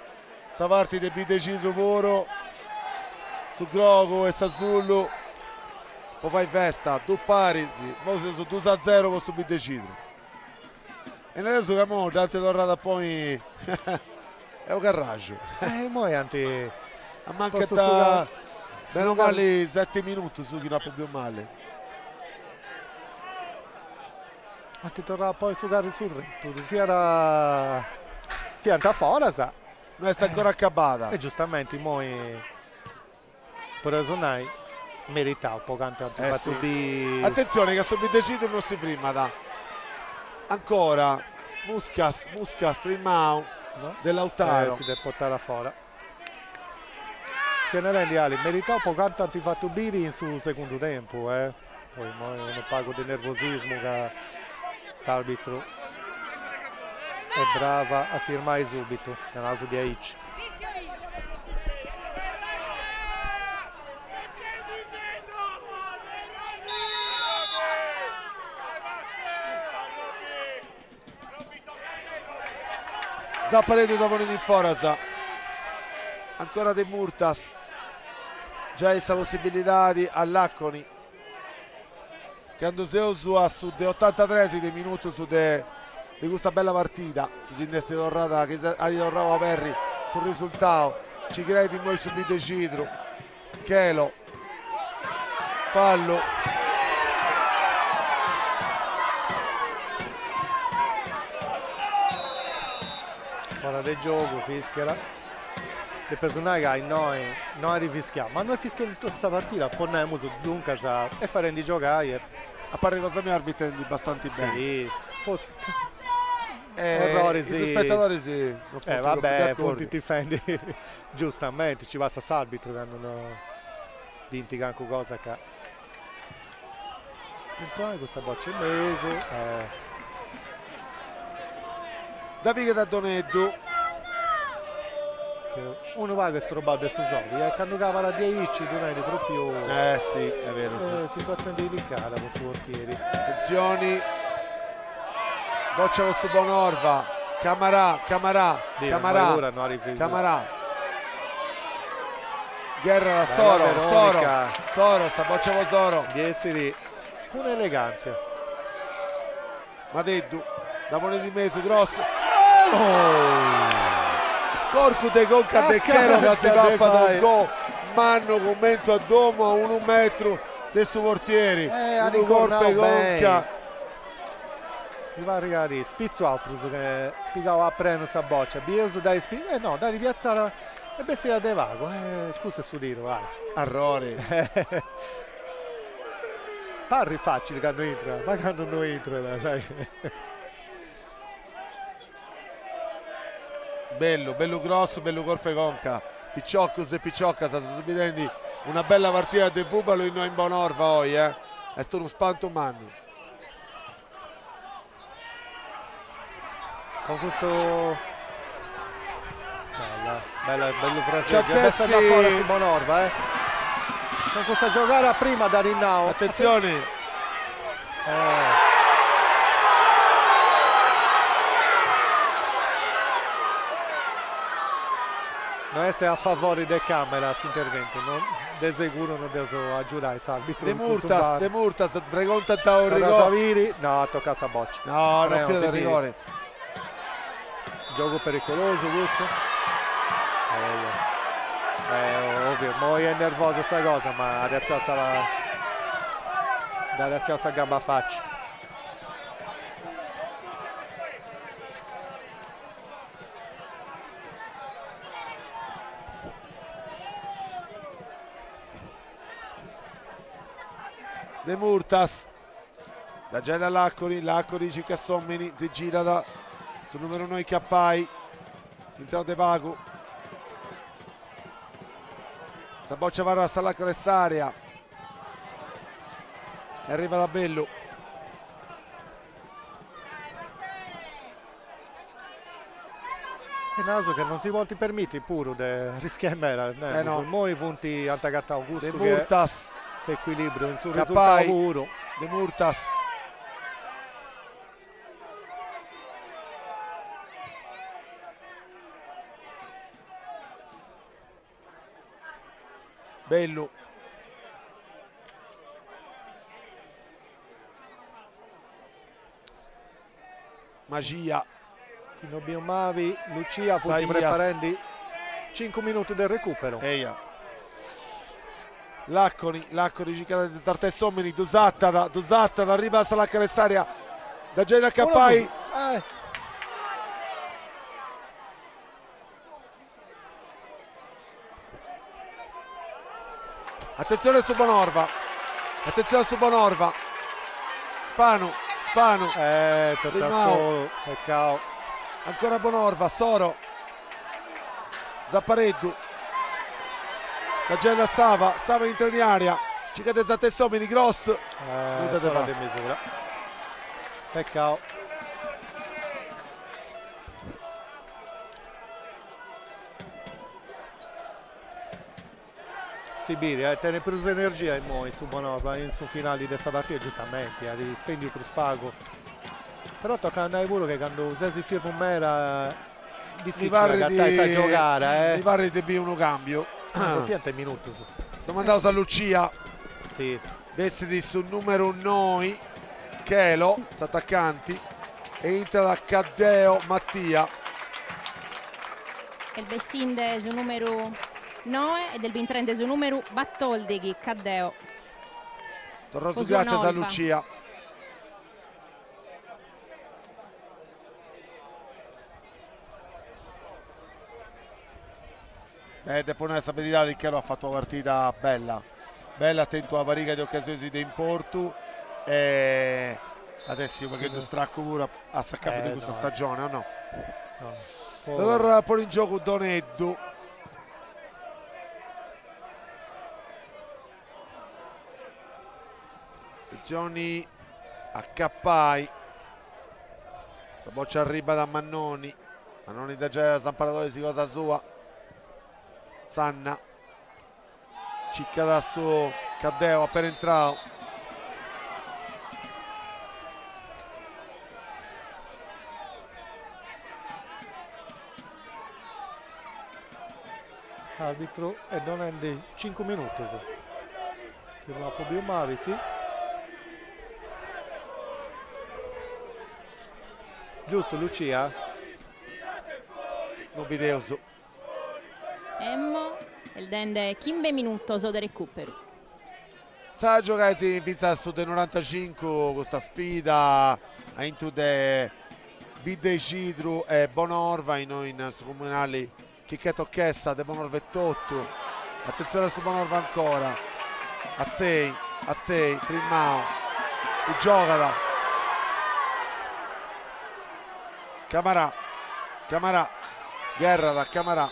sta parte di Bidecitro Poro su Grogo e Sassullo poi fai festa tu pari sì Mose su 2-0 con su Bidecitro e adesso che mo Dante tornata poi è un garraggio mo è anti a mancata meno male 7 minuti su chi non ha più male anti torna poi su Gari sul retto di fiera fuori sa non è sta ancora accabata e giustamente moi Presonai merita un po' canto sì. Attenzione che su Bidecitro non si prima da ancora Muscas Primau no? dell'Autaro si deve portare fuori Fianerendi Ali merita un po' canto antifatto Biri sul secondo tempo poi non pago di nervosismo che l'arbitro è brava a firmare subito nel caso di Aici. Zapparedo dopo di Forasa ancora De Murtas già questa possibilità all'Acconi Canduseusu a su de 83 dei minuti su di questa bella partita che si è tornata che ha ritornato Perri sul risultato ci credi noi su Bidecitro Chelo fallo fuori del gioco fischera il personaggio noi rifischiamo ma noi fischiamo in questa partita porniamo su Dunca e faremo di giocare a parte cosa mi arbitri abbastanza bene sì forse errori sì i spettatori sì vabbè forse ti difendi giustamente ci va a arbitro che non dimentica anche cosa che attenzione questa boccia in mese Davide da Doneddu uno va che strobato adesso soldi quando cava la 10 non è proprio sì è vero sì. Situazione delicata con i portieri attenzioni boccia con su Bonorva Camarà Guerra da Soro sta boccia con Soro 10 con eleganza Madeddu da Mone di Meso grosso corpo de Conca de Chelo che si pappa da un gol manno commento a domo a 1 metro del suo portieri un corpo e Conca mi va a regare spizzo altro che piccava a prendere sta boccia Bieso dai spizzo no dai ripiazzare e bestia de vago cosa su dire vai errore parri facile quando entra ma quando non entra dai bello grosso, bello corpo e Conca Picciocco e Picciocca sta subendo una bella partita di Vubalo in Bonorva oggi è stato uno spanto manno con questo bello fraseggio adesso da fuori su Bonorva con questa giocata prima da Rinnao attenzione non è a favore del camera questo intervento, non, de sicuro non devo aggiurare l'arbitro. De Murtas, pregunta da un rigore. Saviri, no, tocca a Boccia. No, non fida del rigore. Gioco pericoloso questo. Ovvio, mo è nervosa sta cosa, ma ha rialzato la gamba a faccia. De Murtas da Gena Laccori circa Sommini, si gira sul numero 9 Cappai, entra De Pagu, Saboccia va a Salacco Ressaria e arriva da Bellu. È naso che non si vuole permettere pure di rischiare, no. Noi punti antagatta Augusto De Murtas, se equilibrio in sul Cappai, risultato puro. De Murtas. Bellu. Magia. Pino Biomavi, Lucia, punti Saias. preparando 5 minuti del recupero. Eia. Lacconi giocata di Zarta e Sommini, Dusatta, arriva a Salacca Ressaria, da Gena Cappai. Attenzione su Bonorva, Spanu, Tutta solo, peccato. ancora Bonorva, Soro, Zappareddu, da Gena Sava entra in area, Cicate Zatte Somini, Gross, Fuori di misura. Peccato. Sibiria, tiene preso energia in noi su Bonorva in su finali di questa partita, giustamente, spendi più spago. Però tocca andare pure che quando si firma un mera difficile che a giocare. Mi pare di uno cambio. Fiante minuto su. Domandato a Lucia, Sì. vestiti sul numero 9 Chelo, attaccanti, e entra da Caddeo Mattia. Il Bessinde sul numero 9 e del Bintrende sul numero Battoldeghi, Caddeo. Tornò su Cos'è grazie a Nolva. Lucia. Deponere stabilità di Chelo, ha fatto una partita bella, attento alla parica di occasioni di importu, e adesso perché tu stracco pure a saccapo di questa stagione o no? Allora poi in gioco Doneddu, attenzioni a Cappai, Saboccia arriva da Mannoni da Gea, Zamparatore si cosa sua, Sanna, cicca da su Caddeo appena entrato, Arbitro e non è di 5 minuti. Che non può più male, sì. Giusto, Lucia? Nobideoso. Emmo, il dende 15 minuti so del recupero. Sa giocare si inizia su del 95 questa sfida a intro de Bide Cidru e Bonorva in su comunali Chicchetto Chessa de Bonorva e Tottu. Attenzione su Bonorva ancora, Azzei, Trimmao, si gioca da Camarà, Guerra da Camarà,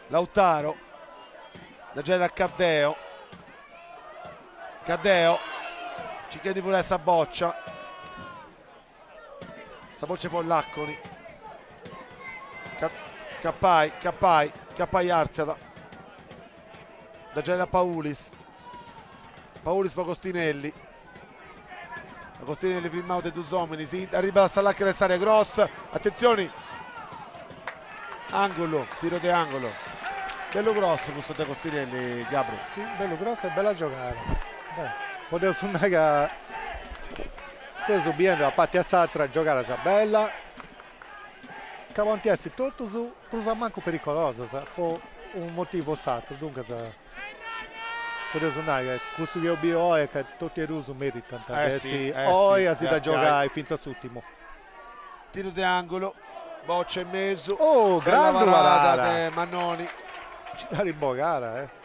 Lautaro, da Geda Caddeo, ci chiede pure Saboccia, poi Lacconi, Cappai Arziata, da già da Paulis per Costinelli. Costinelli firmato e due uomini, si arriva a Salacca restare Gross, attenzione, angolo, tiro di angolo, bello grosso questo da Costinelli, Gabri. Sì, bello grosso e bella giocare. Poteva suonare se subiendo a parte a Satra giocare sa bella. Cavantiessi tutto su, però manco pericoloso, un motivo stato, dunque poteva suonare questo che ho è che tutti i rusi meritano, si da giocare fino all'ultimo. Tiro di angolo, boccia in mezzo, grande parata di Mannoni. Ci da ribogare,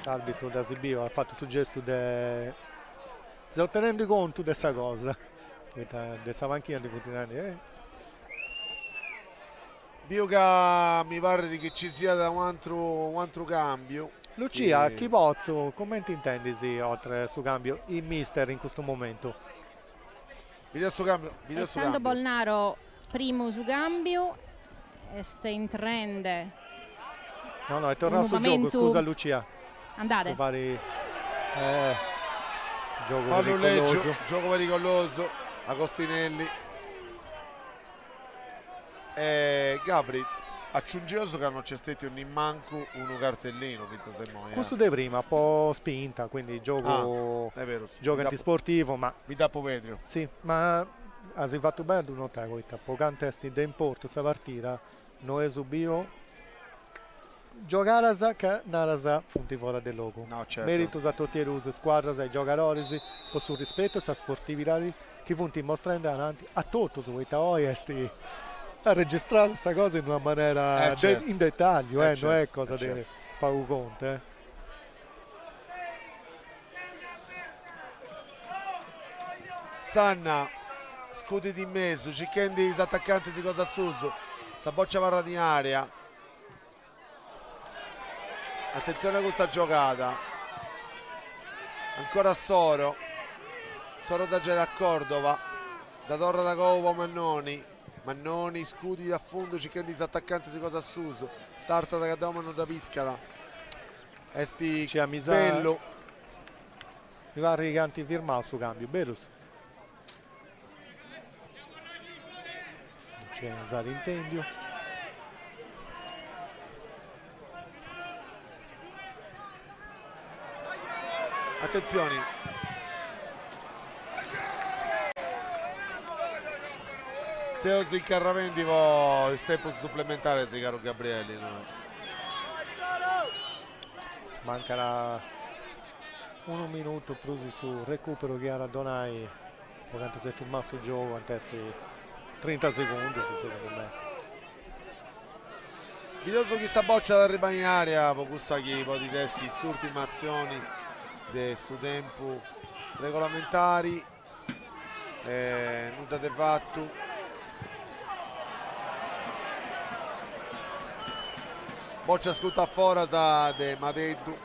L'arbitro da Sibio ha fatto il gesto di sta tenendo conto di questa cosa, di questa macchina di Putinani. Bioga mi pare di che ci sia da un altro cambio. Lucia, chi pozzo, come ti intendi oltre su cambio il mister in questo momento? Video su cambio. Stando Bolnaro primo su cambio, este in trend. No, è tornato sul gioco, scusa Lucia. Andate. Gioco pericoloso a Costinelli. Gabri, aggiungioso che non c'è stato un manco uno cartellino questo di prima, un po' spinta, quindi gioco è vero, sì. Gioco antisportivo, ma mi dà Povetrio. Sì, ma hai fatto bene tu notare questa poca testi da importo questa partita non è subito giocare che narasa funti fuori del logo. No, certo. Merito a tutti i rusi, squadra, ai giocatori, per sul rispetto, questa sportività che funti mostrando avanti a tutto su questa esti a registrare questa cosa in una maniera certo. in dettaglio, certo. non è cosa di certo. Paolo Conte. Sanna, scudi di mezzo, Cicchendi attaccanti di cosa Suso, sta boccia varra di area. Attenzione a questa giocata, ancora Soro da Gela a Cordova, da Torre da Covo Mannoni, scudi da fondo, Cicchendi attaccante di cosa Suso, Sarta da Cadomano da Piscala, esti bello. Mi va Riganti firmato su cambio, Berus. C'è usare intendio. Attenzioni, se usi il carramenti il tempo supplementare se caro Gabrielli, no? Mancherà 1 minuto Prusi su recupero Chiara Donai, quando si è filmato sul gioco, antessi 30 secondi secondo me. Vidoso chi sta boccia da arrivare in area, pocussa chi po' di testi, ultime azioni del suo tempo regolamentari, nulla di fatto. Boccia scuta fuori de Madeddu.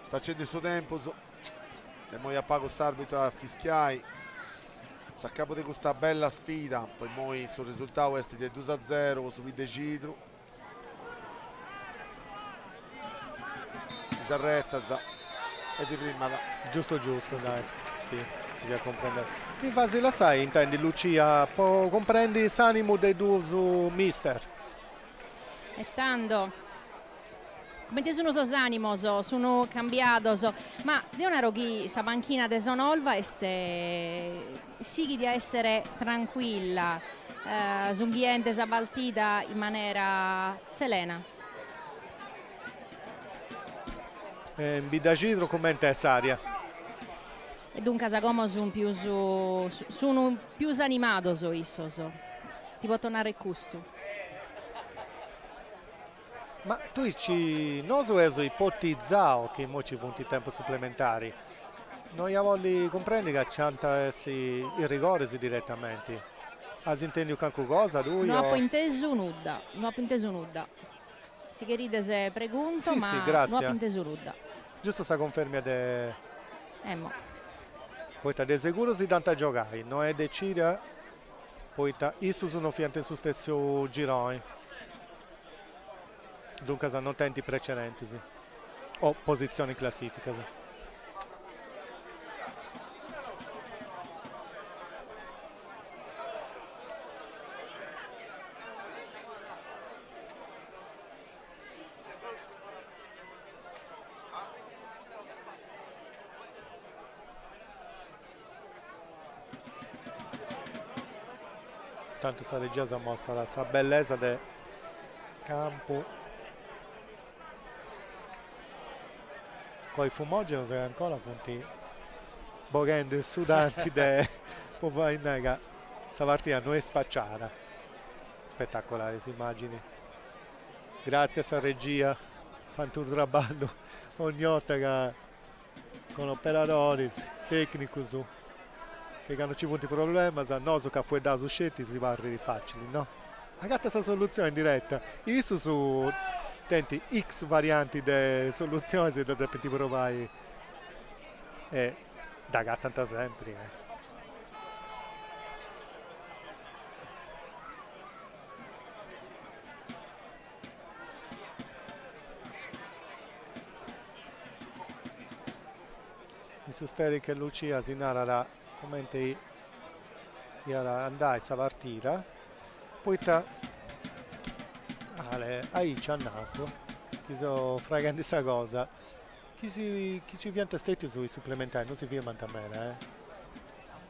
Sta facendo il suo tempo e poi appaga quest'arbitro a fischiai. Sta a capo di questa bella sfida, poi noi sul risultato questi del 2-0 su Videcitru. Si arrezza e si prima giusto dai, sì, si a comprendere. In fase la sai, intendi Lucia, comprendi l'animo dei due su mister? E tanto come ti sono animo, sono cambiato, ma di una roghi sa panchina de Sonolva sì di essere tranquilla, su un cliente sa partita in maniera serena. In Bidacitro commenta Saria. E dunque come sono più animato ti può tornare il gusto. Ma tu ci non so ipotizzao che mo ci funti tempo supplementari. Noi a voglio comprendi che c'è il rigore direttamente. Has intendi qualche cosa lui? Non ho inteso nulla, non ho inteso nulla. Si che ride se pregunto, Sì, ma sì, grazie. non ho inteso nulla. Giusto sta conferma de Mo. poi de sicuro si tanta giocare, non è decida. Poi isso sono fiante su stesso girone. Dunque non tenti precedenti, sì. O posizioni in classifica, sì. Tanto sta regia mostra la bellezza del campo. Poi fumogeno se ancora punti bogendo e sudanti de poi in nega sta partita non è spacciata. Spettacolare si immagini. Grazie a sta regia fanno un traballo ogni volta che con operatori tecnici su che hanno ci punti problema, sa no su che fu da su scetti si parli di facili, no? Agata questa soluzione in diretta. Isso su tenti X varianti di soluzioni se da ti provai e da gatta sempre. I susteri che Lucia si narra come era andai sta partita poi ahí c'è a naso chi so fragando questa cosa chi ci viene stetti sui supplementari non si firma a me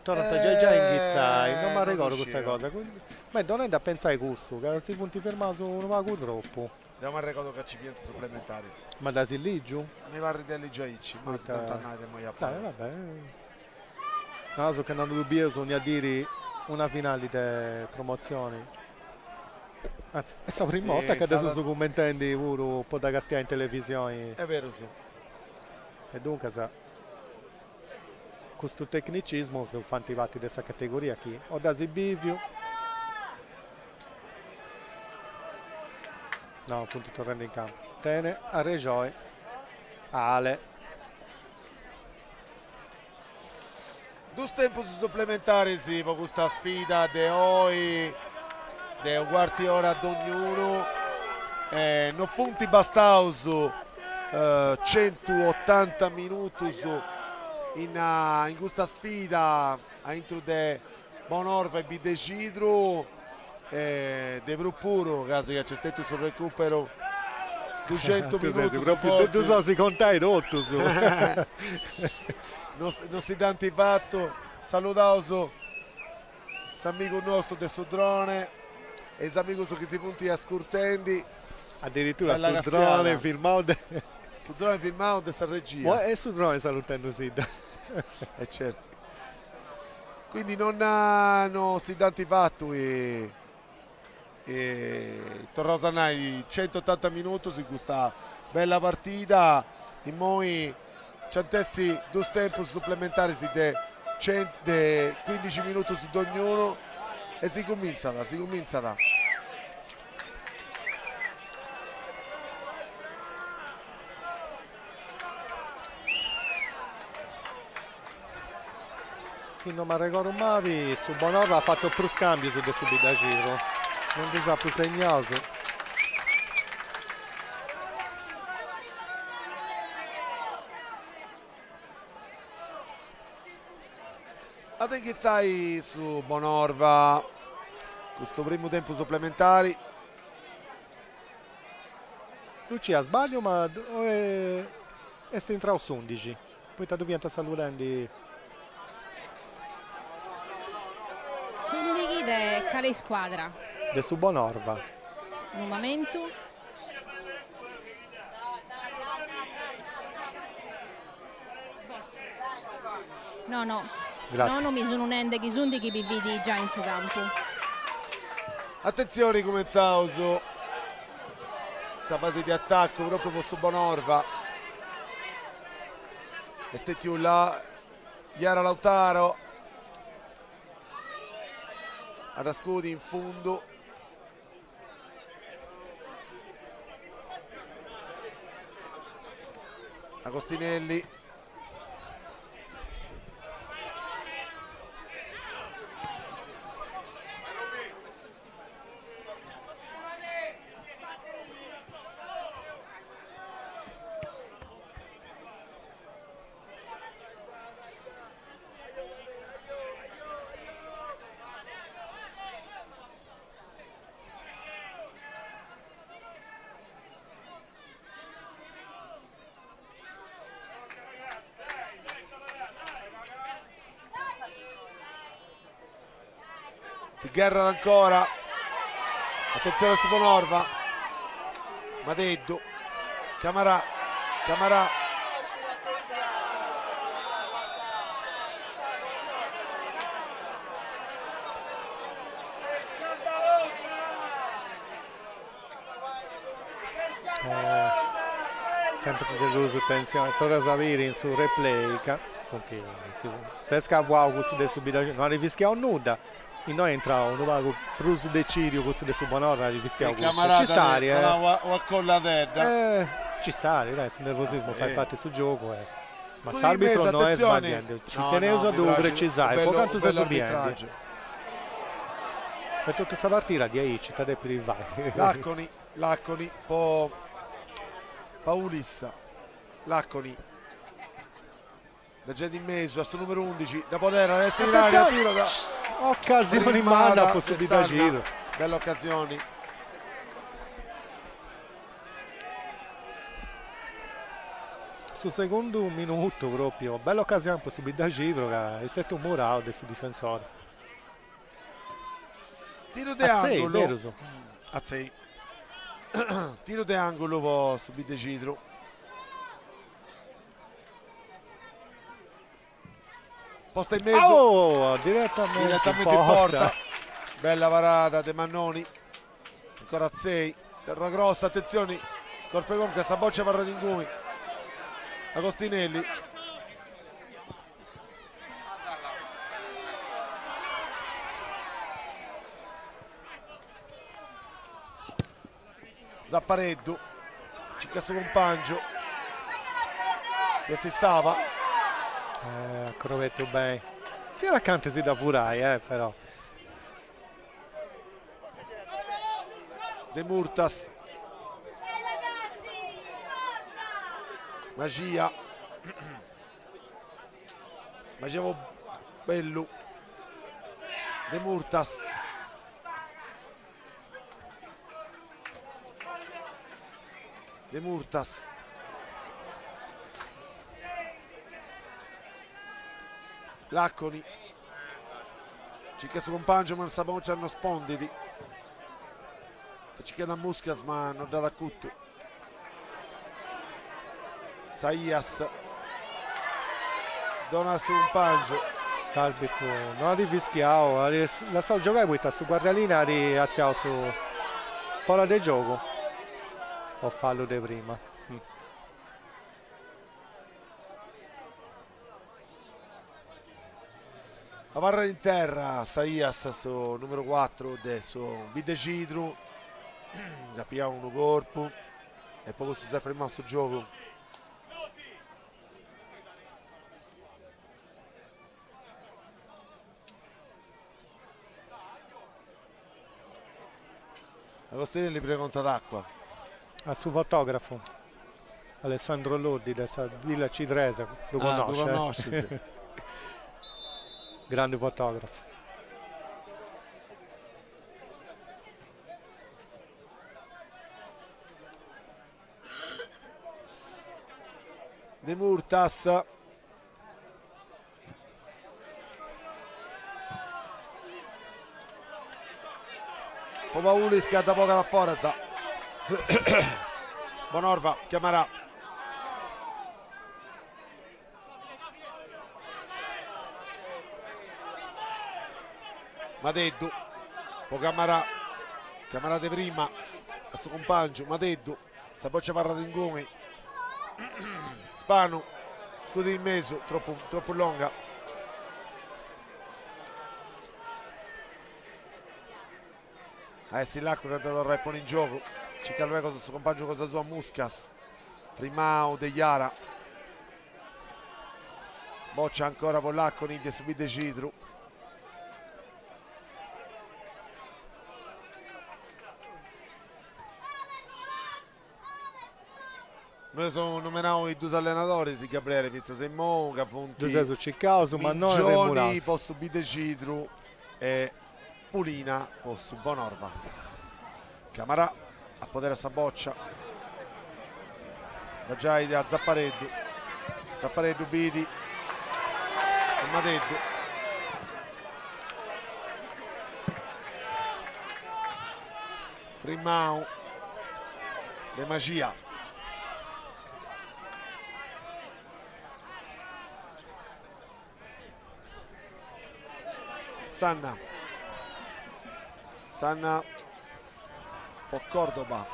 torna già inghizzai non mi ricordo questa cosa ma non è da pensare gusto che si punti fermare su un vago troppo Andiamo al ricordo che ci viene supplementari. ma da si lì giù Mi va a ridere già ici, ma Questa- dai, vabbè naso che non dubbioso a dire una finale di promozioni anzi è la prima Sì, volta che adesso stata- sto commentando un po' da castia in televisione È vero, sì. e dunque sa questo tecnicismo sono fanti fatti di questa categoria qui o da Sibivio no appunto tornando in campo Tene a Regioi Ale Due tempi supplementari sì, per questa sfida de oggi, de quarti ora ad ognuno. Non funti bastauso 180 minuti in questa sfida a intro de Bonorva e Bidecidro de Brupuro, caso che c'è stato sul recupero 200 minuti. proprio tu si contai tutto su Non si dà antifatto, salutauso s'amico nostro del Sudrone e s'amico che si punti a scurtendi addirittura Bella sul drone Castiana. filmato Sudrone filmato di sta regia e sul drone salutando Sid certo. Quindi non si dà antifatto e tornare 180 minuti su questa bella partita in noi centessi due tempi supplementari si de 15 minuti su ognuno e si comincia da. chi non mi ricordo mai su Bonorva ha fatto più scambi su questo da giro non ti sa più segnato Atenchizzai su Bonorva questo primo tempo supplementari. Lucia sbaglio ma è entrato su 11 poi ti diventa salutando Sundighi de care squadra. de su Bonorva Un momento. No. grazie Non mi sono un'ende che sono che vi vedi già in suo campo. Attenzione come Zauso Piazza, fase di attacco proprio con su Bonorva. E stetti là, Iara Lautaro. Arascudi in fondo. Agostinelli. Si Gerrard ancora, attenzione su Bonorva, Madeddu, Camarà, sempre deluso, attenzione, Torres Saviri su replay, se scavavo su de subito, non ha rischiato nulla, e noi entriamo, non va con Bruce De Cirio, con su Bonora, rischiamo Camarà, ci sta, o con la testa. ci sta, adesso il nervosismo fa parte sul gioco, ma Scusi, l'arbitro Mesa, non è attenzione. sbagliando, ci No, tenevo no, a dove arbitraggio, precisare, bello- poi quanto si bello subiendo. arbitraggio. Per tutta questa partita di Aici, te per il vai. Lacconi, po' Paulissa, Lacconi, da già di mezzo, a sto numero 11, da poter adesso in aria, tiro da Occasioni in mano, a possibilità giro. belle occasioni. Su secondo un minuto proprio, bella occasione, possibilità giro, che è stato un murato del suo difensore. Tiro di Azzei, angolo. Beruso. Azzei. Tiro di angolo può subire Cidro. Posta in mezzo. Oh, direttamente In porta. Bella parata De Mannoni. Ancora Azzei. Terra grossa, attenzioni. Corpecon che sta boccia parla di ingumi. Agostinelli. Zappareddu, cerca suo compagno, questo è Sava, Crovetto bene. Tira accanto si da Furai, però. De Murtas, Magia, Bellu, De Murtas, Lacconi, cerca suo compagno ma non sappiamo ci hanno sponditi. Ci chiede a Muscas ma non dà da cutto. Saias dona su un pangio. L'arbitro non ha rifischiato, la sta giocare questa su guardalina, ha riazziato su fuori del gioco. O fallo di prima. La barra in terra, Saias su numero 4 adesso, Videcidru, la pia uno corpo e poi si è fermato sul gioco. Agostinelli prende conta d'acqua. A suo fotografo Alessandro Lodi da Villa Cidrese, lo conosce? Lo conosce, sì. Grande fotografo. De Murtas, Popaulis scatta poco da Forza. Bonorva chiamerà Madeddu, poi Camarà di prima a suo compagno Madeddu, Saboccia parla di Ngumi. Spanu, scudi in mezzo, troppo lunga. Sì, l'acqua è dato il repone in gioco. Ci calma cosa suo compagno cosa sua Muscas. Primao De Iara. Boccia ancora Pollacco, Nidia subite Cidru. Noi sono nominati i due allenatori, si Gabriele Pizza Semmo, Capunti. Giuseppe su Ciccauso, ma non Mingioni, posso subite Cidru e Pulina, posso Bonorva. Camarà a potere a Saboccia. Da Giaide a Zappareddu. Zappareddu Bidi. Madeddu. Trimau. De Magia. Sanna po' Cordoba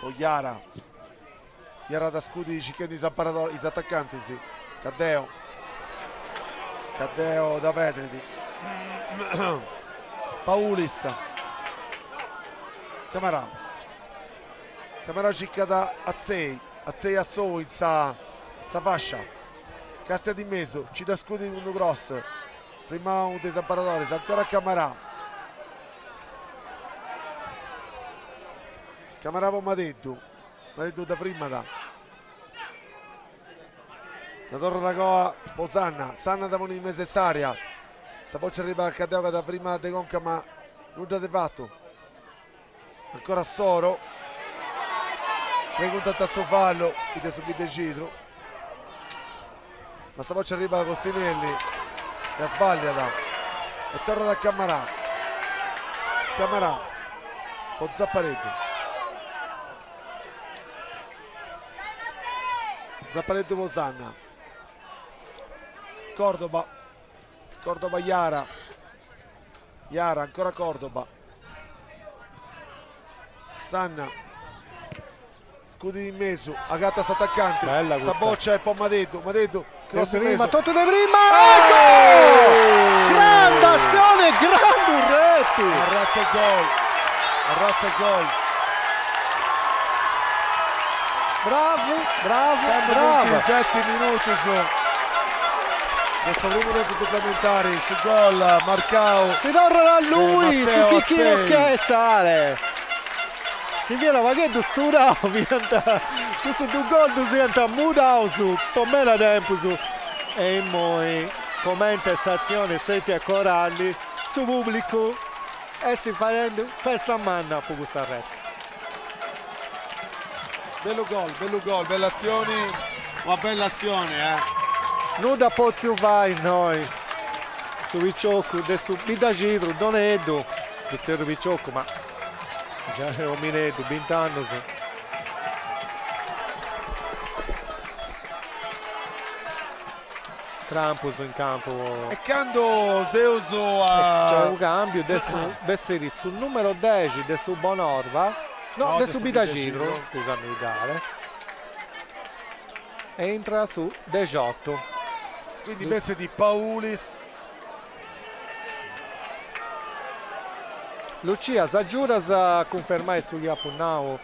poi Iara da scudi di Cicchetti Zamparador, gli attaccanti sì. Caddeo da Petriti. Paulis Camarà cicca da Azzei a Soi sa fascia. Castia di Meso, ci da scudi con un cross. Prima un desamparatore, ancora Camarà. Camarà con Madeddu da prima da torre da Goa, Sanna da un necessaria. Saboccia arriva al Cadeo da prima De Conca ma nulla di fatto. Ancora Soro. Pregunta a suo fallo, che subite Cidru. Ma Saboccia arriva da Costinelli che sbaglia e torna da Camarà con Zappareddu con Sanna. Cordoba Iara ancora Cordoba. Sanna scudi in mezzo, Agata attaccante. Saboccia e poi Madeddu cross in mezzo. Tutto di prima. Ecco! Grande azione, gran Burretti. Arrazza il gol. Bravo. 7 minuti su questo primo tempo supplementari su gol Marcao. Si torna a lui, su chi non che sale. Si viene a che stura, questo due gol si entra mudao su, per meno tempo su. E poi commenta questa azione, senti a Coralli, su pubblico e si facendo festa a manna per questa rete. Bello gol, belle azioni, una bella azione Non da Pozio vai noi, su Vicciocco, adesso Bidagidro, Doneddu, Pizzero Vicciocco, ma già è un minuto, 20 anni. Krampus in campo. E quando Seuso a... C'è un cambio, adesso Besseri sul numero 10, adesso Bonorva. No, adesso Bidagidro, scusami Dare. Entra su 18. Quindi Besse di Paulis. Lucia Saggiura sa confermare sugli Apunnao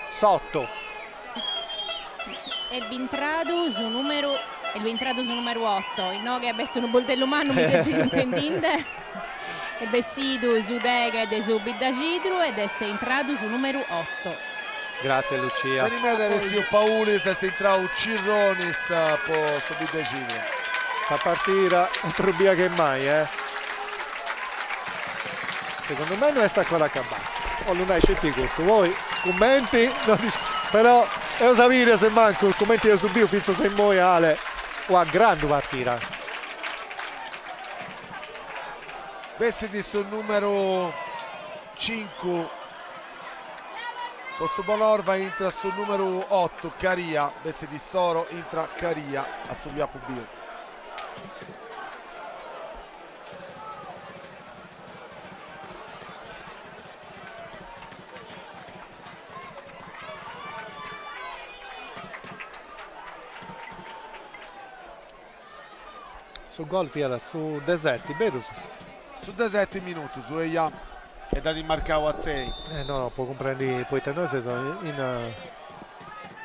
sotto. Elvintradu su numero 8. Il no che è un boldello umano mi senti intendinde. E Bessidu su Dega e su Bidagidru ed è entrato su numero 8. Grazie Lucia. Per rimettere su Paulis è entrato Cirronis per su Bidagidru. Sta partita è più via che mai, Secondo me non è sta ancora acabata. O non hai scelto questo. Voi commenti? No, però devo sapere se manco il commenti che subito finzo se muoio Ale. O a grande partita. Bessidi sul numero 5. Posso Bonorva entra sul numero 8 Caria. Bessidi Soro entra Caria a subia Pubio. Su gol fiera su deserti, vero? Su 17 minuti, su Eia è da marcare a 6. No, può comprendere, poi noi sono in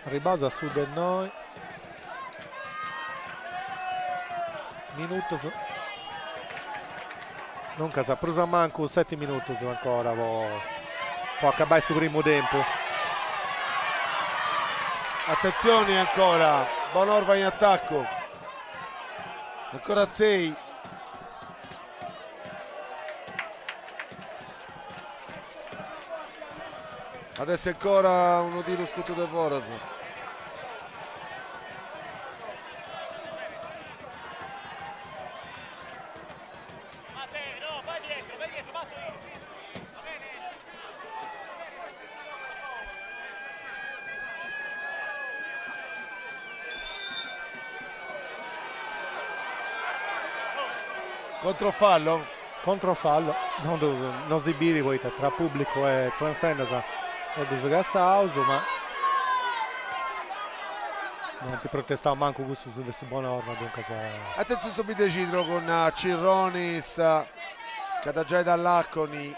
ribaso a sud di noi. Minuto non casa, preso a manco 7 minuti ancora, può acabare sul primo tempo. Attenzione ancora, Bonorva in attacco, ancora 6. Adesso è ancora uno tiro scuoto del Voras. Controfallo, non si biri poi tra pubblico e transennasa e Dusugassa ma non ti protestavo manco questo su adesso buona orma dunque Attenzione subito Cidro con Cirronis, Catagiai dall'Acconi.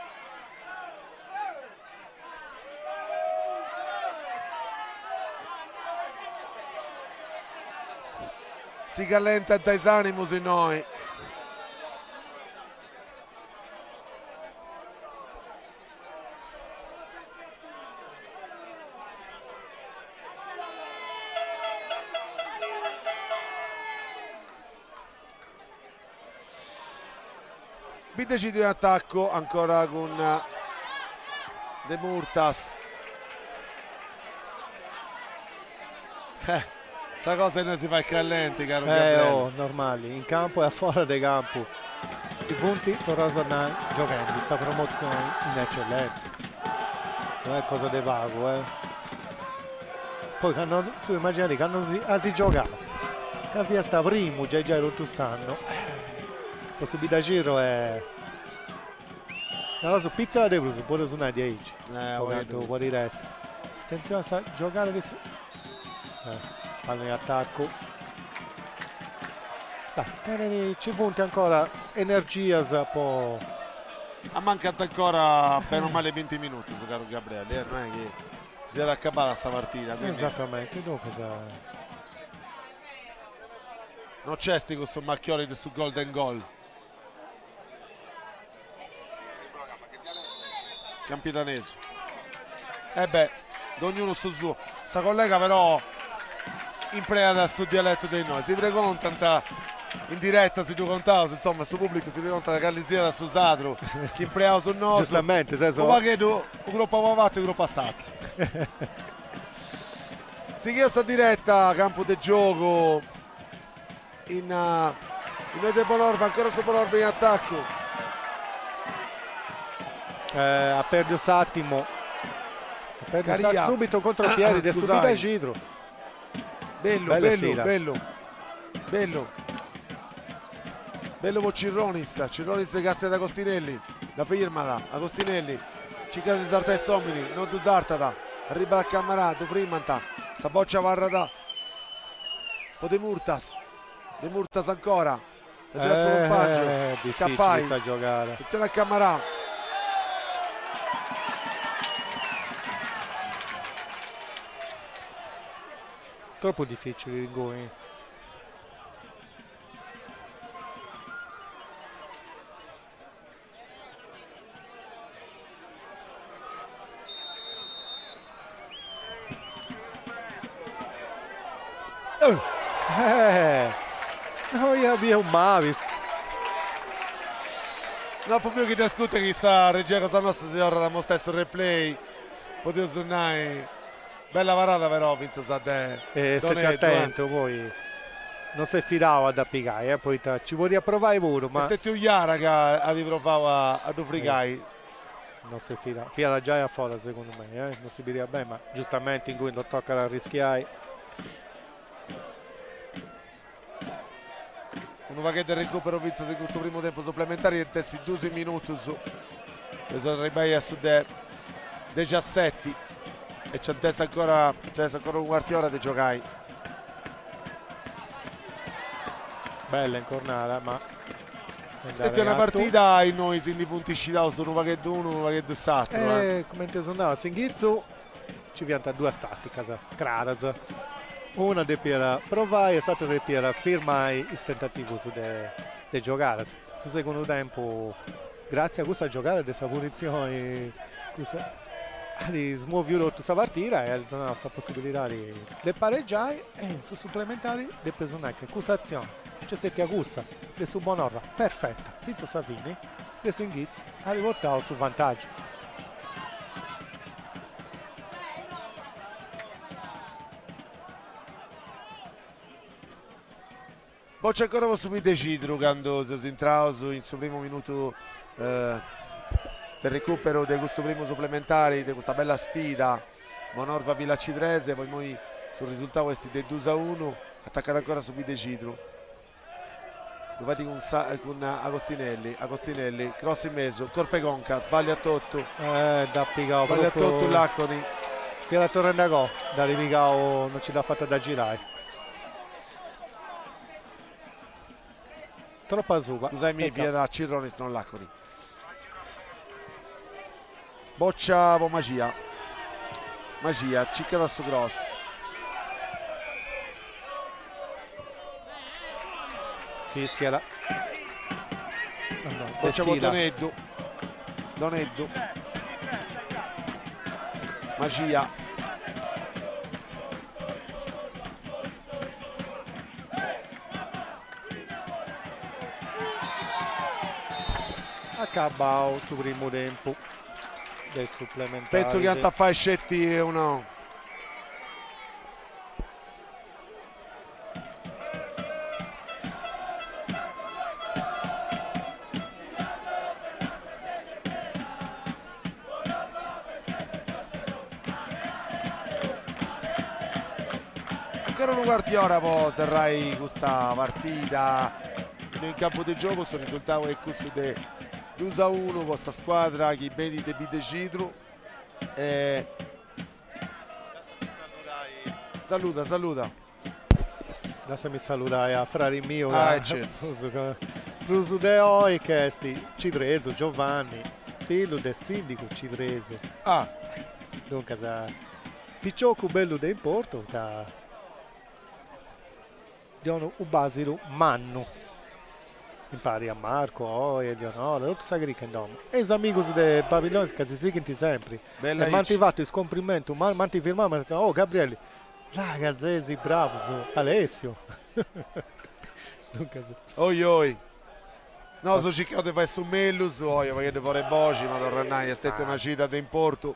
Si callenta il Taisanimus in noi. Bidecidio in attacco ancora con De Murtas. Sta cosa non si fa i callenti, caro Gabriele. Normali, in campo e a fuori dei campo si punti tornano giocando questa promozione in eccellenza, non è cosa di vago poi tu immagini che si gioca che via sta primo già rotto sanno possibilità giro è non lo so, pizza di Bruce pure su una 10 può dire attenzione a giocare adesso fanno in attacco dai, ci punti ancora energia po'. Ha mancato ancora per male 20 minuti su caro Gabriele, non è che si era accabata sta partita quindi... Esattamente, dopo non c'è sti con su Macchioli su golden goal. Campidanese ognuno su suo. Sta collega però impreda sul dialetto dei noi, si preconta in diretta si contava insomma su pubblico si preconta da Callisia da Susatro chi impreda sul nostro giustamente ma che tu un gruppo pavato e un gruppo passato si chiede sta diretta campo di gioco in De Bonorva ancora su Bonorva in attacco ha perso Sattimo subito contro i piedi del subito Cidro bello con Cirronis casta da Costinelli da firmala a Costinelli cicca di Zarta e Somini non di Zartata arriva da Cammarà Primanta sta boccia Varrada o De Murtas ancora la gira sul compagno difficile sta giocare attenzione a Cammarà troppo difficile il gol noi abbiamo un Mavis no proprio chi ti ascolta che sta regia cosa nostra si ora da stesso replay potete suonare bella parata però penso sa te state attento poi non si fidava da piegare poi ci vuoi approvare pure ma questa è Tiugliara che ha provato a duplicare non si fida già a fuori secondo me non si direbbe bene ma giustamente in cui non tocca a rischiare un pacchetto di recupero Vizza in questo primo tempo supplementare e tessi 12 minuti su ribaia su 17 e c'è ancora un quarto d'ora di giocare bella incornata, ma Questa è una partita in noi si puntisci da su un che uno, un che due come ti sono Singizzo ci viene due stati casa claras. Una de per provare e l'altra de per firmare i tentativi di giocare. Sul secondo tempo, grazie a questa giocata di questa punizione, di smuovere questa partita e ha dato la nostra possibilità di pareggiare e su supplementari di preso anche questa azione. C'è stata questa di su Bonorva perfetta. Finza Savini, di Singhiz ha riportato sul vantaggio. Poi c'è ancora subito decidere quando si entra in suo primo minuto del recupero di questo primo supplementare, di questa bella sfida Bonorva Villa Cidrese, poi noi sul risultato questi del 2-1, attaccato ancora subito decidere. Dovati con Agostinelli, cross in mezzo, Corpe Conca, sbaglia a Totto, da Pigao, sbaglia a Totto Lacconi. Tira torre da go, da Pigao non ci l'ha fatta da girare. Troppa zuba. Scusami, via da Cirronis, non Lacconi. Boccia Magia, cicca da su cross. Fischia la. Boccia Doneddu. Magia. Acabao sul primo tempo del supplementare. Penso che andrà a fare scetti uno. Ancora un quarti ora poi terrai questa partita in campo di gioco. Sul risultato è questo di 2-1 questa squadra che vedi di Bidecidru. Saluta. Lasciami salutare a frari mio certo. Prusu de Oi che sti Cidreso Giovanni figlio del sindaco Cidreso dunque Picciocco bello de importo che diano un basilu manno impari a Marco Oi Eleonora tutti sagri che andiamo e gli amici de Babilonia che si seguono sempre e manti fatto il scomprimento manti firmare oh Gabriele ragazzi bravo Alessio oi no so cercato di fare su Mellus perché fare voci ma tornai è stata una cita di importo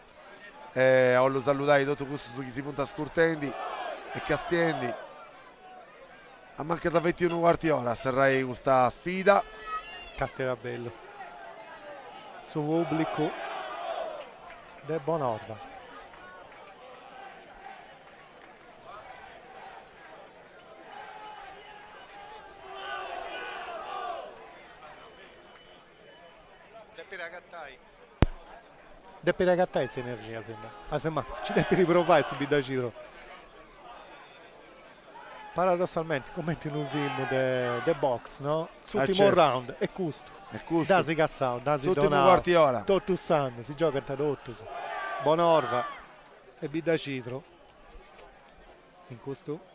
ho lo salutato tutto questo su chi si punta scurtendi e Castiendi a mancata 21 quarti ora sarrai questa sfida Castelabello su pubblico del Bonorva. Devi ragattare questa energia sembra ci devi riprovare subito da giro paradossalmente come in un film de box no? L'ultimo certo. round è questo Dasi Cassao Dasi l'ultimo quarti ora Tottu San si gioca a Tadottus Bonorva e Bidacitro in questo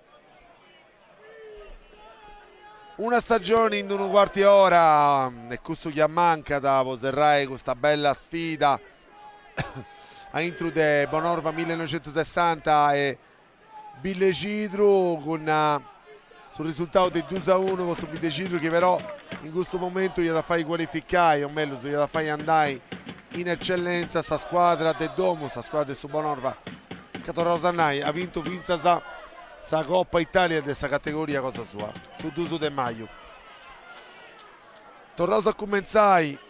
una stagione in un quarti ora e questo che manca da poserrai questa bella sfida a intro de Bonorva 1960 e Bidecidru con sul risultato del 2-1 con su Bidecidru che però in questo momento gli da fare qualificare o meglio gli da fare andare in eccellenza sta squadra del Domo, sta squadra su Bonorva Catorosannai ha vinto sa Coppa Italia di questa categoria cosa sua su Duso De Maio Torrosa a Commenzai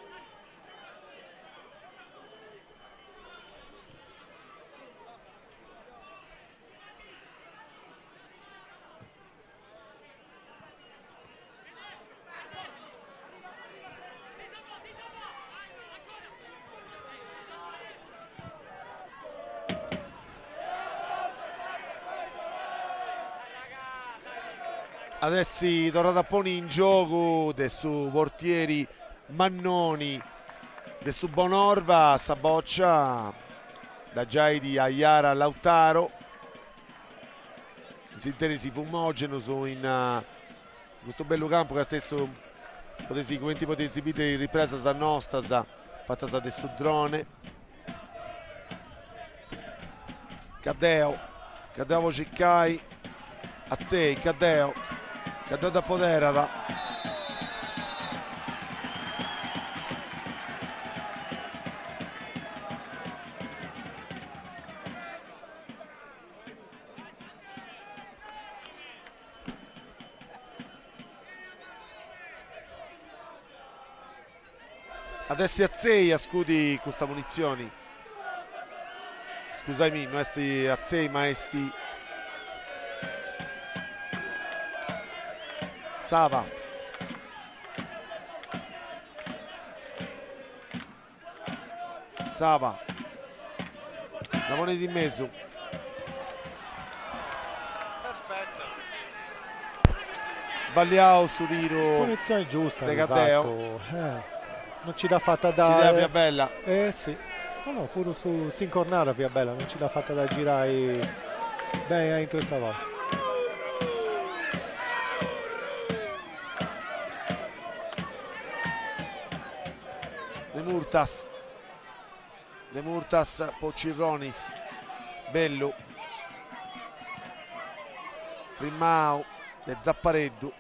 Adesso torna a poni in gioco adesso portieri Mannoni adesso Bonorva, Saboccia da Giaidi a Iara Lautaro. Si interesi fumogeno su in questo bello campo che stesso potessi vedere ripresa sa nostra fatta da adesso drone. Caddeo Ciccai Azzei, Caddeo da Poderava, adesso Azzei a scudi questa munizioni, scusami, non esti Azzei ma esti Sava. La moneta in mezzo. Perfetto. Sbagliato su tiro. Punizione giusta. De di Caddeo. fatto. Non ci l'ha fatta Si dà via da... bella. Sì. No, pure su Sincornara via bella, non ci l'ha fatta da girare bene in questa volta. De Murtas, Pocirronis, Bello, Frimmao, De Zappareddu,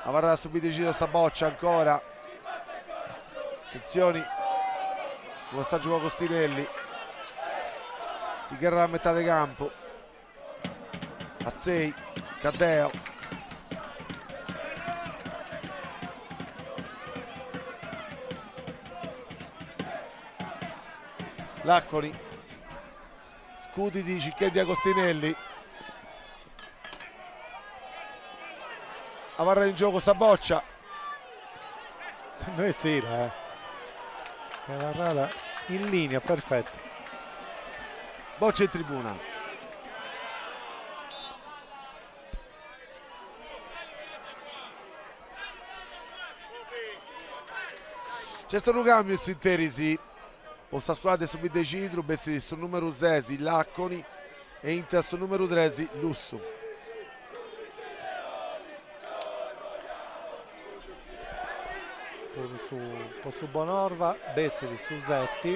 avrà subito giro Saboccia ancora, attenzioni, un passaggio con Costinelli, si chiarrà a metà di campo, Azzei, Caddeo, Lacconi, scudi di Cicchetti Agostinelli, avrà in gioco Saboccia, Noi sì, la rada in linea, perfetto. Boccia in tribuna. C'è stato un cambio su Interisi. Questa squadra subito Cidru, bessi sul numero 6 Lacconi e Inter sul numero 13 Lusso. Su Bonorva, Besseri su Zetti,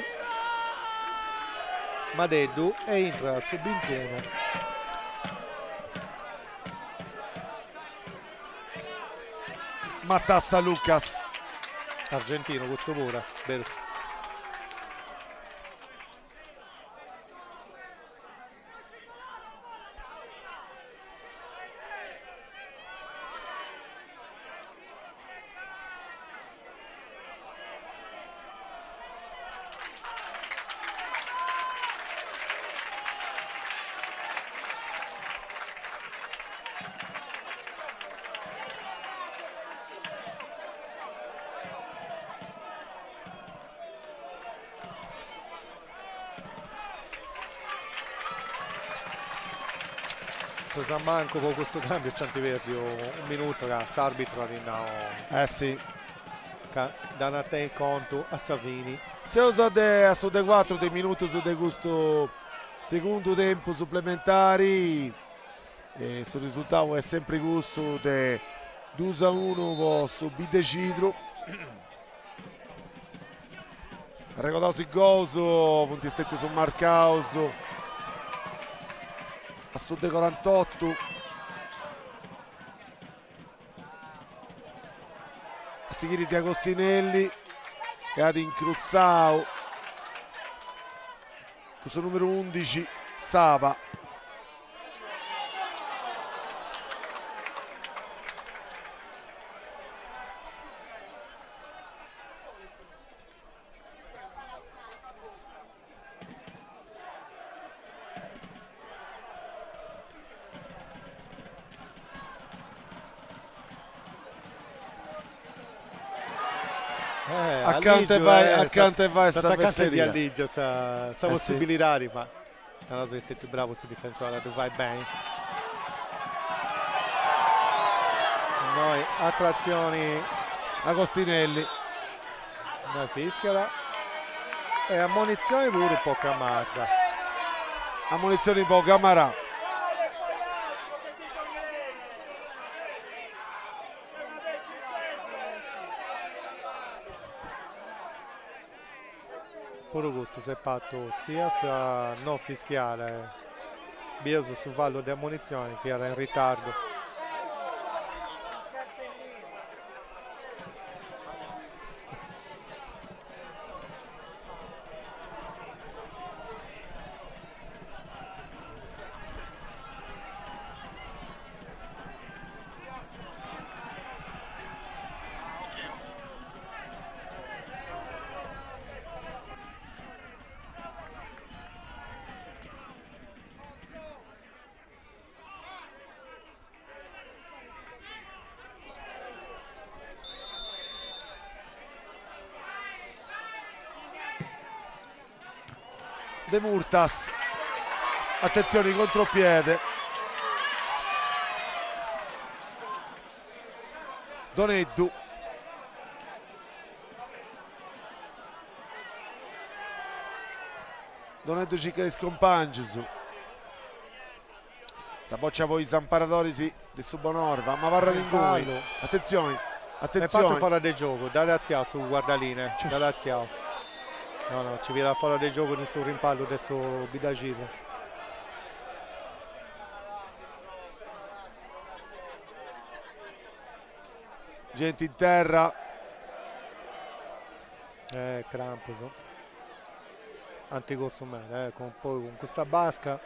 Madeddu e Inter su Bintuno. Matassa Lucas. Argentino questo pure, Berso. San Manco con questo cambio Ciantiverdi un minuto che s'arbitro a Sì. da te conto a Savini. Se usa su de 4 dei minuti su de gusto secondo tempo supplementari e sul risultato è sempre gusto de 2-1 su Bidecidro. Regodosi Gozo, punti stretti su Marcauso. A sud dei 48 a seguire di Agostinelli e ad Incruzzao questo numero 11 Sava. Accanto e vai sta di Alligio sa possibilità sì. Ma non so se sei bravo su difensore, tu fai bene. Noi attrazioni Agostinelli. da Fischera e ammonizioni pure un po' Camarra. Ammonizioni po' Camarà. Pure questo si è fatto sia a non fischiare Bielsa sul vallo di ammonizioni che era in ritardo. De Murtas, attenzione contropiede. Doneddu. Doneddu ci che scompagge su. Sta boccia poi Zamparadori sì, di Subonorva, ma varra di Fallo. Attenzione, È fatto attenzione. fuori del gioco, da Laziao su guardaline, da Laziao. No, ci viene fuori del gioco nessun rimpallo adesso Bidagito. Gente in terra. Cramposo. Anticonsumere, poi con questa basca.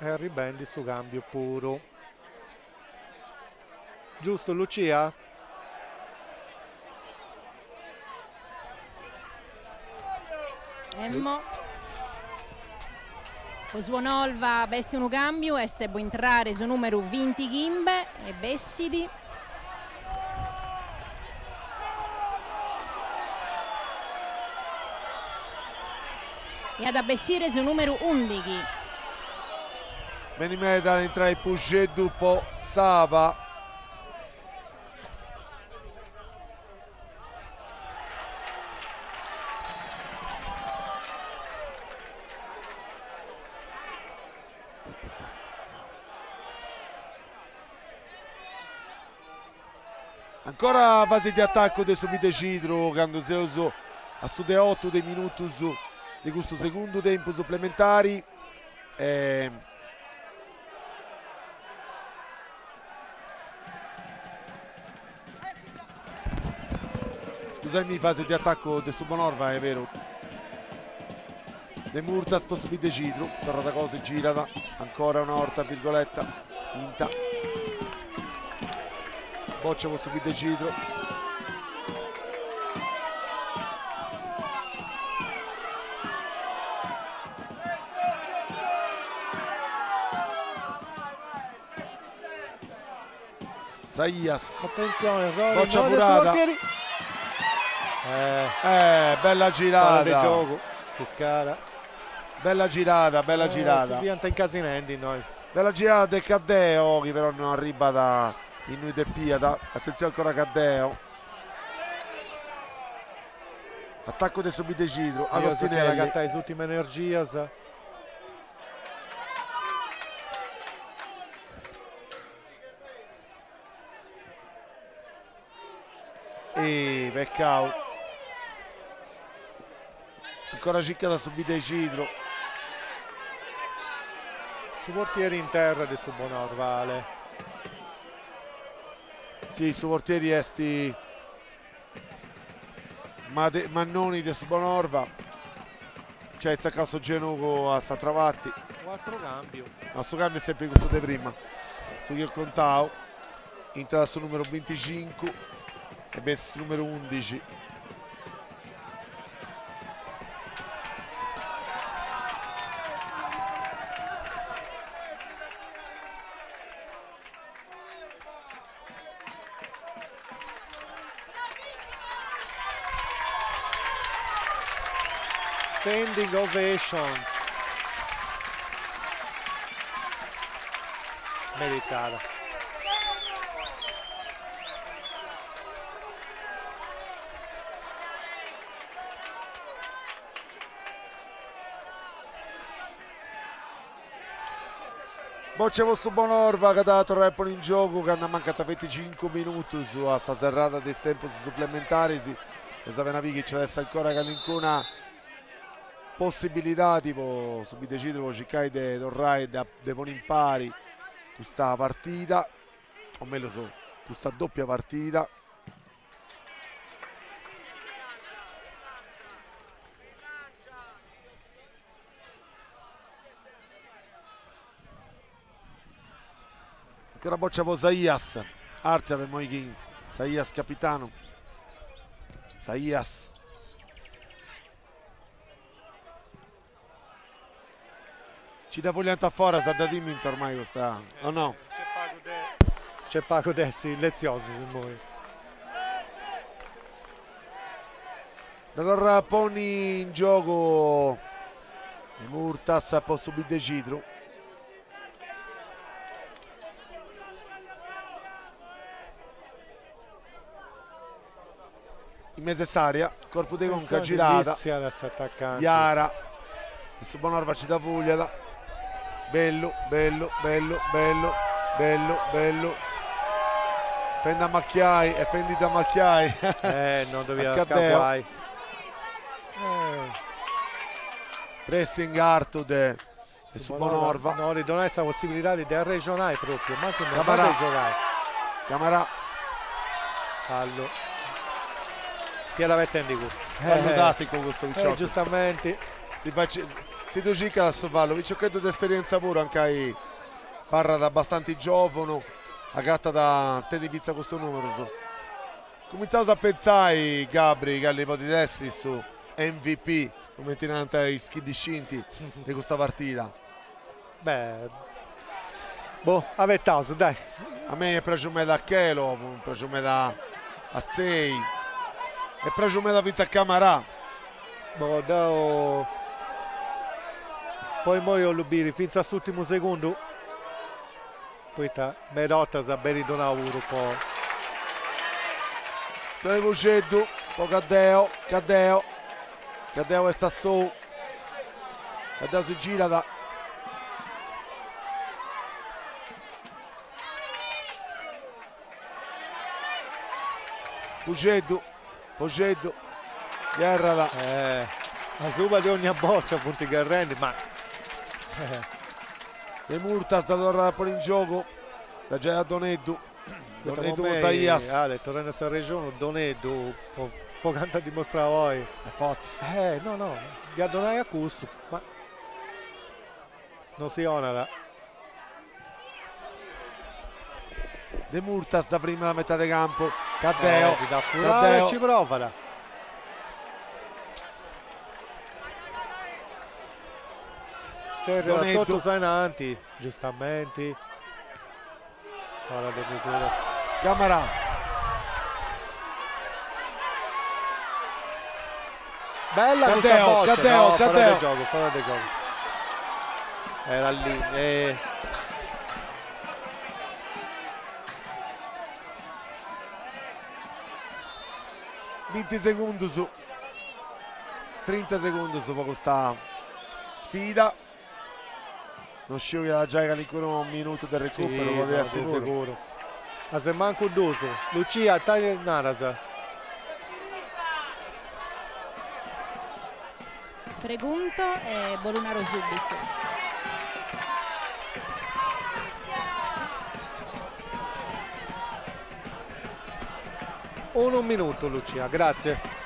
E ribendi su cambio puro. Giusto Lucia? Emmo o Suonolva veste un cambio e può entrare su numero 20 Gimbe e Bessidi. E ad abbessire su numero 11. Venimeda entra in Pusceddu po' Sava. Ancora fase di attacco di Subite Cidro, quando si usa a studiare 8 dei minuti di questo secondo tempo supplementari. Scusami, fase di attacco di Subonorva, è vero. De Murtas per Subite Cidro, torna da cose, girata, ancora una volta, virgoletta, finta. Boccia per Subite Cidro. Saias, Attenzione, errore, boccia errore sui furata. portieri. Bella Fuori girata. del gioco, Fiscara. Bella girata, bella girata. Si pianta incasinenti noi. Bella girata del Caddeo, che però non arriva da in noi de Piata. Attenzione ancora Caddeo. Attacco di Subite Cidro. La Agostinelli. gatta le ultime energie. E peccato. Ancora cicca da Subite Cidro. Su portieri in terra di Subonorvale. Sì, su portieri esti Mannoni di Subonorva. C'è il Zaccasso Genuco a Satravatti. 4 cambio. Ma sto cambio è sempre questo di prima. Su chi ho contato. Entra sul numero 25 e Bessi numero 11. Standing ovation. meritata. Bocce su Bonorva che ha dato Repoli in gioco, che hanno mancato 25 minuti su questa serrata di tempo supplementari. E Savenavic adesso ancora che nessuna possibilità tipo su decidere cercare di tornare da buoni impari questa partita, o meglio so, questa doppia partita. Ancora boccia per Saias, Arzia per Moichin, Saias capitano, Saias. Ci da vogliando a fuori, sa da dimmi ormai questa, o no? C'è Paco Dessi, lezioso se vuoi. Da torna Poni in gioco e Murtas può subire decidere. In mezza aria, corpo di conca girata, Iara, su Bonorva ci da Vugliala, bello, bello, bello, bello, bello, bello, fendi a Macchiai e fendi da Macchiai. Non doveva scappare. Pressing Artud e su Bonorva. No, ridona questa possibilità di regionale proprio, ma come Camarà. regionale. Camarà. Fallo. Chi la mette in questo? Fallo tattico questo Vicciocco. Giustamente. Si docica a Sovallo. Vicciochetto di esperienza pure, anche ai parla da abbastanza giovane, a gatta da te di pizza questo numero. So. Cominciamo a pensare, Gabri, che all'ipotesi su MVP, come tenente i schidi scinti di questa partita. Beh, boh, avettato, dai. A me è piaciuto a Chelo, è piaciuto a Zei, è piaciuto a Pizza Camarà. Boh, poi muoio Lubiri, fino all'ultimo secondo. Poi Merotta sa ben ridonato un po'. Sono Vuceddu, poi Caddeo e sta su. Caddeo si gira da... Vuceddu, Guerra da... La suba di ogni boccia punti che rende, ma... De Murtas da tornare poi in gioco, da Gera Doneddu. Doneddu con Saias. Tornando a questa regione, Doneddu, po' canta dimostrare poi. È forte. No, gli ha donato a questo, ma... Non si onora. De Murtas da prima la metà di campo. Caddeo. Si dà furare e ci prova là. Sergio Totto Sainanti, giustamente. Ora Camarà. Bella Caddeo, questa boccia. Caddeo. Fuori del gioco. Era lì. 20 secondi su 30 secondi su questa sfida. Non scioglie già che ancora un minuto del recupero, sì, lo devi assicurare. Sicuro. Ma se manco Duso, Lucia taglia il Narasa. Pregunto e Bolunaro subito. Un minuto Lucia, grazie.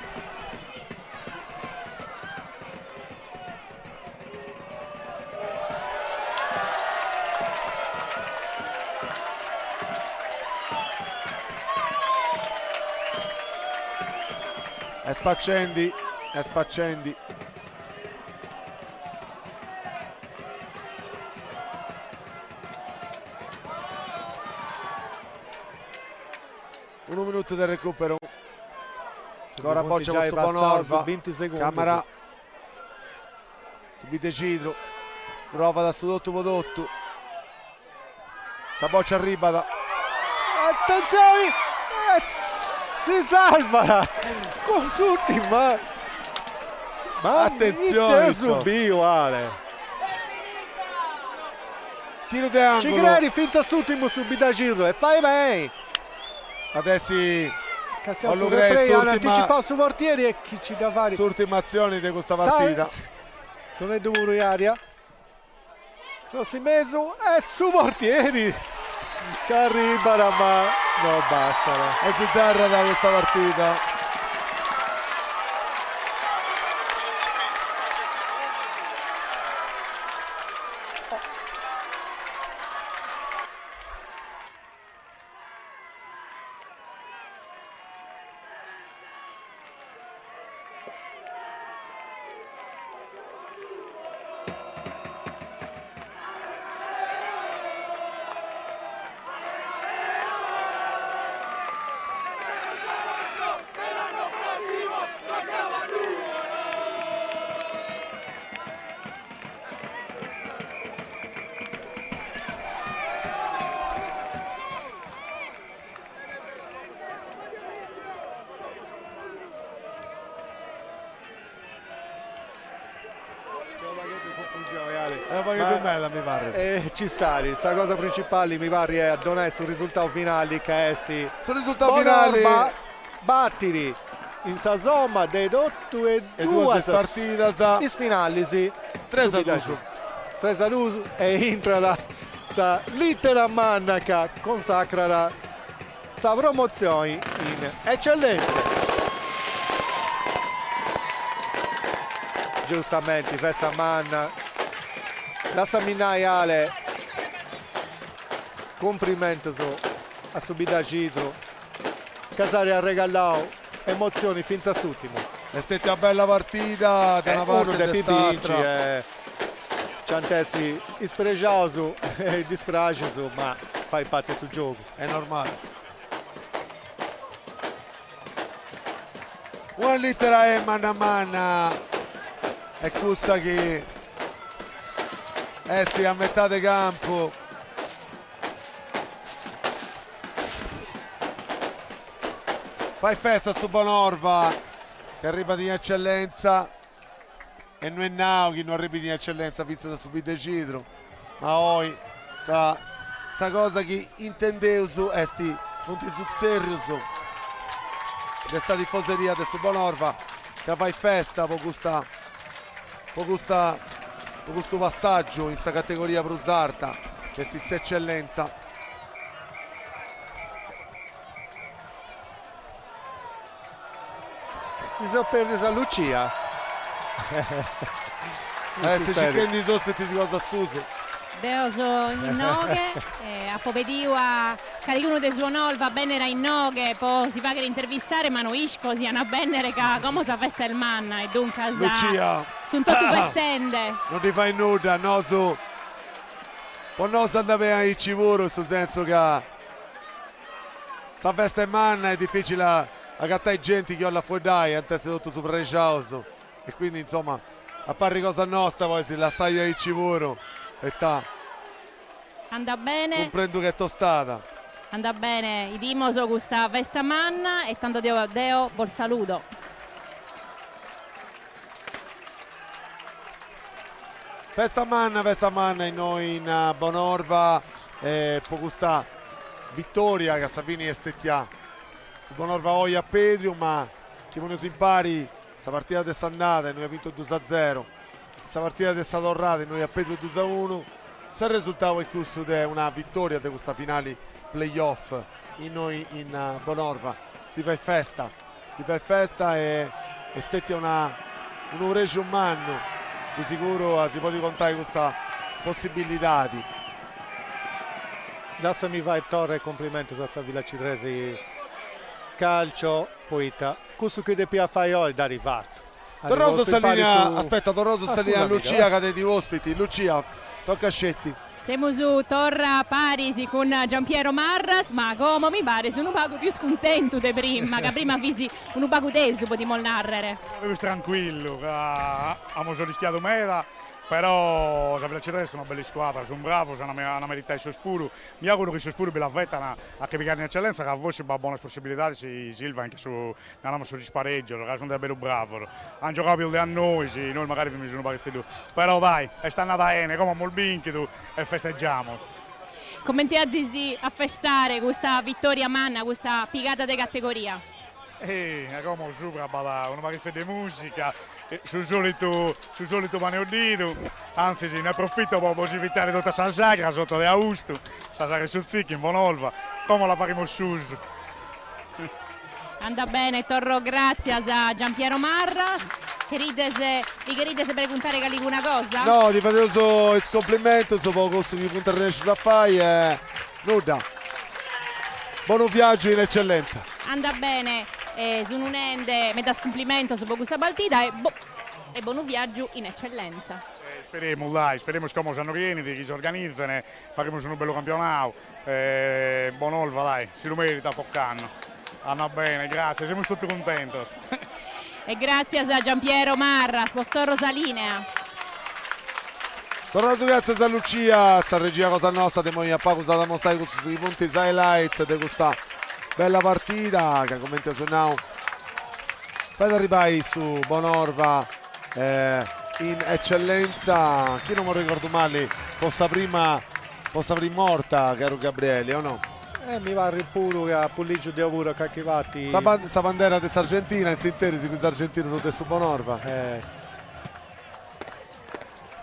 È Spaccendi. Un minuto del recupero. Ancora boccia su Bonorva. 20 secondi. Camarà. Subite Cidro. Prova da Sudotto Podotto. Saboccia arriba. Attenzione! Si salva con tutti, ma attenzione, subì Ale. Tiro di angolo. Ci credi finza sull'ultimo subito a giro e fai bene. Adesso Castiamo su Ollugrei, replay, hanno sull'ultima- anticipato su portieri e chi ci dà vari. l'ultima azione di questa partita. Non è Dumuro in aria. Prossimeso e su portieri. Ci arriva ma no basta. E si serra da questa partita. Ma che più bella mi pare. Ci sta, la cosa principale mi pare è donare sul risultato finale che esti. Sul risultato finale battiti in sa somma dei 8 e 2 partite in finale sì 3-2 e entra sa littera manna che consacra sa promozione in eccellenza. Giustamente festa manna la Saminaiale complimento a subita Citro Casari ha regalato emozioni finza sull'ultimo. È stata una bella partita da una parte uno dei e dell'altra. Ciantessi ispregioso e dispiaciuto ma fai parte sul gioco. È normale. Una lettera è manna manna. È cussa che esti a metà di campo. Fai festa su Bonorva che arriva di eccellenza e non è Nau che non arriva di eccellenza pizza da subito Cidro ma poi sa cosa che intendeu su esti punti su serio su questa tifoseria di su Bonorva che fai festa per questo passaggio in questa categoria brusarta che si eccellenza. Ti so per la Lucia. Se ci prendi i ospiti si cosa suso. Deoso in noghe, a povediu a qualcuno dei suoi nol va bene in noghe, poi si va che intervistare, ma non isco sia una bene che come sa festa il manna e dunque Lucia, sono tutte quest'ende. non ti fai nulla, no su. Poi non si andava a Icivuro, in senso che sta festa in manna è difficile a cattare gente che ho la fuori dai, anche se tutto super recioso. E quindi insomma, a parte cosa nostra poi si la sai a Icivuro. E ta. Anda bene. Comprendo che è tostata. Anda bene, i dimoso questa festa manna e tanto Deo buon saluto. Festa manna e noi in Bonorva per questa vittoria che Savini e Stettia. Si Bonorva oggi a Pedrium ma che non si impari questa partita è andata e noi abbiamo vinto 2-0. Questa partita è stata orrata e noi a Pedro 2-1. Se il risultato è questo è una vittoria di questa finale playoff in noi in Bonorva. Si fa festa e Stettia un orecchio umano. Di sicuro si può contare questa possibilità. Adesso mi va il torre complimento a Villa Citresi calcio poeta questo che deve fare oggi da arrivato. Torroso sta linea, aspetta, Torroso sta linea Lucia che di ospiti. Lucia, tocca a Scetti. Siamo su Torra Parisi con Giampiero Marras, ma come mi pare sono un poco più scontento di prima, che prima fisi un poco teso di molnarrere. Avevo tranquillo, abbiamo rischiato mera Però la Velocità è una bella squadra, sono bravo, sono una merità il suo spuro. Mi auguro che il suo spuro la vettano a che in eccellenza, che a voi ha buone possibilità, si Silva anche su spareggio, sono dei belli bravi. Hanno giocato più di noi, sì, noi magari mi sono partiti. Però dai, è stata bene, come molto tu e festeggiamo. Come ti azizi a festare questa vittoria manna, questa picata di categoria? Come sopra una marizia di musica, sul solito paneodino, anzi sì, ne approfitto per positivare tutta la sacra sotto di Augusto, la sacra sul Zicchi in Bonolva, come la faremo su. Anda bene, torro grazie a Giampiero Marras. Vi querete preguntare alguna cosa? No, ti faccio il complimento, so poco su di punta riesci a fare nulla. Buon viaggio in eccellenza. Anda bene, sono un'ende, mi dà complimento su questa partita e buon viaggio in eccellenza. Speriamo, dai, speriamo che come sanno vieni, che si organizzano, faremo un bello campionato. Bonolva, dai, si lo merita Poccano. Anna bene, grazie, siamo tutti contenti. E grazie a Giampiero Marras, postò Rosalinea. Tornato grazie a Lucia, sta regia cosa nostra, di noi a Paco stata mostrare sui punti highlights di questa bella partita che commenta su Now. Fate arrivare su Bonorva in eccellenza, chi non mi ricordo male, possa prima morta, caro Gabriele, o no? Mi va pure che a Pulligio di Avuro che arrivati. Sa bandera di Sargentina, in sintesi questa Argentina su questo Bonorva.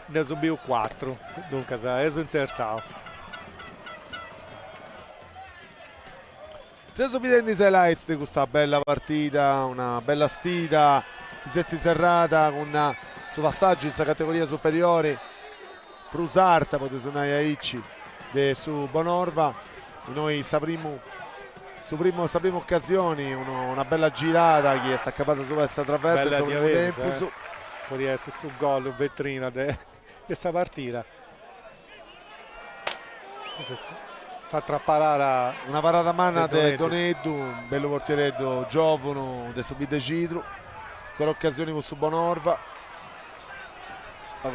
Ne subiu 4, dunque è insertato. Se subito in highlights di questa bella partita, una bella sfida, di sesti serrata con su passaggio in questa categoria superiore. Prusarta potete suonare a Icci su Bonorva. Noi sapremo occasioni, una bella girata che è staccata su questa traversa bella sul primo tempo. Su. Può essere su gol, vetrina di questa partita. Sta tra parata. Una parata manna di Doneddu. Doneddu, un bello portiereddo giovane di Subide Cidru, con occasioni con su Bonorva. Sul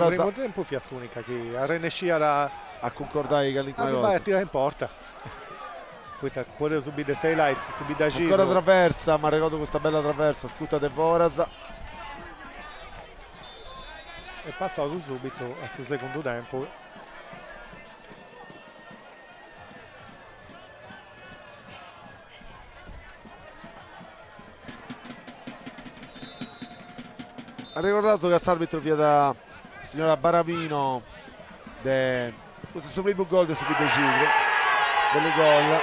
primo tempo Fiassunica che a Renescia a concordare che vai a tirare in porta. Poi può subire 6 lights, subire da Cidru. Ancora traversa, ma ricordo questa bella traversa, scuta De Voras. È passato subito sul secondo tempo. Ha ricordato che l'arbitro via da signora Baravino questo è il suo primo gol del Subide Cidru. Bello gol.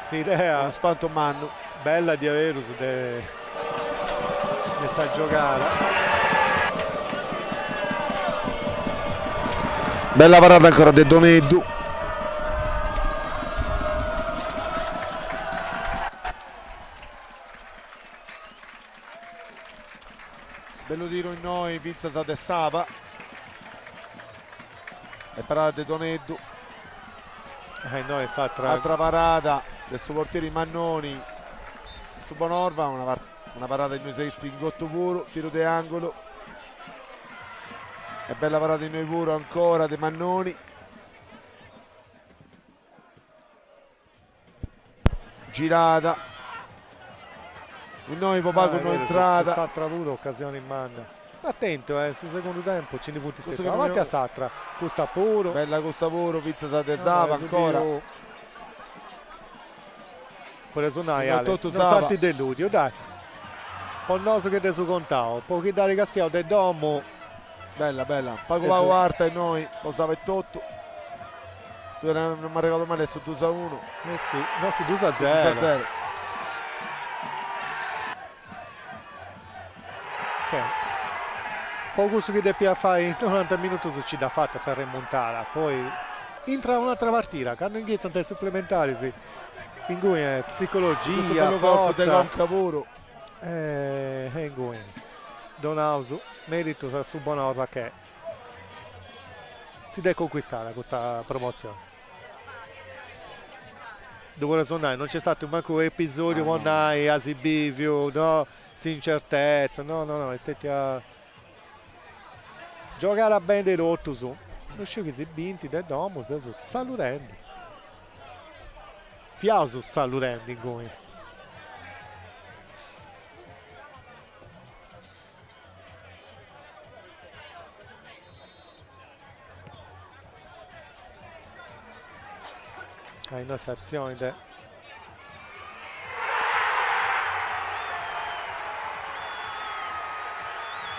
Sì, idea Uno spanto Mannu. bella di Averus di questa giocata. Bella parata ancora di Doneddu. Bello tiro in noi, Vinza de Sava. E parata di Doneddu. Noi sta tra Altra parata del suo portiere Mannoni su Bonorva, una parata di Nuiseisti in gotto puro, tiro di angolo. E bella parata di noi puro ancora di Mannoni. Girata. In noi Popà con noi entrata. sta tra pure occasione in manna. Attento sul secondo tempo ce ne futi Questo stessi. che Avanti non- a Satra, Costa puro. Bella Costa puro, Pizza Sadesava ancora. Per suonare Non Ale, tutto non Sava. salti dell'udio, dai. Ponnoso che te su contavo, poi dare Castiao del Domo. Bella, bella. Pago Esatto. Quarta e noi, posava e tutto. Non mi ricordo male, su 2-1. Eh sì, no, su 2-0. 2-0. Ok. Poco su che debbia fare in 90 minuti su ci da fatta, si è remontata. Poi entra un'altra partita, che hanno inizio dei supplementari, sì. In cui è Questo psicologia, bello corpo di forza. Conca puro. In cui Donausu, merito su Bonorva che si deve conquistare questa promozione. Devo suonare, non c'è stato manco un episodio con Asibivio, no? Incertezza, no, è stato giocare bene dei rotto su. Non sciò che si binti del domo, se su salurendi. Fiauso salurendi come. In nostra azione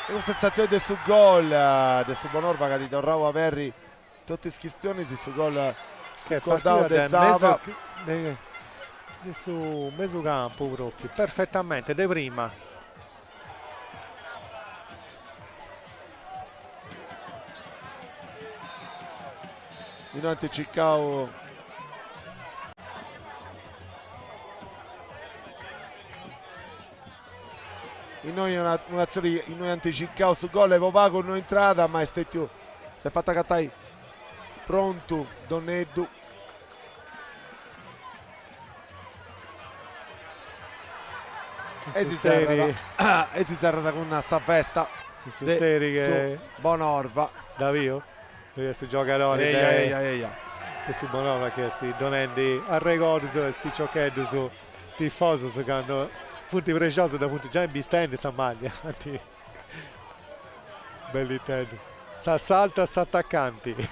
E questa stazione del su gol del su Bonorva che di Torravo Perri tutti schistioni su gol che è Cordao partita de Sava su mezzo campo proprio perfettamente de prima. di noi Anticicao in noi un'azione in noi Anticicao su gol e Popaco non entrata ma è stato si è fatta cattai pronto Doneddu e si serra con una festa che su Bonorva Davio su giocatori e su Bonorva che sti donando a ricordo e spicciocchetti su tifoso che hanno punti preciosi da punti già in bistende sta maglia belli intendo s'assalta s'attaccanti.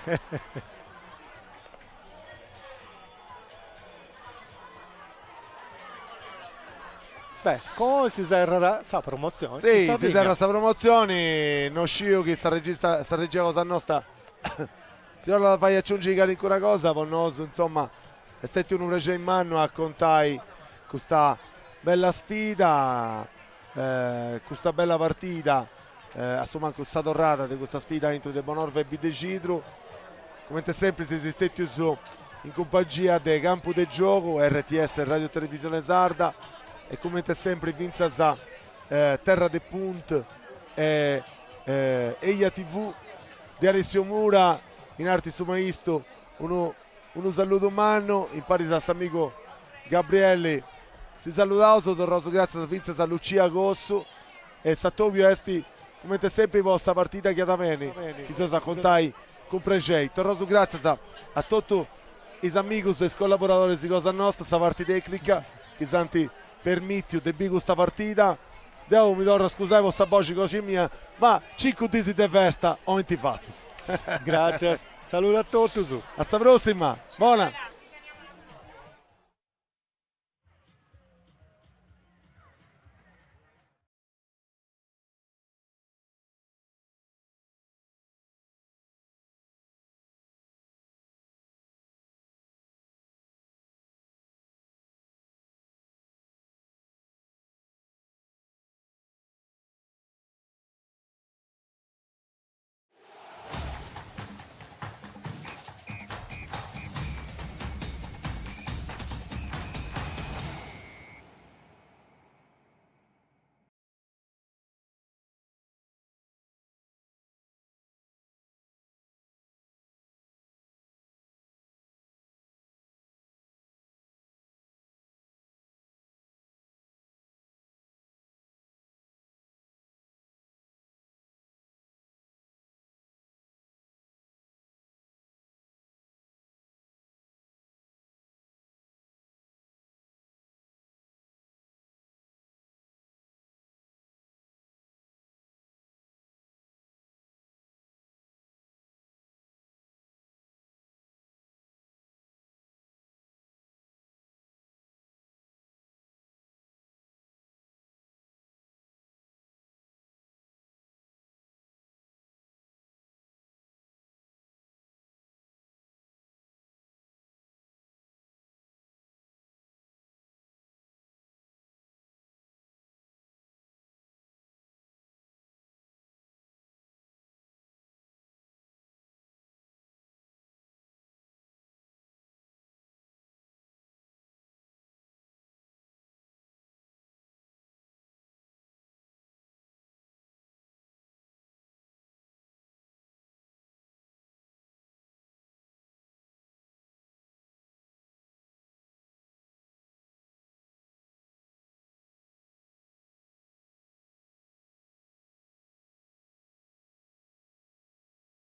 Beh, come si serra sa promozione? Sì, si serra sta promozione, non scio che sta regia cosa nostra. Se ora la fai aggiungere ancora cosa, con noi, insomma, è stato un piacere in mano a contare questa bella sfida, questa bella partita, insomma, questa torrata di questa sfida entro De Bonorva e Bidecitru. Come sempre si stati su in compagnia del campo del gioco, RTS Radio Televisione Sarda. E come sempre Vinza sa Terra de Punt e Eia TV di Alessio Mura in arti su maisto uno saluto umano in pari a amico Gabriele si salutavo tornoso grazie a Vinza a Lucia Gossu e Sattopio esti come sempre vostra partita chiaramente chi si raccontai con pregei tornoso grazie a tutti i amigos e collaboratori di cosa nostra sta parte tecnica che santi permittiu de questa partita devo mi torno a scusare questa voce così mia ma 5 disi di festa ho intifato grazie saluto a tutti hasta prossima buona